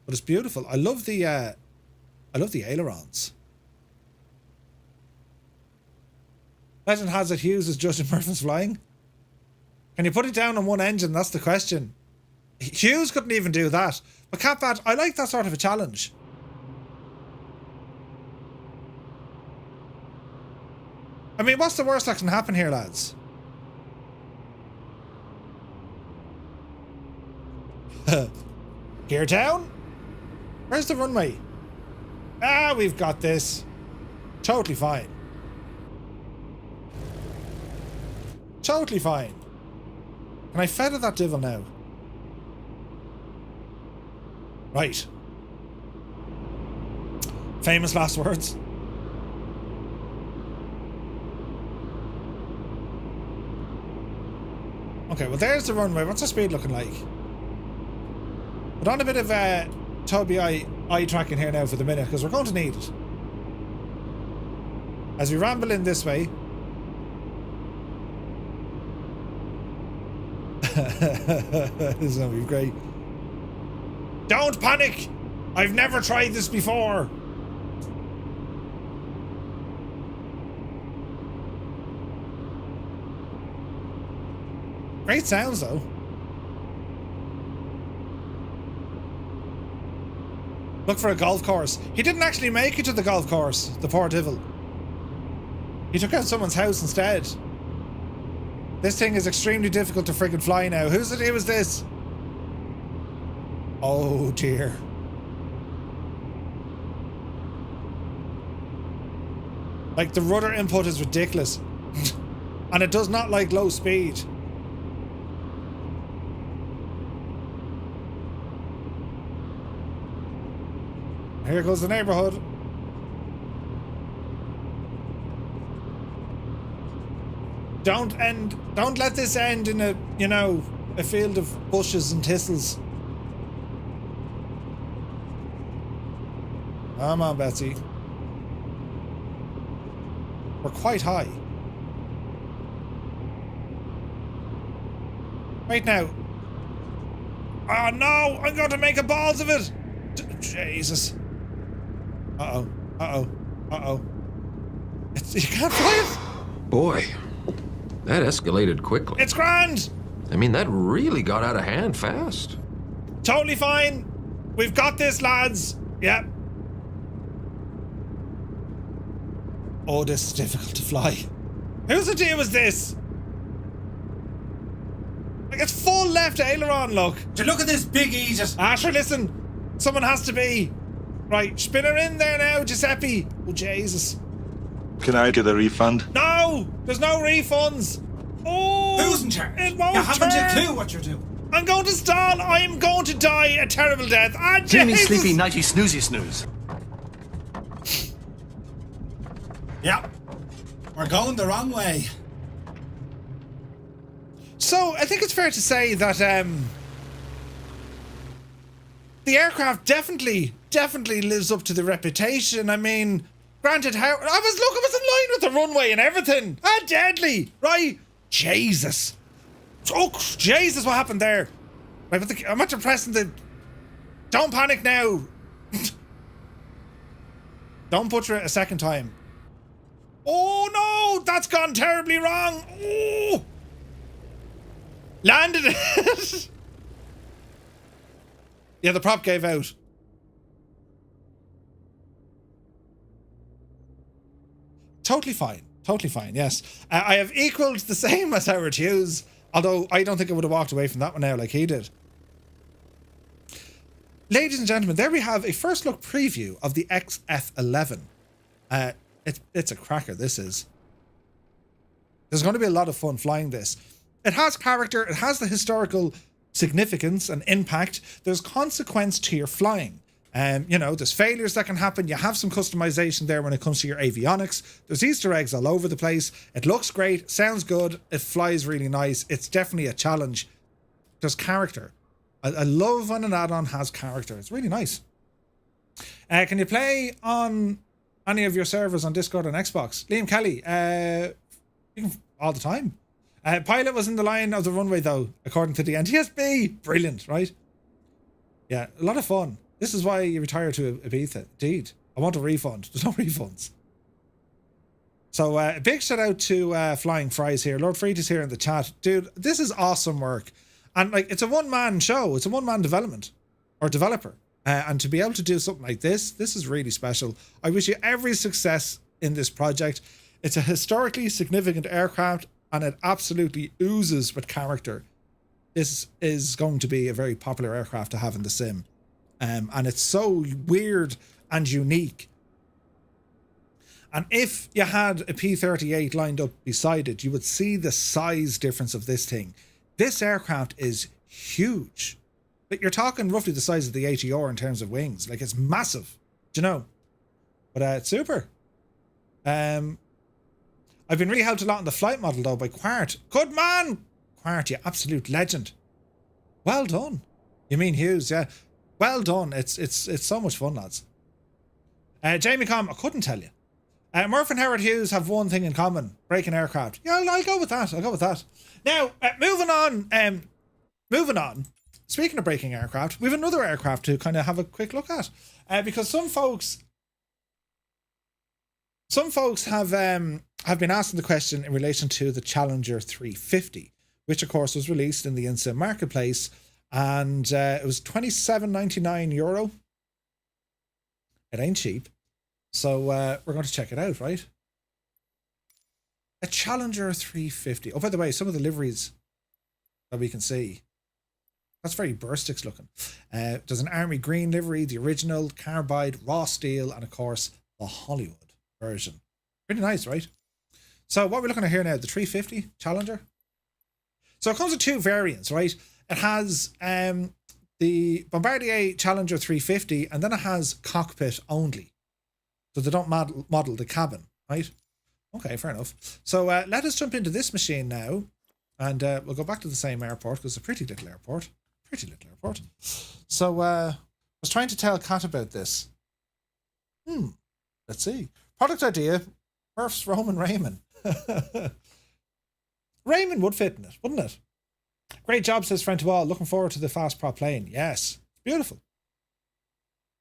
but it's beautiful. I love the ailerons. Legend has it Hughes is Justin Murphy's flying. Can you put it down on one engine? That's the question. Hughes couldn't even do that. But Catbat, I like that sort of a challenge. I mean, what's the worst that can happen here, lads? Gear down? Where's the runway? Ah, we've got this. Totally fine. Totally fine. Can I feather that devil now? Right. Famous last words. Okay, well there's the runway. What's the speed looking like? Put on a bit of Toby eye tracking here now for the minute, because we're going to need it. As we ramble in this way. This is going to be great. Don't panic! I've never tried this before. Great sounds though. Look for a golf course. He didn't actually make it to the golf course, the poor devil. He took out someone's house instead. This thing is extremely difficult to friggin' fly now. Whose idea was this? Oh dear. Like the rudder input is ridiculous. And it does not like low speed. Here goes the neighborhood. Don't let this end in a, you know, a field of bushes and thistles. Come on, Betsy. We're quite high. Right now. Oh no! I'm going to make a balls of it! Jesus. Uh-oh. Uh-oh. Uh-oh. You can't fly it!
Boy, that escalated quickly.
It's grand!
I mean, that really got out of hand fast.
Totally fine. We've got this, lads. Yep. Oh, this is difficult to fly. Whose idea was this? Like, it's full left aileron, look.
To look at this big Aegis.
Asher, listen. Someone has to be. Right, spin her in there now, Giuseppe. Oh, Jesus.
Can I get a refund?
No! There's no refunds. Oh!
Who's in charge?
It won't
You haven't
turn.
a clue what you're doing.
I'm going to stall. I am going to die a terrible death. Ah,
Dreamy,
Jesus.
sleepy, nighty, snoozy, snooze.
Yeah. We're going the wrong way.
So, I think it's fair to say that the aircraft definitely lives up to the reputation. I mean, granted, it was in line with the runway and everything. Ah, deadly, right? Jesus. Oh, Jesus, what happened there? Right, but I'm after pressing the... Don't panic now. Don't butcher it a second time. Oh, no, that's gone terribly wrong. Oh. Landed it. Yeah, the prop gave out. Totally fine. Totally fine, yes. I have equaled the same as Howard Hughes, although I don't think I would have walked away from that one now like he did. Ladies and gentlemen, there we have a first look preview of the XF-11. It's a cracker, this is. There's going to be a lot of fun flying this. It has character, it has the historical significance and impact. There's consequence to your flying. You know, there's failures that can happen. You have some customization there when it comes to your avionics. There's Easter eggs all over the place. It looks great, sounds good, it flies really nice. It's definitely a challenge. There's character. I love when an add-on has character. It's really nice. Can you play on any of your servers on Discord and Xbox? Liam Kelly, you can all the time. Pilot was in the line of the runway though, according to the NTSB. Brilliant, right? Yeah, a lot of fun. This is why you retire to Ibiza. Indeed. I want a refund. There's no refunds. So a big shout out to Flying Fries here. Lord Freed is here in the chat. Dude, this is awesome work. And like, it's a one-man show. It's a one-man development or developer. And to be able to do something like this is really special. I wish you every success in this project. It's a historically significant aircraft and it absolutely oozes with character. This is going to be a very popular aircraft to have in the sim. And it's so weird and unique. And if you had a P-38 lined up beside it, you would see the size difference of this thing. This aircraft is huge. But you're talking roughly the size of the ATR in terms of wings. Like, it's massive. Do you know? But it's super. I've been really helped a lot in the flight model, though, by Quart. Good man! Quart, you absolute legend. Well done. You mean Hughes, yeah. Well done. It's so much fun, lads. Jamie Com, I couldn't tell you. Murph and Howard Hughes have one thing in common. Breaking aircraft. Yeah, I'll go with that. I'll go with that. Now, moving on. Speaking of breaking aircraft, we have another aircraft to kind of have a quick look at. Because some folks have been asking the question in relation to the Challenger 350, which of course was released in the InSim marketplace, and it was €27.99. It ain't cheap. So we're going to check it out, right? A Challenger 350. Oh, by the way, some of the liveries that we can see. That's very Burstix looking. There's an Army Green livery, the original, Carbide, Raw Steel, and of course, the Hollywood version. Pretty nice, right? So what we're looking at here now, the 350 Challenger. So it comes with two variants, right? It has the Bombardier Challenger 350, and then it has cockpit only. So they don't model the cabin, right? Okay, fair enough. So let us jump into this machine now, and we'll go back to the same airport, because it's a pretty little airport. So I was trying to tell Kat about this. Let's see. Product idea, Murph's Roman Raymond. Raymond would fit in it, wouldn't it? Great job, says friend to all. Looking forward to the fast prop plane. Yes, beautiful.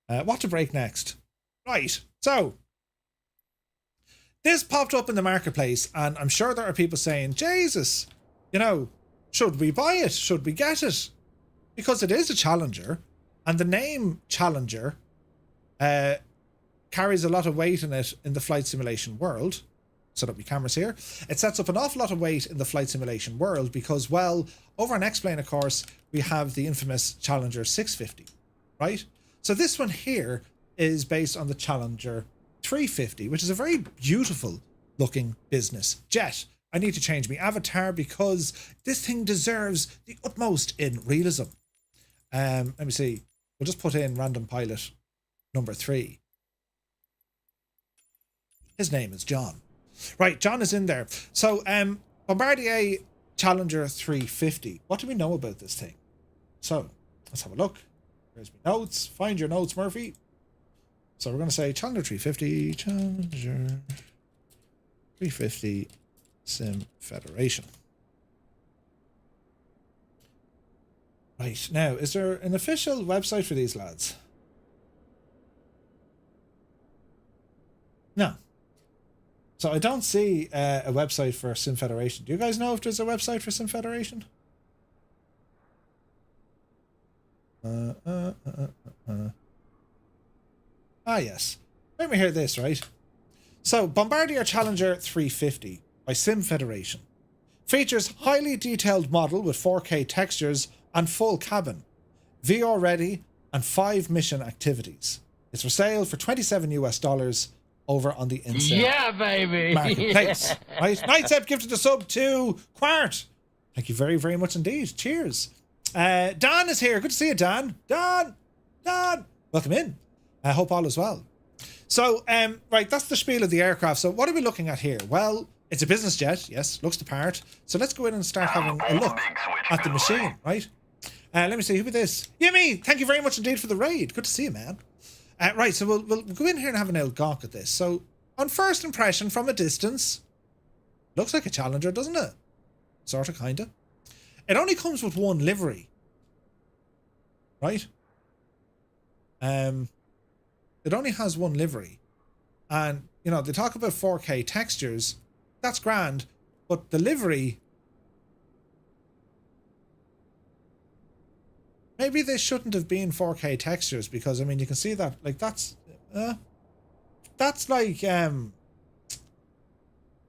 What to break next? Right, so this popped up in the marketplace, and I'm sure there are people saying, Jesus, you know, should we buy it? Should we get it? Because it is a Challenger, and the name Challenger carries a lot of weight in it in the flight simulation world. Set up my cameras here. It sets up an awful lot of weight in the flight simulation world because, well, over on X-Plane, of course, we have the infamous Challenger 650, right? So this one here is based on the Challenger 350, which is a very beautiful looking business jet. I need to change my avatar because this thing deserves the utmost in realism. Let me see. We'll just put in random pilot number 3. His name is John. Right, John is in there. So, Bombardier Challenger 350. What do we know about this thing? So, let's have a look. There's my notes. Find your notes, Murphy. So we're going to say Challenger 350, Challenger 350 Sim Federation. Right, now, is there an official website for these lads? No. So I don't see a website for Sim Federation. Do you guys know if there's a website for Sim Federation? Ah, yes. Let me hear this, right? So, Bombardier Challenger 350 by Sim Federation features highly detailed model with 4K textures and full cabin, VR ready, and 5 mission activities. It's for sale for $27 over on the InSim marketplace. Right? Nightsep gifted a sub to Quart. Thank you very, very much indeed. Cheers. Dan is here. Good to see you, Dan. Dan. Welcome in. I hope all is well. So, right, that's the spiel of the aircraft. So what are we looking at here? Well, it's a business jet. Yes, looks the part. So let's go in and start having a look at the machine, right? Let me see, who be this? Yimmy, thank you very much indeed for the raid. Good to see you, man. Right, so we'll go in here and have an old gawk at this. So, on first impression from a distance, looks like a Challenger, doesn't it? Sort of, kind of. It only comes with one livery. Right? It only has one livery. And, you know, they talk about 4K textures. That's grand. But the livery... Maybe they shouldn't have been 4K textures because, I mean, you can see that, like, that's like,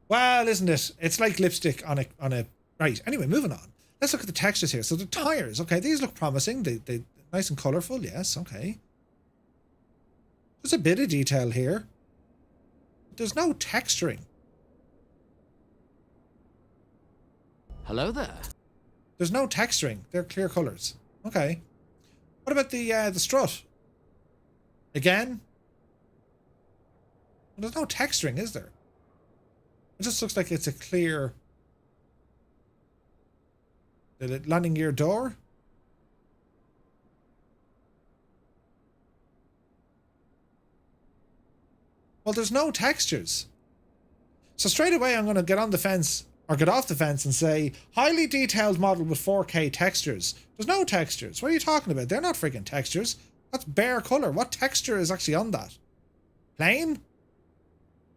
well, isn't it? It's like lipstick on a, right. Anyway, moving on. Let's look at the textures here. So the tires, okay, these look promising. They nice and colorful. Yes, okay. There's a bit of detail here. There's no texturing.
Hello there.
There's no texturing. They're clear colors. Okay. What about the strut? Again? There's no texturing, is there? It just looks like it's a clear... The landing gear door? Well, there's no textures. So straight away I'm going to get on the fence, or get off the fence and say, highly detailed model with 4K textures. There's no textures. What are you talking about? They're not freaking textures. That's bare colour. What texture is actually on that? Plain?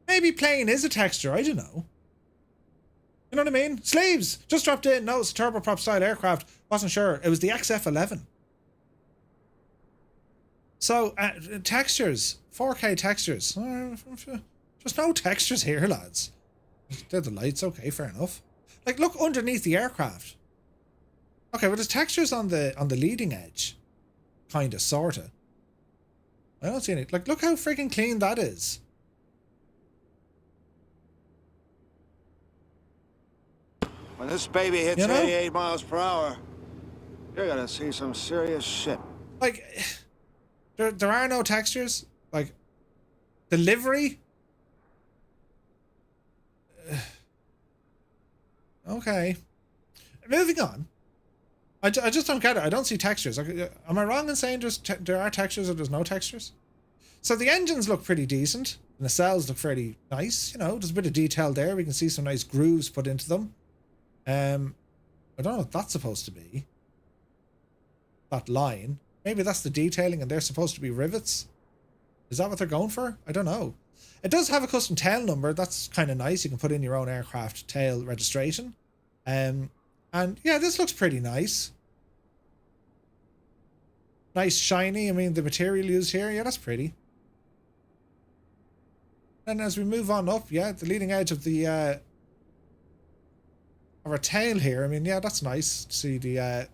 Maybe plain is a texture. I don't know. You know what I mean? Sleeves! Just dropped in. No, it's a turboprop style aircraft. Wasn't sure. It was the XF-11. So, textures. 4K textures. There's no textures here, lads. They're the lights. Okay, fair enough. Like, look underneath the aircraft. Okay, well, there's textures on the leading edge. Kinda, sorta. I don't see any. Like, look how freaking clean that is.
When this baby hits 88 miles per hour, you're gonna see some serious shit.
Like, there are no textures. Like, the livery. Okay. Moving on. I just don't get it. I don't see textures. Am I wrong in saying there are textures or there's no textures? So the engines look pretty decent. And the cells look fairly nice. You know, there's a bit of detail there. We can see some nice grooves put into them. I don't know what that's supposed to be. That line. Maybe that's the detailing and they're supposed to be rivets. Is that what they're going for? I don't know. It does have a custom tail number. That's kind of nice. You can put in your own aircraft tail registration. And yeah, this looks pretty nice. Nice shiny. I mean, the material used here, yeah, that's pretty. And as we move on up, yeah, the leading edge of the of our tail here, I mean, yeah, that's nice to see the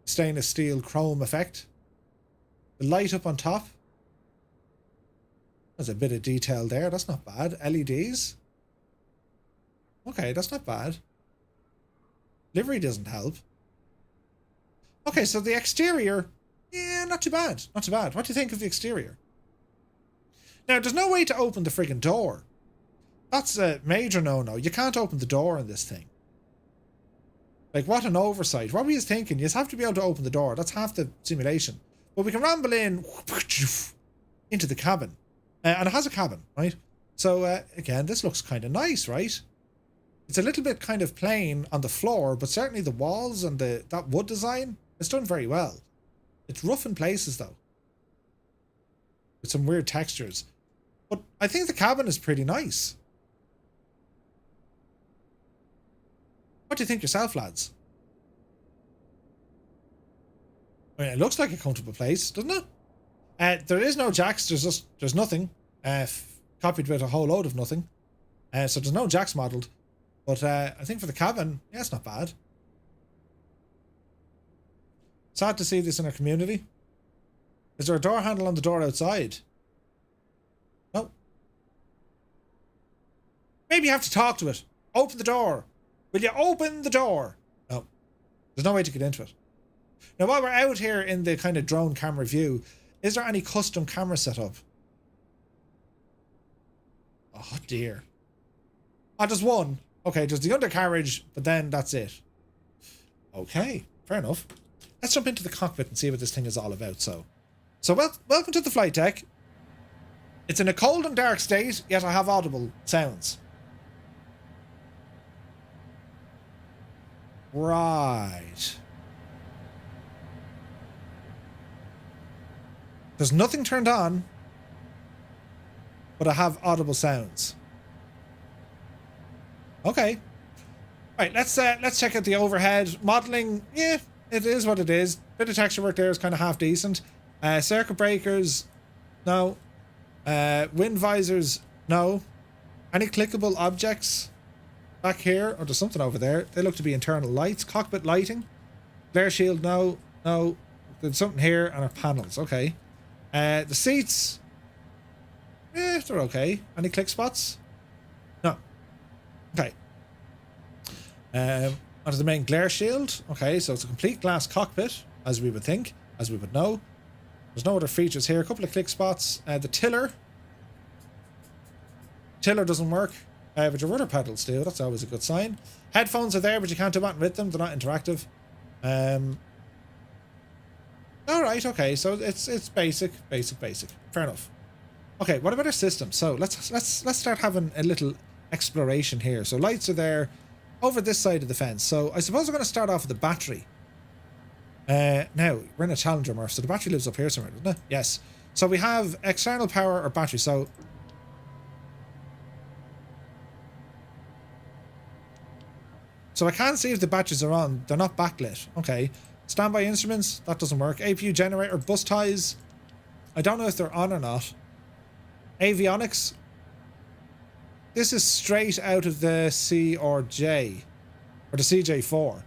stainless steel chrome effect. The light up on top. There's a bit of detail there. That's not bad. LEDs. Okay, that's not bad. Livery doesn't help. Okay, so the exterior, yeah, not too bad. Not too bad. What do you think of the exterior? Now, there's no way to open the friggin' door. That's a major no-no. You can't open the door in this thing. Like, what an oversight. What were you thinking? You have to be able to open the door. That's half the simulation. But we can ramble in into the cabin. And it has a cabin, right? So, again, this looks kind of nice, right? It's a little bit kind of plain on the floor, but certainly the walls and that wood design, it's done very well. It's rough in places, though. With some weird textures. But I think the cabin is pretty nice. What do you think yourself, lads? I mean, it looks like a comfortable place, doesn't it? There is no jacks. There's nothing. Copied with a whole load of nothing. So there's no jacks modelled. But I think for the cabin, yeah, it's not bad. Sad to see this in our community. Is there a door handle on the door outside? No. Maybe you have to talk to it. Open the door. Will you open the door? No. There's no way to get into it. Now, while we're out here in the kind of drone camera view, is there any custom camera setup? Oh, dear. Oh, just one. Okay, just the undercarriage, but then that's it. Okay, fair enough. Let's jump into the cockpit and see what this thing is all about. So welcome to the flight deck. It's in a cold and dark state, yet I have audible sounds. Right. There's nothing turned on, but I have audible sounds. Okay. Right, let's check out the overhead. Modeling, yeah, it is what it is. Bit of texture work there is kind of half decent. Circuit breakers, no. Wind visors, no. Any clickable objects back here? Or there's something over there. They look to be internal lights. Cockpit lighting. Glare shield, no. No. There's something here and our panels. Okay. The seats. Eh, they're okay. Any click spots? No. Okay. Onto the main glare shield. Okay, so it's a complete glass cockpit, as we would think, as we would know. There's no other features here. A couple of click spots. The tiller. Tiller doesn't work, but your rudder pedals do. That's always a good sign. Headphones are there, but you can't do anything with them. They're not interactive. All right, okay. So it's basic. Fair enough. Okay, what about our system? So let's start having a little exploration here. So lights are there over this side of the fence. So I suppose we're going to start off with the battery. Now we're in a Challenger Murph, so the battery lives up here somewhere, doesn't it? Yes. So we have external power or battery. So I can't see if the batteries are on. They're not backlit. Okay. Standby instruments, that doesn't work. APU generator, bus ties. I don't know if they're on or not. Avionics. This is straight out of the C or J. Or the CJ4.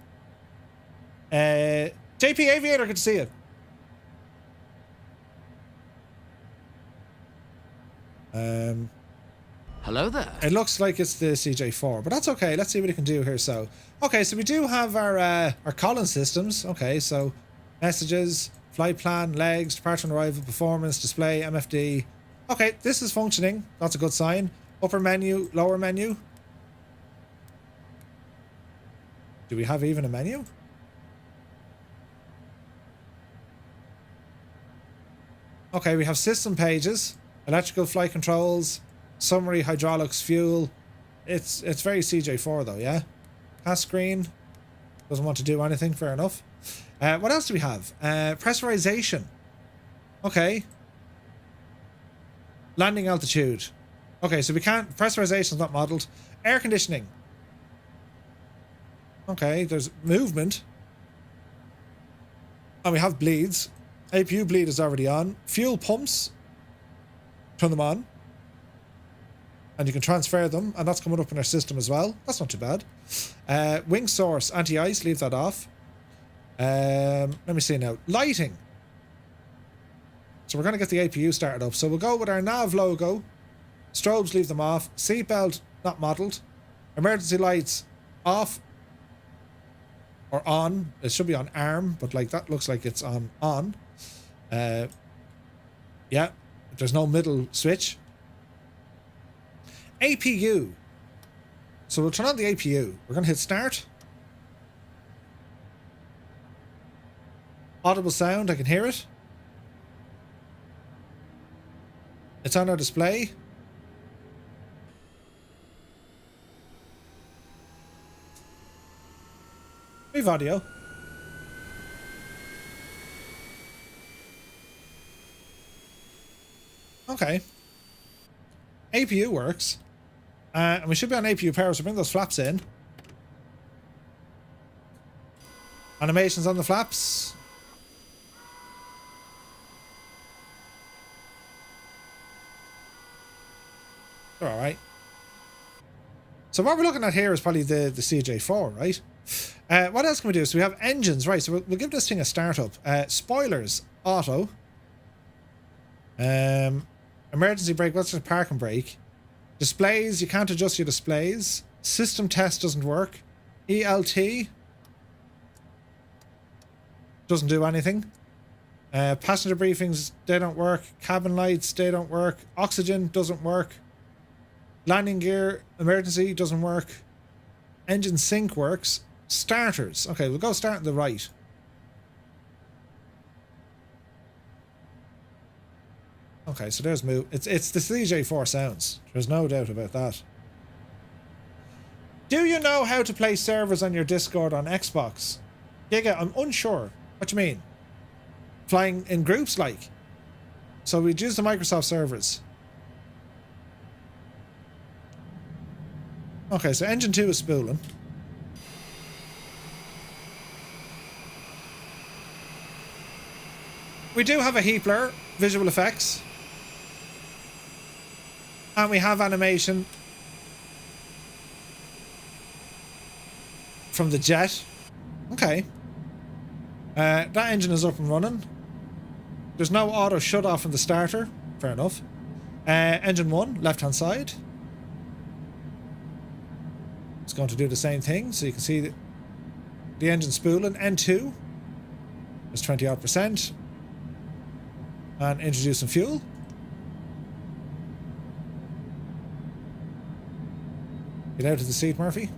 JP Aviator, good to see you.
Hello there.
It looks like it's the CJ4, but that's okay. Let's see what we can do here. So, okay, so we do have our column systems. Okay, so messages, flight plan, legs, departure and arrival, performance, display, MFD. Okay, this is functioning. That's a good sign. Upper menu, lower menu. Do we have even a menu? Okay, we have system pages, electrical flight controls, summary, hydraulics, fuel. It's very CJ4 though, yeah? Task screen. Doesn't want to do anything, fair enough. What else do we have? Pressurization. Okay. Landing altitude. Okay, so we can't... Pressurization is not modeled. Air conditioning. Okay, there's movement. And we have bleeds. APU bleed is already on. Fuel pumps. Turn them on. And you can transfer them, and that's coming up in our system as well. That's not too bad. Wing source, anti-ice, leave that off. Let me see now. Lighting. So we're going to get the APU started up. So we'll go with our nav logo. Strobes, leave them off. Seatbelt, not modelled. Emergency lights, off. Or on. It should be on arm, but like that looks like it's on. Yeah, there's no middle switch. APU. So we'll turn on the APU. We're going to hit start. Audible sound, I can hear it. It's on our display. We have audio. Okay. APU works. And we should be on APU power, so bring those flaps in. Animations on the flaps. They're alright. So what we're looking at here is probably the CJ4, right? What else can we do? So we have engines, right? So we'll give this thing a startup. Spoilers, auto. Emergency brake, what's the park and brake? Displays, you can't adjust your displays. System test doesn't work. ELT doesn't do anything. Passenger briefings, they don't work. Cabin lights, they don't work. Oxygen doesn't work. Landing gear, emergency, doesn't work. Engine sync works. Starters. Okay, we'll go start on the right. Okay, so there's move. It's the CJ4 sounds. There's no doubt about that. Do you know how to play servers on your Discord on Xbox? Giga, I'm unsure. What do you mean? Flying in groups, like? So we'd use the Microsoft servers. Okay, so engine 2 is spooling. We do have a heat blur, visual effects. And we have animation from the jet. Okay. That engine is up and running. There's no auto shut off in the starter. Fair enough. Engine 1, left hand side. It's going to do the same thing, so you can see the engine spooling. N2 is 20 odd %. And introducing fuel. Get out of the seat, Murphy.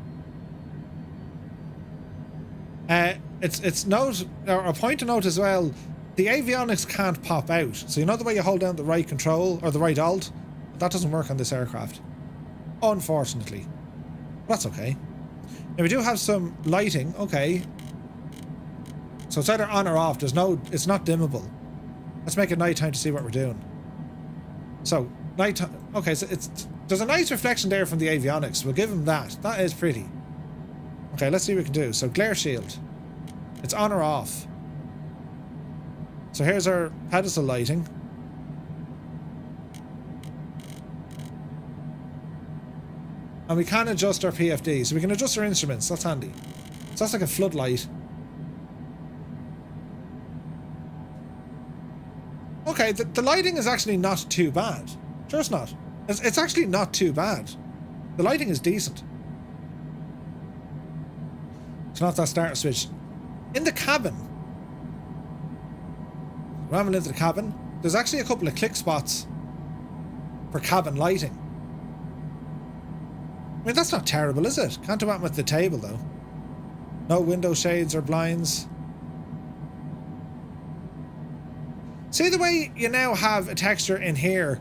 It's note, or a point to note as well, the avionics can't pop out. So you know the way you hold down the right control or the right alt? That doesn't work on this aircraft. Unfortunately. That's okay. Now we do have some lighting, okay. So it's either on or off. It's not dimmable. Let's make it nighttime to see what we're doing. So, nighttime. Okay, so there's a nice reflection there from the avionics. We'll give them that. That is pretty. Okay, let's see what we can do. So, glare shield. It's on or off. So here's our pedestal lighting. And we can adjust our PFD. So we can adjust our instruments. That's handy. So that's like a floodlight. Okay, the lighting is actually not too bad. Sure it's not. It's actually not too bad. The lighting is decent. Turn off that starter switch. In the cabin, ramming into the cabin, there's actually a couple of click spots for cabin lighting. I mean, that's not terrible, is it? Can't do that with the table, though. No window shades or blinds. See the way you now have a texture in here,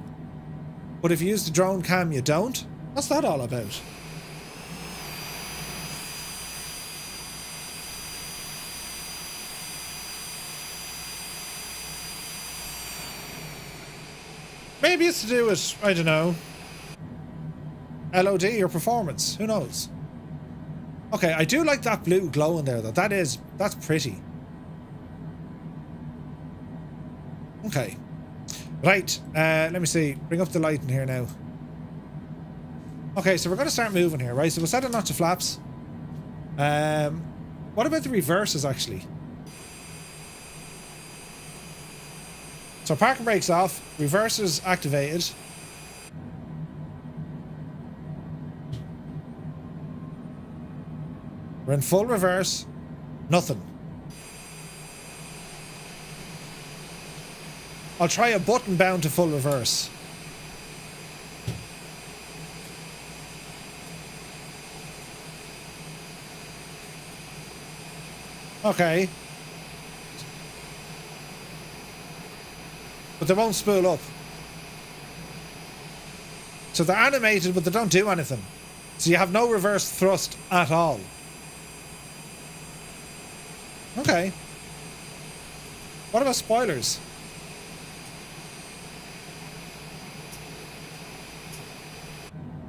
but if you use the drone cam, you don't? What's that all about? Maybe it's to do with, I don't know, LOD or performance. Who knows? Okay, I do like that blue glow in there, though. That's pretty. Okay. Right. Let me see. Bring up the light in here now. Okay, so we're going to start moving here, right? So we'll set a notch of flaps. What about the reverses, actually? So parking brakes off, reversers activated. We're in full reverse. Nothing. I'll try a button bound to full reverse. Okay. But they won't spool up. So they're animated, but they don't do anything. So you have no reverse thrust at all. Okay. What about spoilers?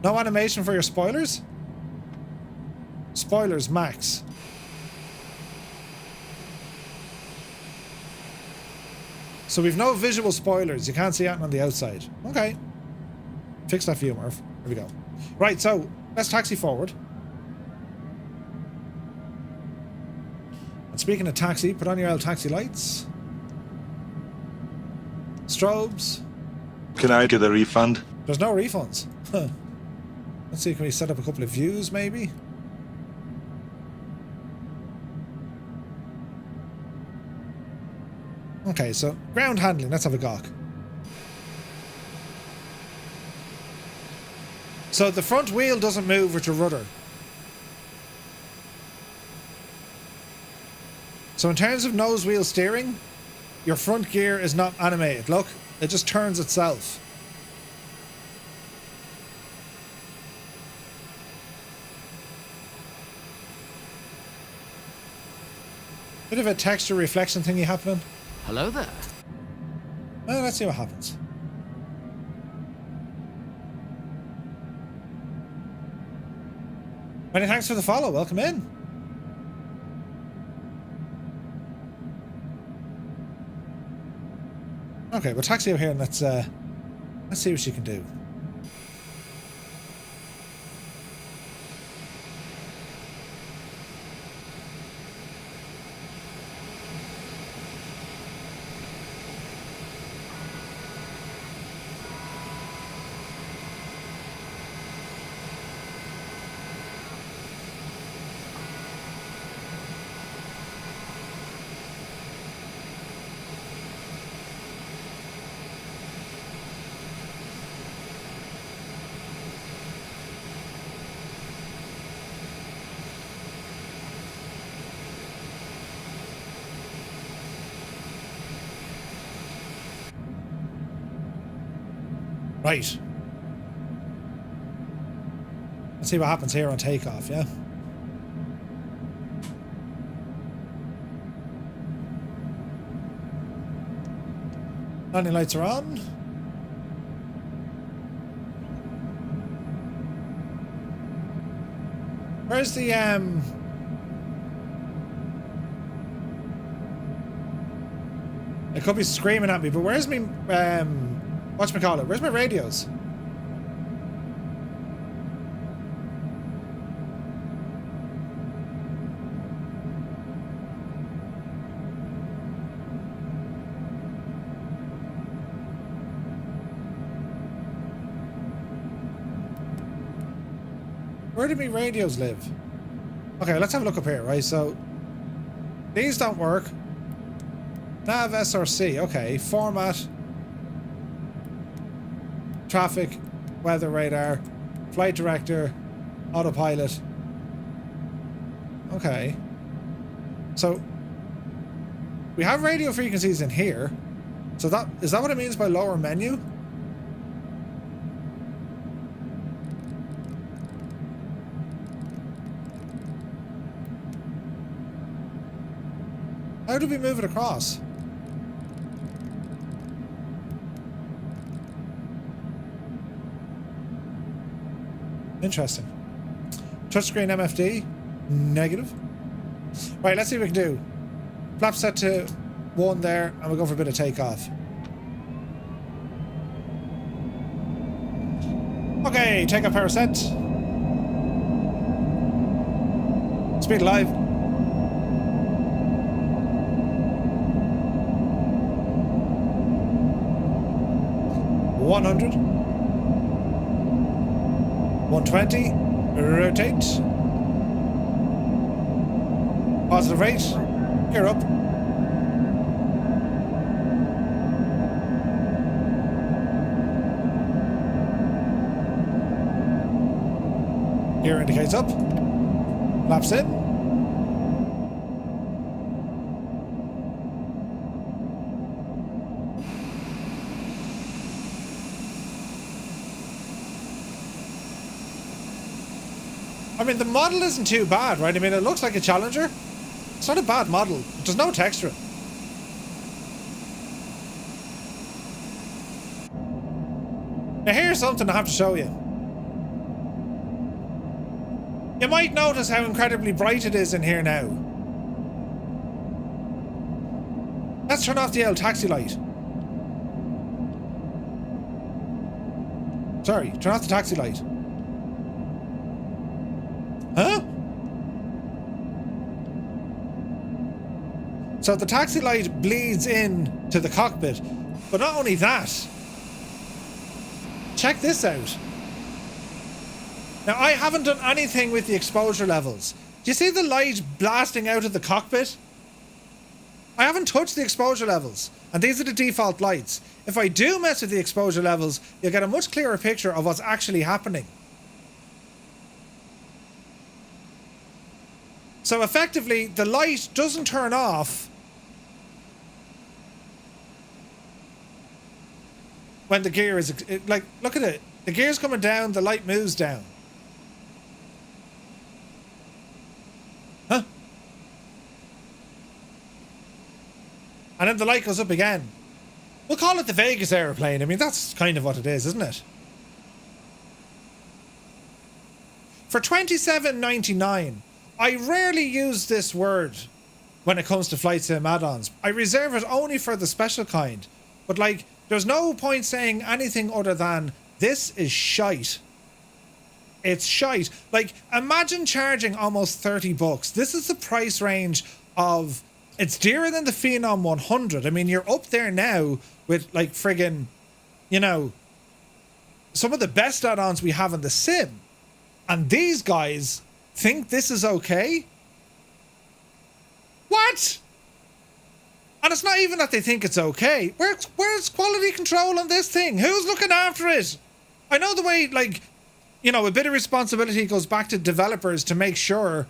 No animation for your spoilers? Spoilers max. So we've no visual spoilers. You can't see anything on the outside. Okay. Fix that view, Murph. Here we go. Right, so let's taxi forward. And speaking of taxi, put on your old taxi lights. Strobes.
Can I get a refund?
There's no refunds. Huh. Let's see, can we set up a couple of views, maybe? Okay, so ground handling, let's have a gawk. So the front wheel doesn't move with your rudder. So in terms of nose wheel steering, your front gear is not animated. Look, it just turns itself. Bit of a texture reflection thingy happening.
Hello there.
Well, let's see what happens. Many thanks for the follow. Welcome in. Okay, we'll taxi over here and let's see what she can do. Right. Let's see what happens here on takeoff, yeah? Landing lights are on. Where's the, It could be screaming at me, but where's me, whatchamacallit? Where's my radios? Where do my radios live? Okay, let's have a look up here, right? So, these don't work. Nav SRC, okay. Format. Traffic, weather radar, flight director, autopilot. Okay. So, we have radio frequencies in here. So is that what it means by lower menu? How do we move it across? Interesting. Touchscreen MFD. Negative. Right, let's see what we can do. Flap set to 1 there, and we'll go for a bit of takeoff. Okay, takeoff power set. Speed live. $100. 120. Rotate. Positive rate. Gear up. Gear indicates up. Flaps in. I mean, the model isn't too bad, right? I mean, it looks like a Challenger. It's not a bad model. There's no text to it. Now, here's something I have to show you. You might notice how incredibly bright it is in here now. Let's turn off the old taxi light. Sorry, turn off the taxi light. Huh? So the taxi light bleeds in to the cockpit. But not only that. Check this out. Now, I haven't done anything with the exposure levels. Do you see the light blasting out of the cockpit? I haven't touched the exposure levels. And these are the default lights. If I do mess with the exposure levels, you'll get a much clearer picture of what's actually happening. So effectively, the light doesn't turn off when the gear is... Like, look at it. The gear's coming down, the light moves down. Huh? And then the light goes up again. We'll call it the Vegas airplane. I mean, that's kind of what it is, isn't it? For $27.99, I rarely use this word when it comes to flight sim add-ons. I reserve it only for the special kind. But like, there's no point saying anything other than, this is shite. It's shite. Like, imagine charging almost $30. This is the price range of, it's dearer than the Phenom 100. I mean, you're up there now with like friggin', you know, some of the best add-ons we have in the sim. And these guys think this is okay? What? And it's not even that they think it's okay. Where's quality control on this thing? Who's looking after it? I know the way, like, you know, a bit of responsibility goes back to developers to make sure,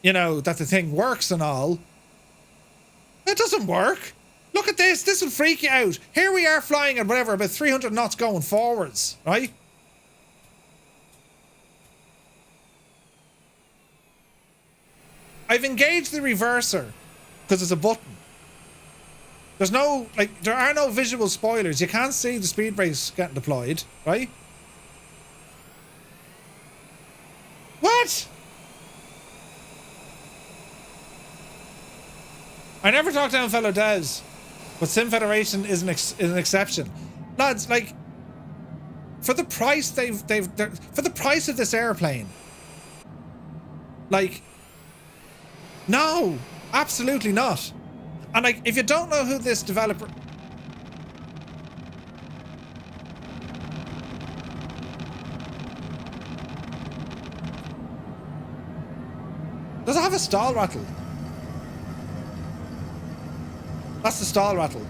you know, that the thing works and all. It doesn't work. Look at this. This will freak you out. Here we are flying at whatever, about 300 knots going forwards, right? I've engaged the reverser because it's a button. There's no, like, there are no visual spoilers. You can't see the speed brakes getting deployed, right? What? I never talk down fellow devs, but Sim Federation is an exception. Lads, like, for the price for the price of this airplane, like, no, absolutely not. And like, if you don't know who this developer... Does it have a stall rattle? That's the stall rattle.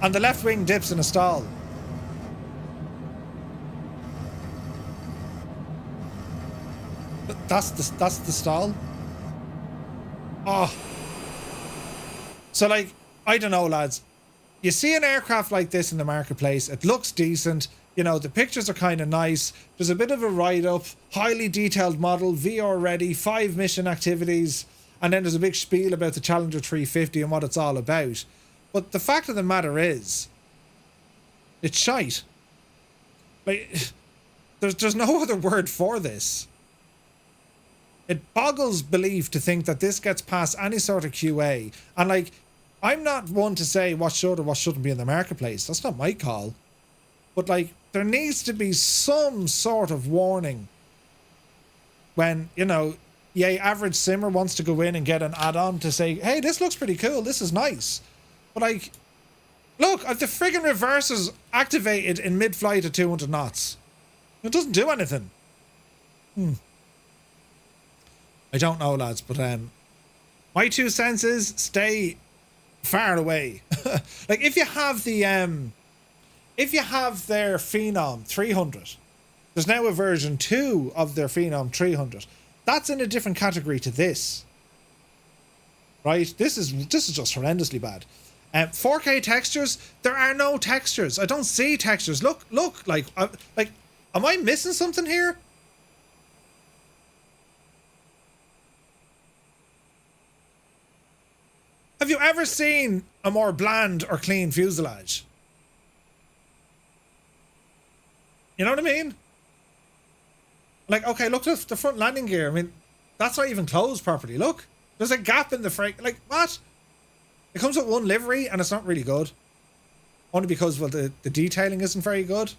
And the left wing dips in a stall. That's the stall. Oh. So like, I don't know, lads. You see an aircraft like this in the marketplace, it looks decent, you know, the pictures are kind of nice, there's a bit of a write-up, highly detailed model, VR ready, 5 mission activities, and then there's a big spiel about the Challenger 350 and what it's all about. But the fact of the matter is, it's shite. Like, there's no other word for this. It boggles belief to think that this gets past any sort of QA. And like, I'm not one to say what should or what shouldn't be in the marketplace. That's not my call. But like, there needs to be some sort of warning when, you know, average simmer wants to go in and get an add-on to say, hey, this looks pretty cool, this is nice. But like, look, if the friggin' reverser's activated in mid-flight at 200 knots, it doesn't do anything. I don't know, lads, but my 2 cents is stay far away. Like, if you have the if you have their Phenom 300, there's now a version 2 of their Phenom 300. That's in a different category to this, right? This is just horrendously bad. 4K textures, there are no textures. I don't see textures. Look, like, am I missing something here? Have you ever seen a more bland or clean fuselage? You know what I mean? Like, okay, look at the front landing gear. I mean, that's not even closed properly. Look, there's a gap in the frame. Like, what? It comes with one livery and it's not really good. Only because, well, the detailing isn't very good.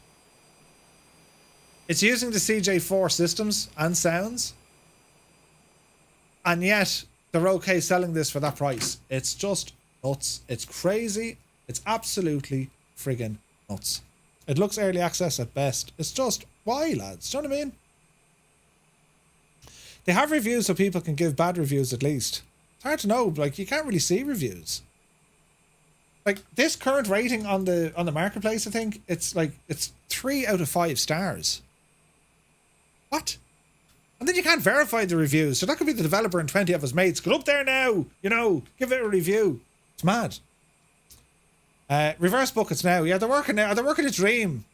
It's using the CJ4 systems and sounds. And yet, they're okay selling this for that price. It's just nuts. It's crazy. It's absolutely friggin' nuts. It looks early access at best. It's just, why, lads? Do you know what I mean? They have reviews so people can give bad reviews at least. It's hard to know, like, you can't really see reviews. Like, this current rating on the marketplace, I think, it's 3 out of 5 stars. What? And then you can't verify the reviews. So that could be the developer and 20 of his mates. Get up there now, you know, give it a review. It's mad. Reverse buckets now. Yeah, they're working now. They're working a dream.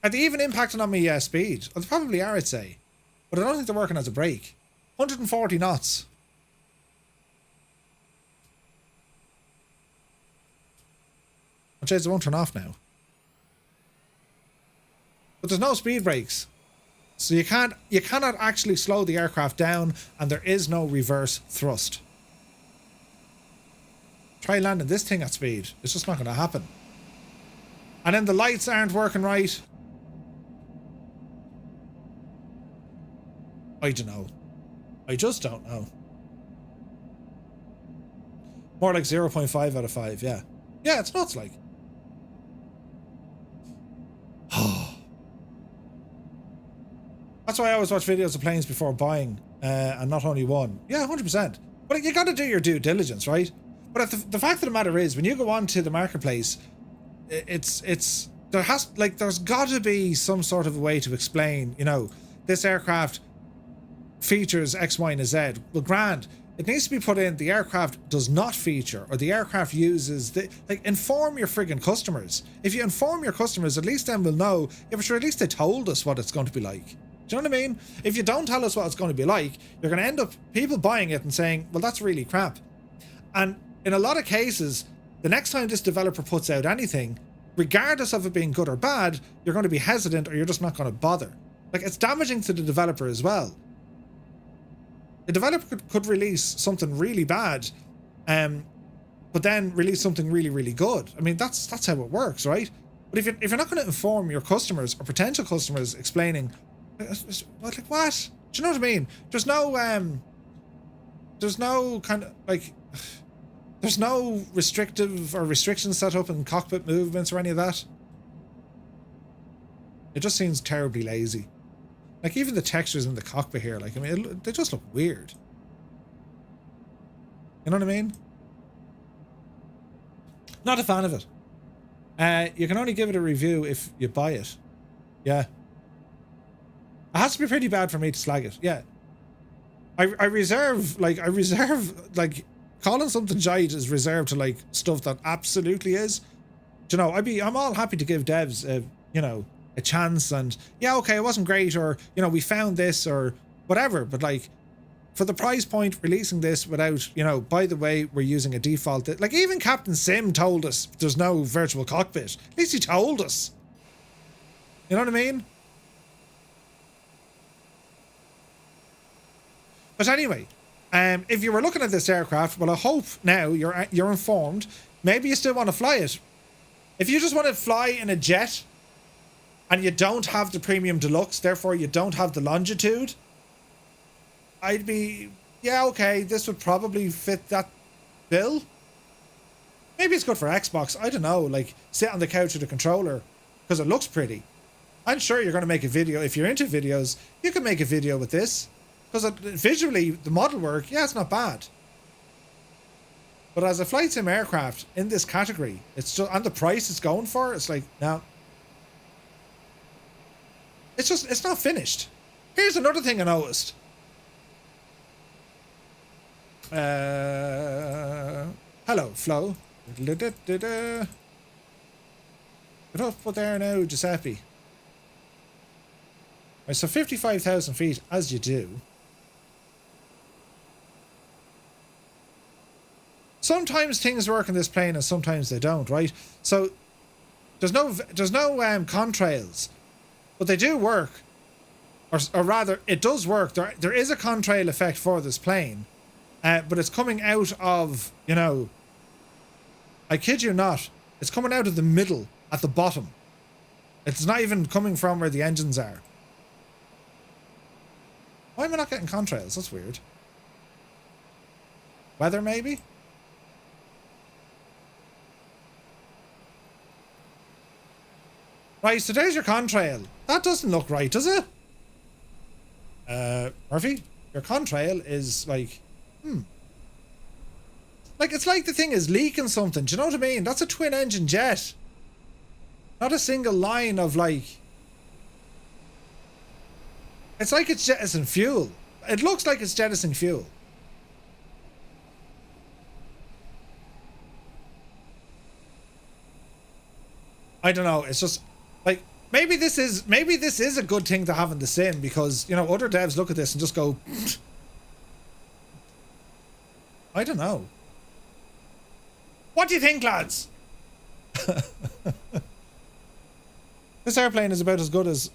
Are they even impacting on my speed? Well, they probably are, I'd say. But I don't think they're working as a brake. 140 knots. Which is, it won't turn off now. But there's no speed brakes. So you cannot actually slow the aircraft down, and there is no reverse thrust. Try landing this thing at speed. It's just not going to happen. And then the lights aren't working right. I don't know. I just don't know. More like 0.5 out of 5, yeah. Yeah, it's nuts, like. That's why I always watch videos of planes before buying, and not only one. Yeah, 100%. But you got to do your due diligence, right? But the fact of the matter is, when you go on to the marketplace, there's got to be some sort of a way to explain, you know, this aircraft features X, Y, and Z. Well, grand. It needs to be put in, the aircraft does not feature, or the aircraft uses the, like, inform your friggin' customers. If you inform your customers, at least then we'll know, yeah, but sure, at least they told us what it's going to be like. Do you know what I mean? If you don't tell us what it's going to be like, you're going to end up people buying it and saying, well, that's really crap. And in a lot of cases, the next time this developer puts out anything, regardless of it being good or bad, you're going to be hesitant, or you're just not going to bother. Like, it's damaging to the developer as well. The developer could release something really bad, but then release something really, really good. I mean, that's how it works, right? But if you're not going to inform your customers or potential customers, explaining, like, what? Do you know what I mean? There's no kind of, like, there's no restrictive or restrictions set up in cockpit movements or any of that. It just seems terribly lazy. Like, even the textures in the cockpit here, like, I mean, they just look weird. You know what I mean? Not a fan of it. You can only give it a review if you buy it. Yeah. It has to be pretty bad for me to slag it. Yeah. I reserve, like, calling something shite is reserved to, like, stuff that absolutely is. Do you know, I'm all happy to give devs, you know, a chance, and yeah, okay, it wasn't great, or, you know, we found this or whatever, but, like, for the price point, releasing this without, you know, by the way, we're using a default, like, even Captain Sim told us there's no virtual cockpit. At least he told us. You know what I mean? But anyway, if you were looking at this aircraft, well, I hope now you're informed. Maybe you still want to fly it. If you just want to fly in a jet, and you don't have the premium deluxe, therefore you don't have the longitude, I'd be, yeah, okay, this would probably fit that bill. Maybe it's good for Xbox, I don't know, like, sit on the couch with a controller, because it looks pretty. I'm sure you're going to make a video. If you're into videos, you can make a video with this, because visually, the model work, yeah, it's not bad. But as a flight sim aircraft in this category, it's just, and the price it's going for, it's like, no. It's just, it's not finished. Here's another thing I noticed. Hello, Flo. Get up there now, Giuseppe. Right, so 55,000 feet, as you do. Sometimes things work in this plane and sometimes they don't, right? So there's no contrails. But they do work, or rather, it does work. There is a contrail effect for this plane, but it's coming out of, you know, I kid you not, it's coming out of the middle at the bottom. It's not even coming from where the engines are. Why am I not getting contrails? That's weird. Weather, maybe? Right, so there's your contrail. That doesn't look right, does it? Murphy, your contrail is like, like, it's like the thing is leaking something. Do you know what I mean? That's a twin engine jet. Not a single line of, like, it's like it's jettisoning fuel. It looks like it's jettisoning fuel. I don't know. It's just like, maybe this is a good thing to have in the sim, because, you know, other devs look at this and just go, I don't know. What do you think, lads? This airplane is about as good as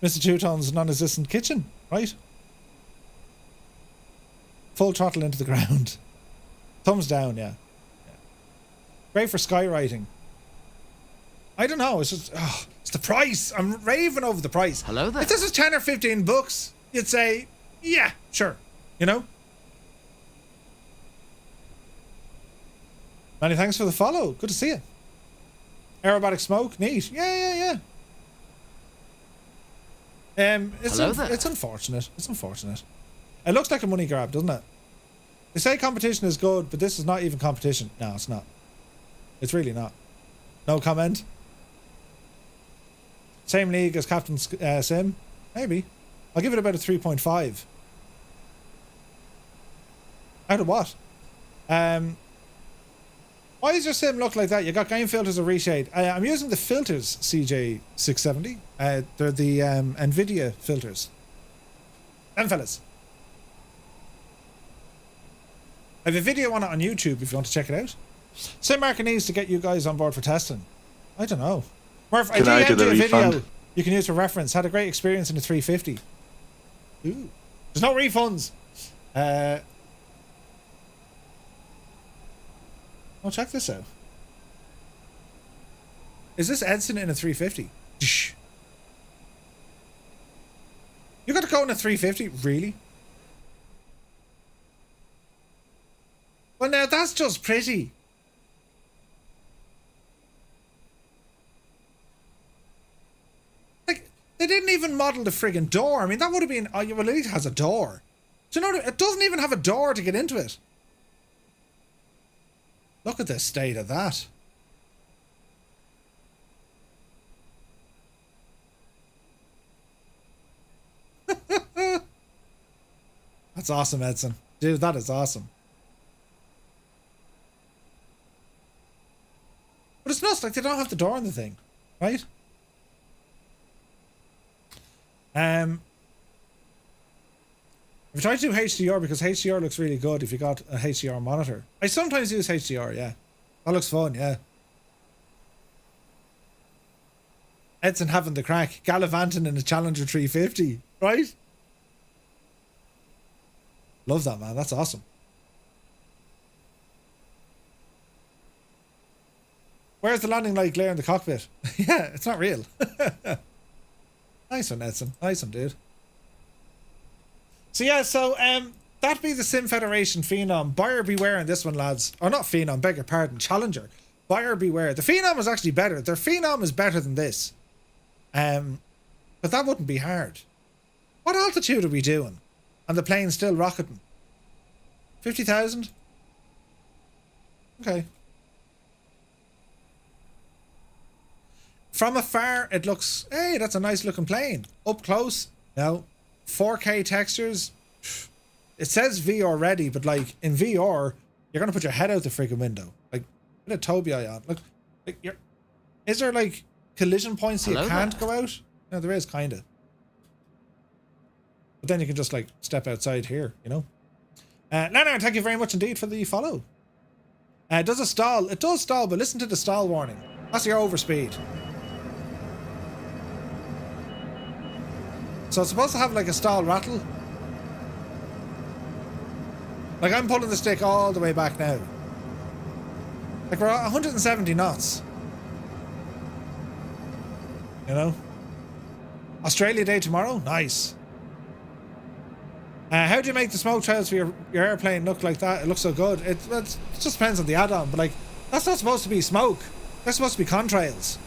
Mr. Teuton's non-existent kitchen, right? Full throttle into the ground. Thumbs down, yeah. Great for skywriting. I don't know, it's just, it's the price. I'm raving over the price.
Hello there.
If this was 10 or 15 bucks, you'd say, yeah, sure, you know? Many thanks for the follow. Good to see you. Aerobatic smoke, neat. Yeah. It's unfortunate. It's unfortunate. It looks like a money grab, doesn't it? They say competition is good, but this is not even competition. No, it's not. It's really not. No comment. Same league as Captain Sim? Maybe. I'll give it about a 3.5. Out of what? Why does your sim look like that? You got game filters or reshade. I'm using the filters CJ670. They're the NVIDIA filters. Them fellas. I have a video on it on YouTube if you want to check it out. Sim market needs to get you guys on board for testing. I don't know. Murph, I DM'd you a video you can use for reference. Had a great experience in the 350. Ooh. There's no refunds. Oh, check this out. Is this Edson in a 350? You got to go in a 350? Really? Well, now that's just pretty. Like, they didn't even model the friggin' door. I mean, that would have been... Oh, well, at least it has a door. Do you know, it doesn't even have a door to get into it. Look at the state of that. That's awesome, Edson. Dude, that is awesome. But it's nuts, like they don't have the door on the thing, right? We tried to do HDR because HDR looks really good if you got a HDR monitor. I sometimes use HDR, yeah. That looks fun, yeah. Edson having the crack, gallivanting in a Challenger 350, right? Love that, man. That's awesome. Where's the landing light glare in the cockpit? Yeah, it's not real. Nice one, Edson. Nice one, dude. So yeah, that'd be the Sim Federation Phenom. Buyer beware on this one, lads. Or not Phenom, beg your pardon, Challenger. Buyer beware. The Phenom is actually better. Their Phenom is better than this. But that wouldn't be hard. What altitude are we doing? And the plane's still rocketing. 50,000? Okay. From afar, it looks, hey, that's a nice looking plane. Up close, no. 4K textures. It says VR ready, but like in VR, you're gonna put your head out the freaking window. Like, put a Tobii eye on. Look, like is there like collision points that you can't go out? No, there is kinda. But then you can just like step outside here, you know. Leonard, thank you very much indeed for the follow. Does it stall? It does stall, but listen to the stall warning. That's your overspeed. So it's supposed to have like a stall rattle. Like I'm pulling the stick all the way back now. Like we're at 170 knots. You know? Australia Day tomorrow? Nice. How do you make the smoke trails for your airplane look like that? It looks so good. It just depends on the add-on, but like, that's not supposed to be smoke. They're supposed to be contrails.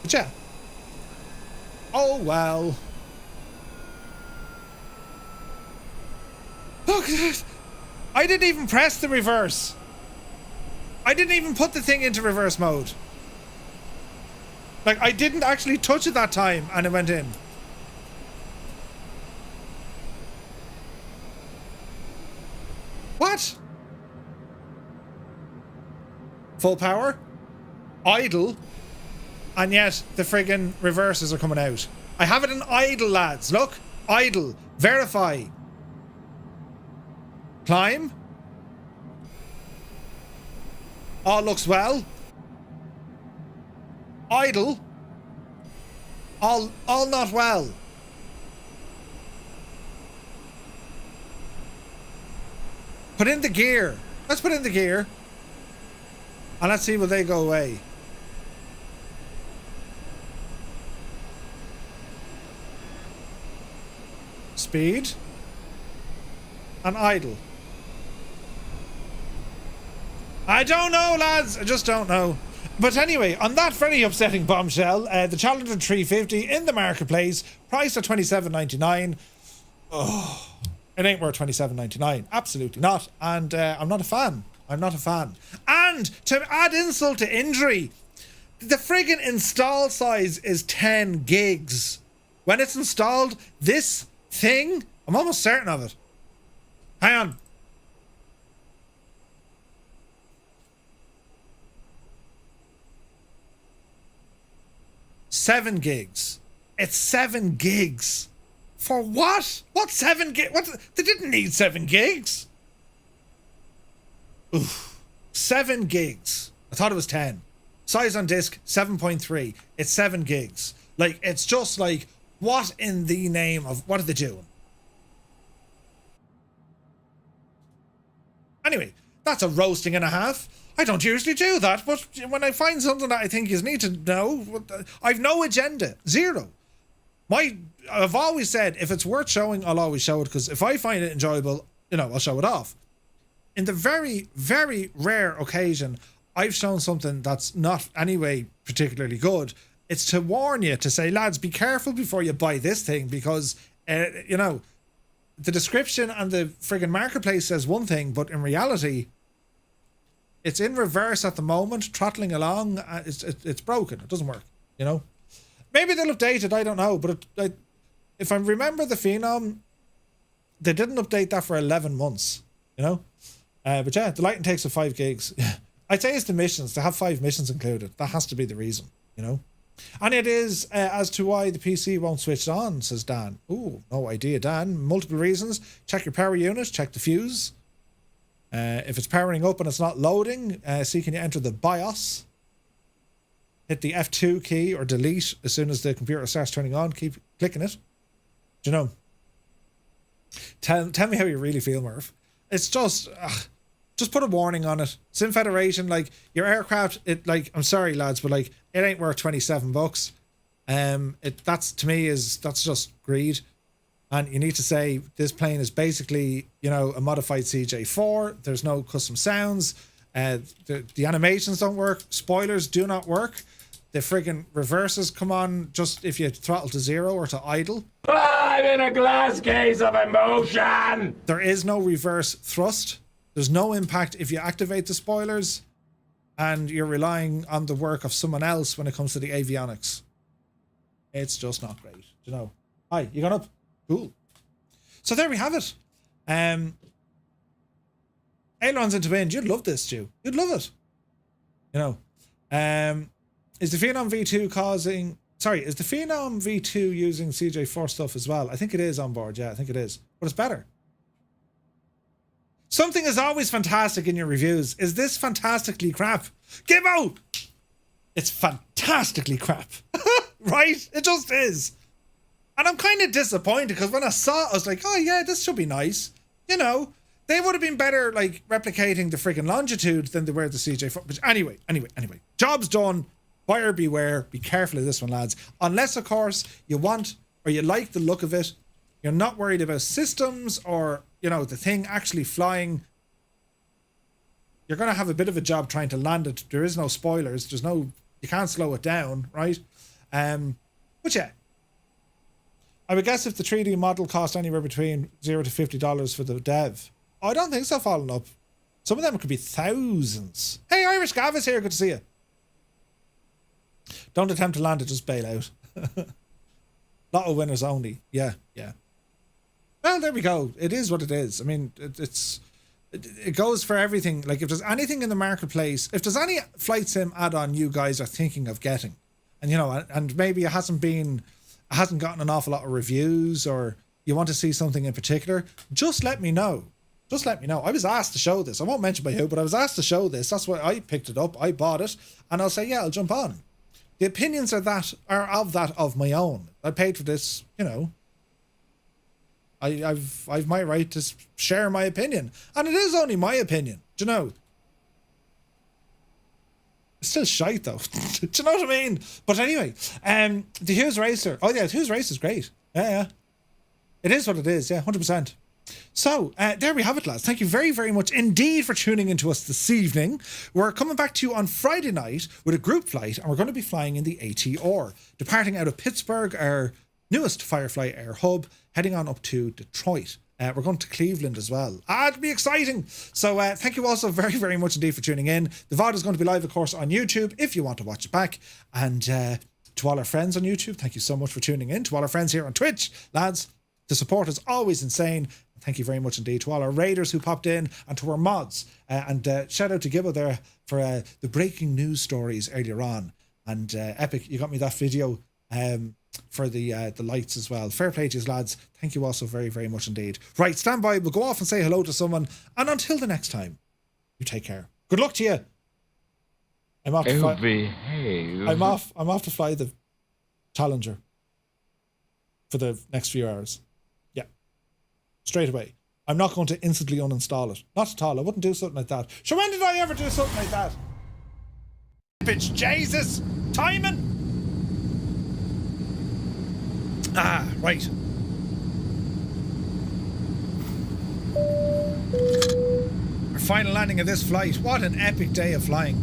But yeah. Oh, well. Look at it. I didn't even press the reverse. I didn't even put the thing into reverse mode. Like, I didn't actually touch it that time and it went in. What? Full power? Idle? And yet the friggin' reverses are coming out. I have it in idle, lads. Look. Idle. Verify. Climb. All looks well. Idle. All not well. Put in the gear. Let's put in the gear. And let's see will they go away. Speed. And idle. I don't know, lads. I just don't know. But anyway, on that very upsetting bombshell, the Challenger 350 in the marketplace, priced at $27.99. Oh, it ain't worth $27.99. Absolutely not. And I'm not a fan. I'm not a fan. And to add insult to injury, the friggin' install size is 10 gigs. When it's installed, this thing, I'm almost certain of it. Hang on. $7 gigs. It's 7 gigs. For what? What 7 gigs? What? They didn't need 7 gigs. Oof. 7 gigs. I thought it was 10. Size on disk 7.3. It's 7 gigs. Like, it's just like, what in the name of, what are they doing? Anyway, that's a roasting and a half. I don't usually do that, but when I find something that I think you need to know, I've no agenda. Zero. I've always said, if it's worth showing, I'll always show it, because if I find it enjoyable, you know, I'll show it off. In the very, very rare occasion I've shown something that's not anyway particularly good, it's to warn you, to say, lads, be careful before you buy this thing, because, you know, the description and the friggin' marketplace says one thing, but in reality, it's in reverse at the moment, throttling along. It's broken. It doesn't work, you know. Maybe they'll update it, I don't know. But if I remember the Phenom, they didn't update that for 11 months, you know. But yeah, the Lighting takes up 5 gigs. I'd say it's the missions. They have 5 missions included. That has to be the reason, you know. And it is as to why the PC won't switch on, says Dan. Ooh, no idea, Dan. Multiple reasons. Check your power unit. Check the fuse. If it's powering up and it's not loading, see can you enter the BIOS. Hit the F2 key or delete as soon as the computer starts turning on. Keep clicking it. Do you know? Tell me how you really feel, Murph. It's just put a warning on it. Sim Federation, like, your aircraft, it, like, I'm sorry lads, but like, it ain't worth $27. That's, to me, that's just greed. And you need to say this plane is basically, you know, a modified CJ4. There's no custom sounds. The animations don't work. Spoilers do not work. The friggin' reverses come on just if you throttle to 0 or to idle.
I'm in a glass case of emotion!
There is no reverse thrust. There's no impact if you activate the spoilers. And you're relying on the work of someone else when it comes to the avionics. It's just not great. You know. Hi, you gone up? Cool. So there we have it. Ailerons into wind. You'd love this, Stu. You'd love it. You know. Is the Phenom V2 causing... Sorry, is the Phenom V2 using CJ4 stuff as well? I think it is on board. Yeah, I think it is. But it's better. Something is always fantastic in your reviews. Is this fantastically crap? Gibbo! It's fantastically crap. Right? It just is. And I'm kind of disappointed because when I saw it, I was like, oh yeah, this should be nice. You know, they would have been better like replicating the freaking Longitude than they were the CJ4. But anyway. Job's done. Buyer beware. Be careful of this one, lads. Unless, of course, you want or you like the look of it. You're not worried about systems or, you know, the thing actually flying. You're going to have a bit of a job trying to land it. There is no spoilers. You can't slow it down, right? But yeah. I would guess if the 3D model cost anywhere between $0 to $50 for the dev. Oh, I don't think so, following up. Some of them could be thousands. Hey, Irish Gav is here. Good to see you. Don't attempt to land it, just bail out. Lotto winners only. Yeah. Well, there we go. It is what it is. I mean, it goes for everything. Like, if there's anything in the marketplace, if there's any flight sim add-on you guys are thinking of getting, and you know, and maybe it hasn't gotten an awful lot of reviews, or you want to see something in particular, just let me know. just let me know. I was asked to show this. I won't mention by who, but I was asked to show this. That's why I picked it up. I bought it, and I'll say, yeah, I'll jump on. The opinions are of my own. I paid for this, you know. I've my right to share my opinion, and it is only my opinion. Do you know? It's still shite though. Do you know what I mean? But anyway, the Hughes Racer. Oh yeah, the Hughes Racer is great. Yeah. It is what it is. Yeah, 100%. So, there we have it, lads. Thank you very, very much indeed for tuning into us this evening. We're coming back to you on Friday night with a group flight, and we're going to be flying in the ATR, departing out of Pittsburgh, our newest Firefly Air hub, heading on up to Detroit. We're going to Cleveland as well. It'll be exciting. So, thank you also very, very much indeed for tuning in. The VOD is going to be live, of course, on YouTube if you want to watch it back. And to all our friends on YouTube, thank you so much for tuning in. To all our friends here on Twitch, lads, the support is always insane. Thank you very much indeed to all our raiders who popped in and to our mods. And shout out to Gibbo there for the breaking news stories earlier on. And Epic, you got me that video for the lights as well. Fair play to you, lads. Thank you also very, very much indeed. Right, stand by. We'll go off and say hello to someone. And until the next time, you take care. Good luck to you. I'm off to fly. I'm off to fly the Challenger for the next few hours. Straight away. I'm not going to instantly uninstall it. Not at all. I wouldn't do something like that. Sure, when did I ever do something like that? Bitch, Jesus! Timing! Right. Our final landing of this flight. What an epic day of flying.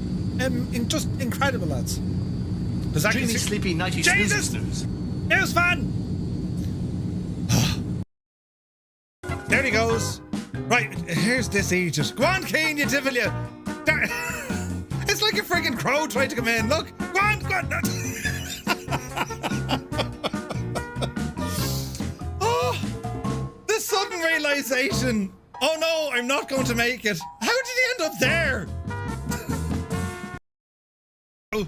Just incredible, lads.
Dreamy, sleepy, nighty
Jesus! News fan! There he goes. Right, here's this Aegis. Go on, Kane, you devil, you. It's like a friggin' crow trying to come in. Look. Go on, go on. Oh, the sudden realization. Oh no, I'm not going to make it. How did he end up there? Oh.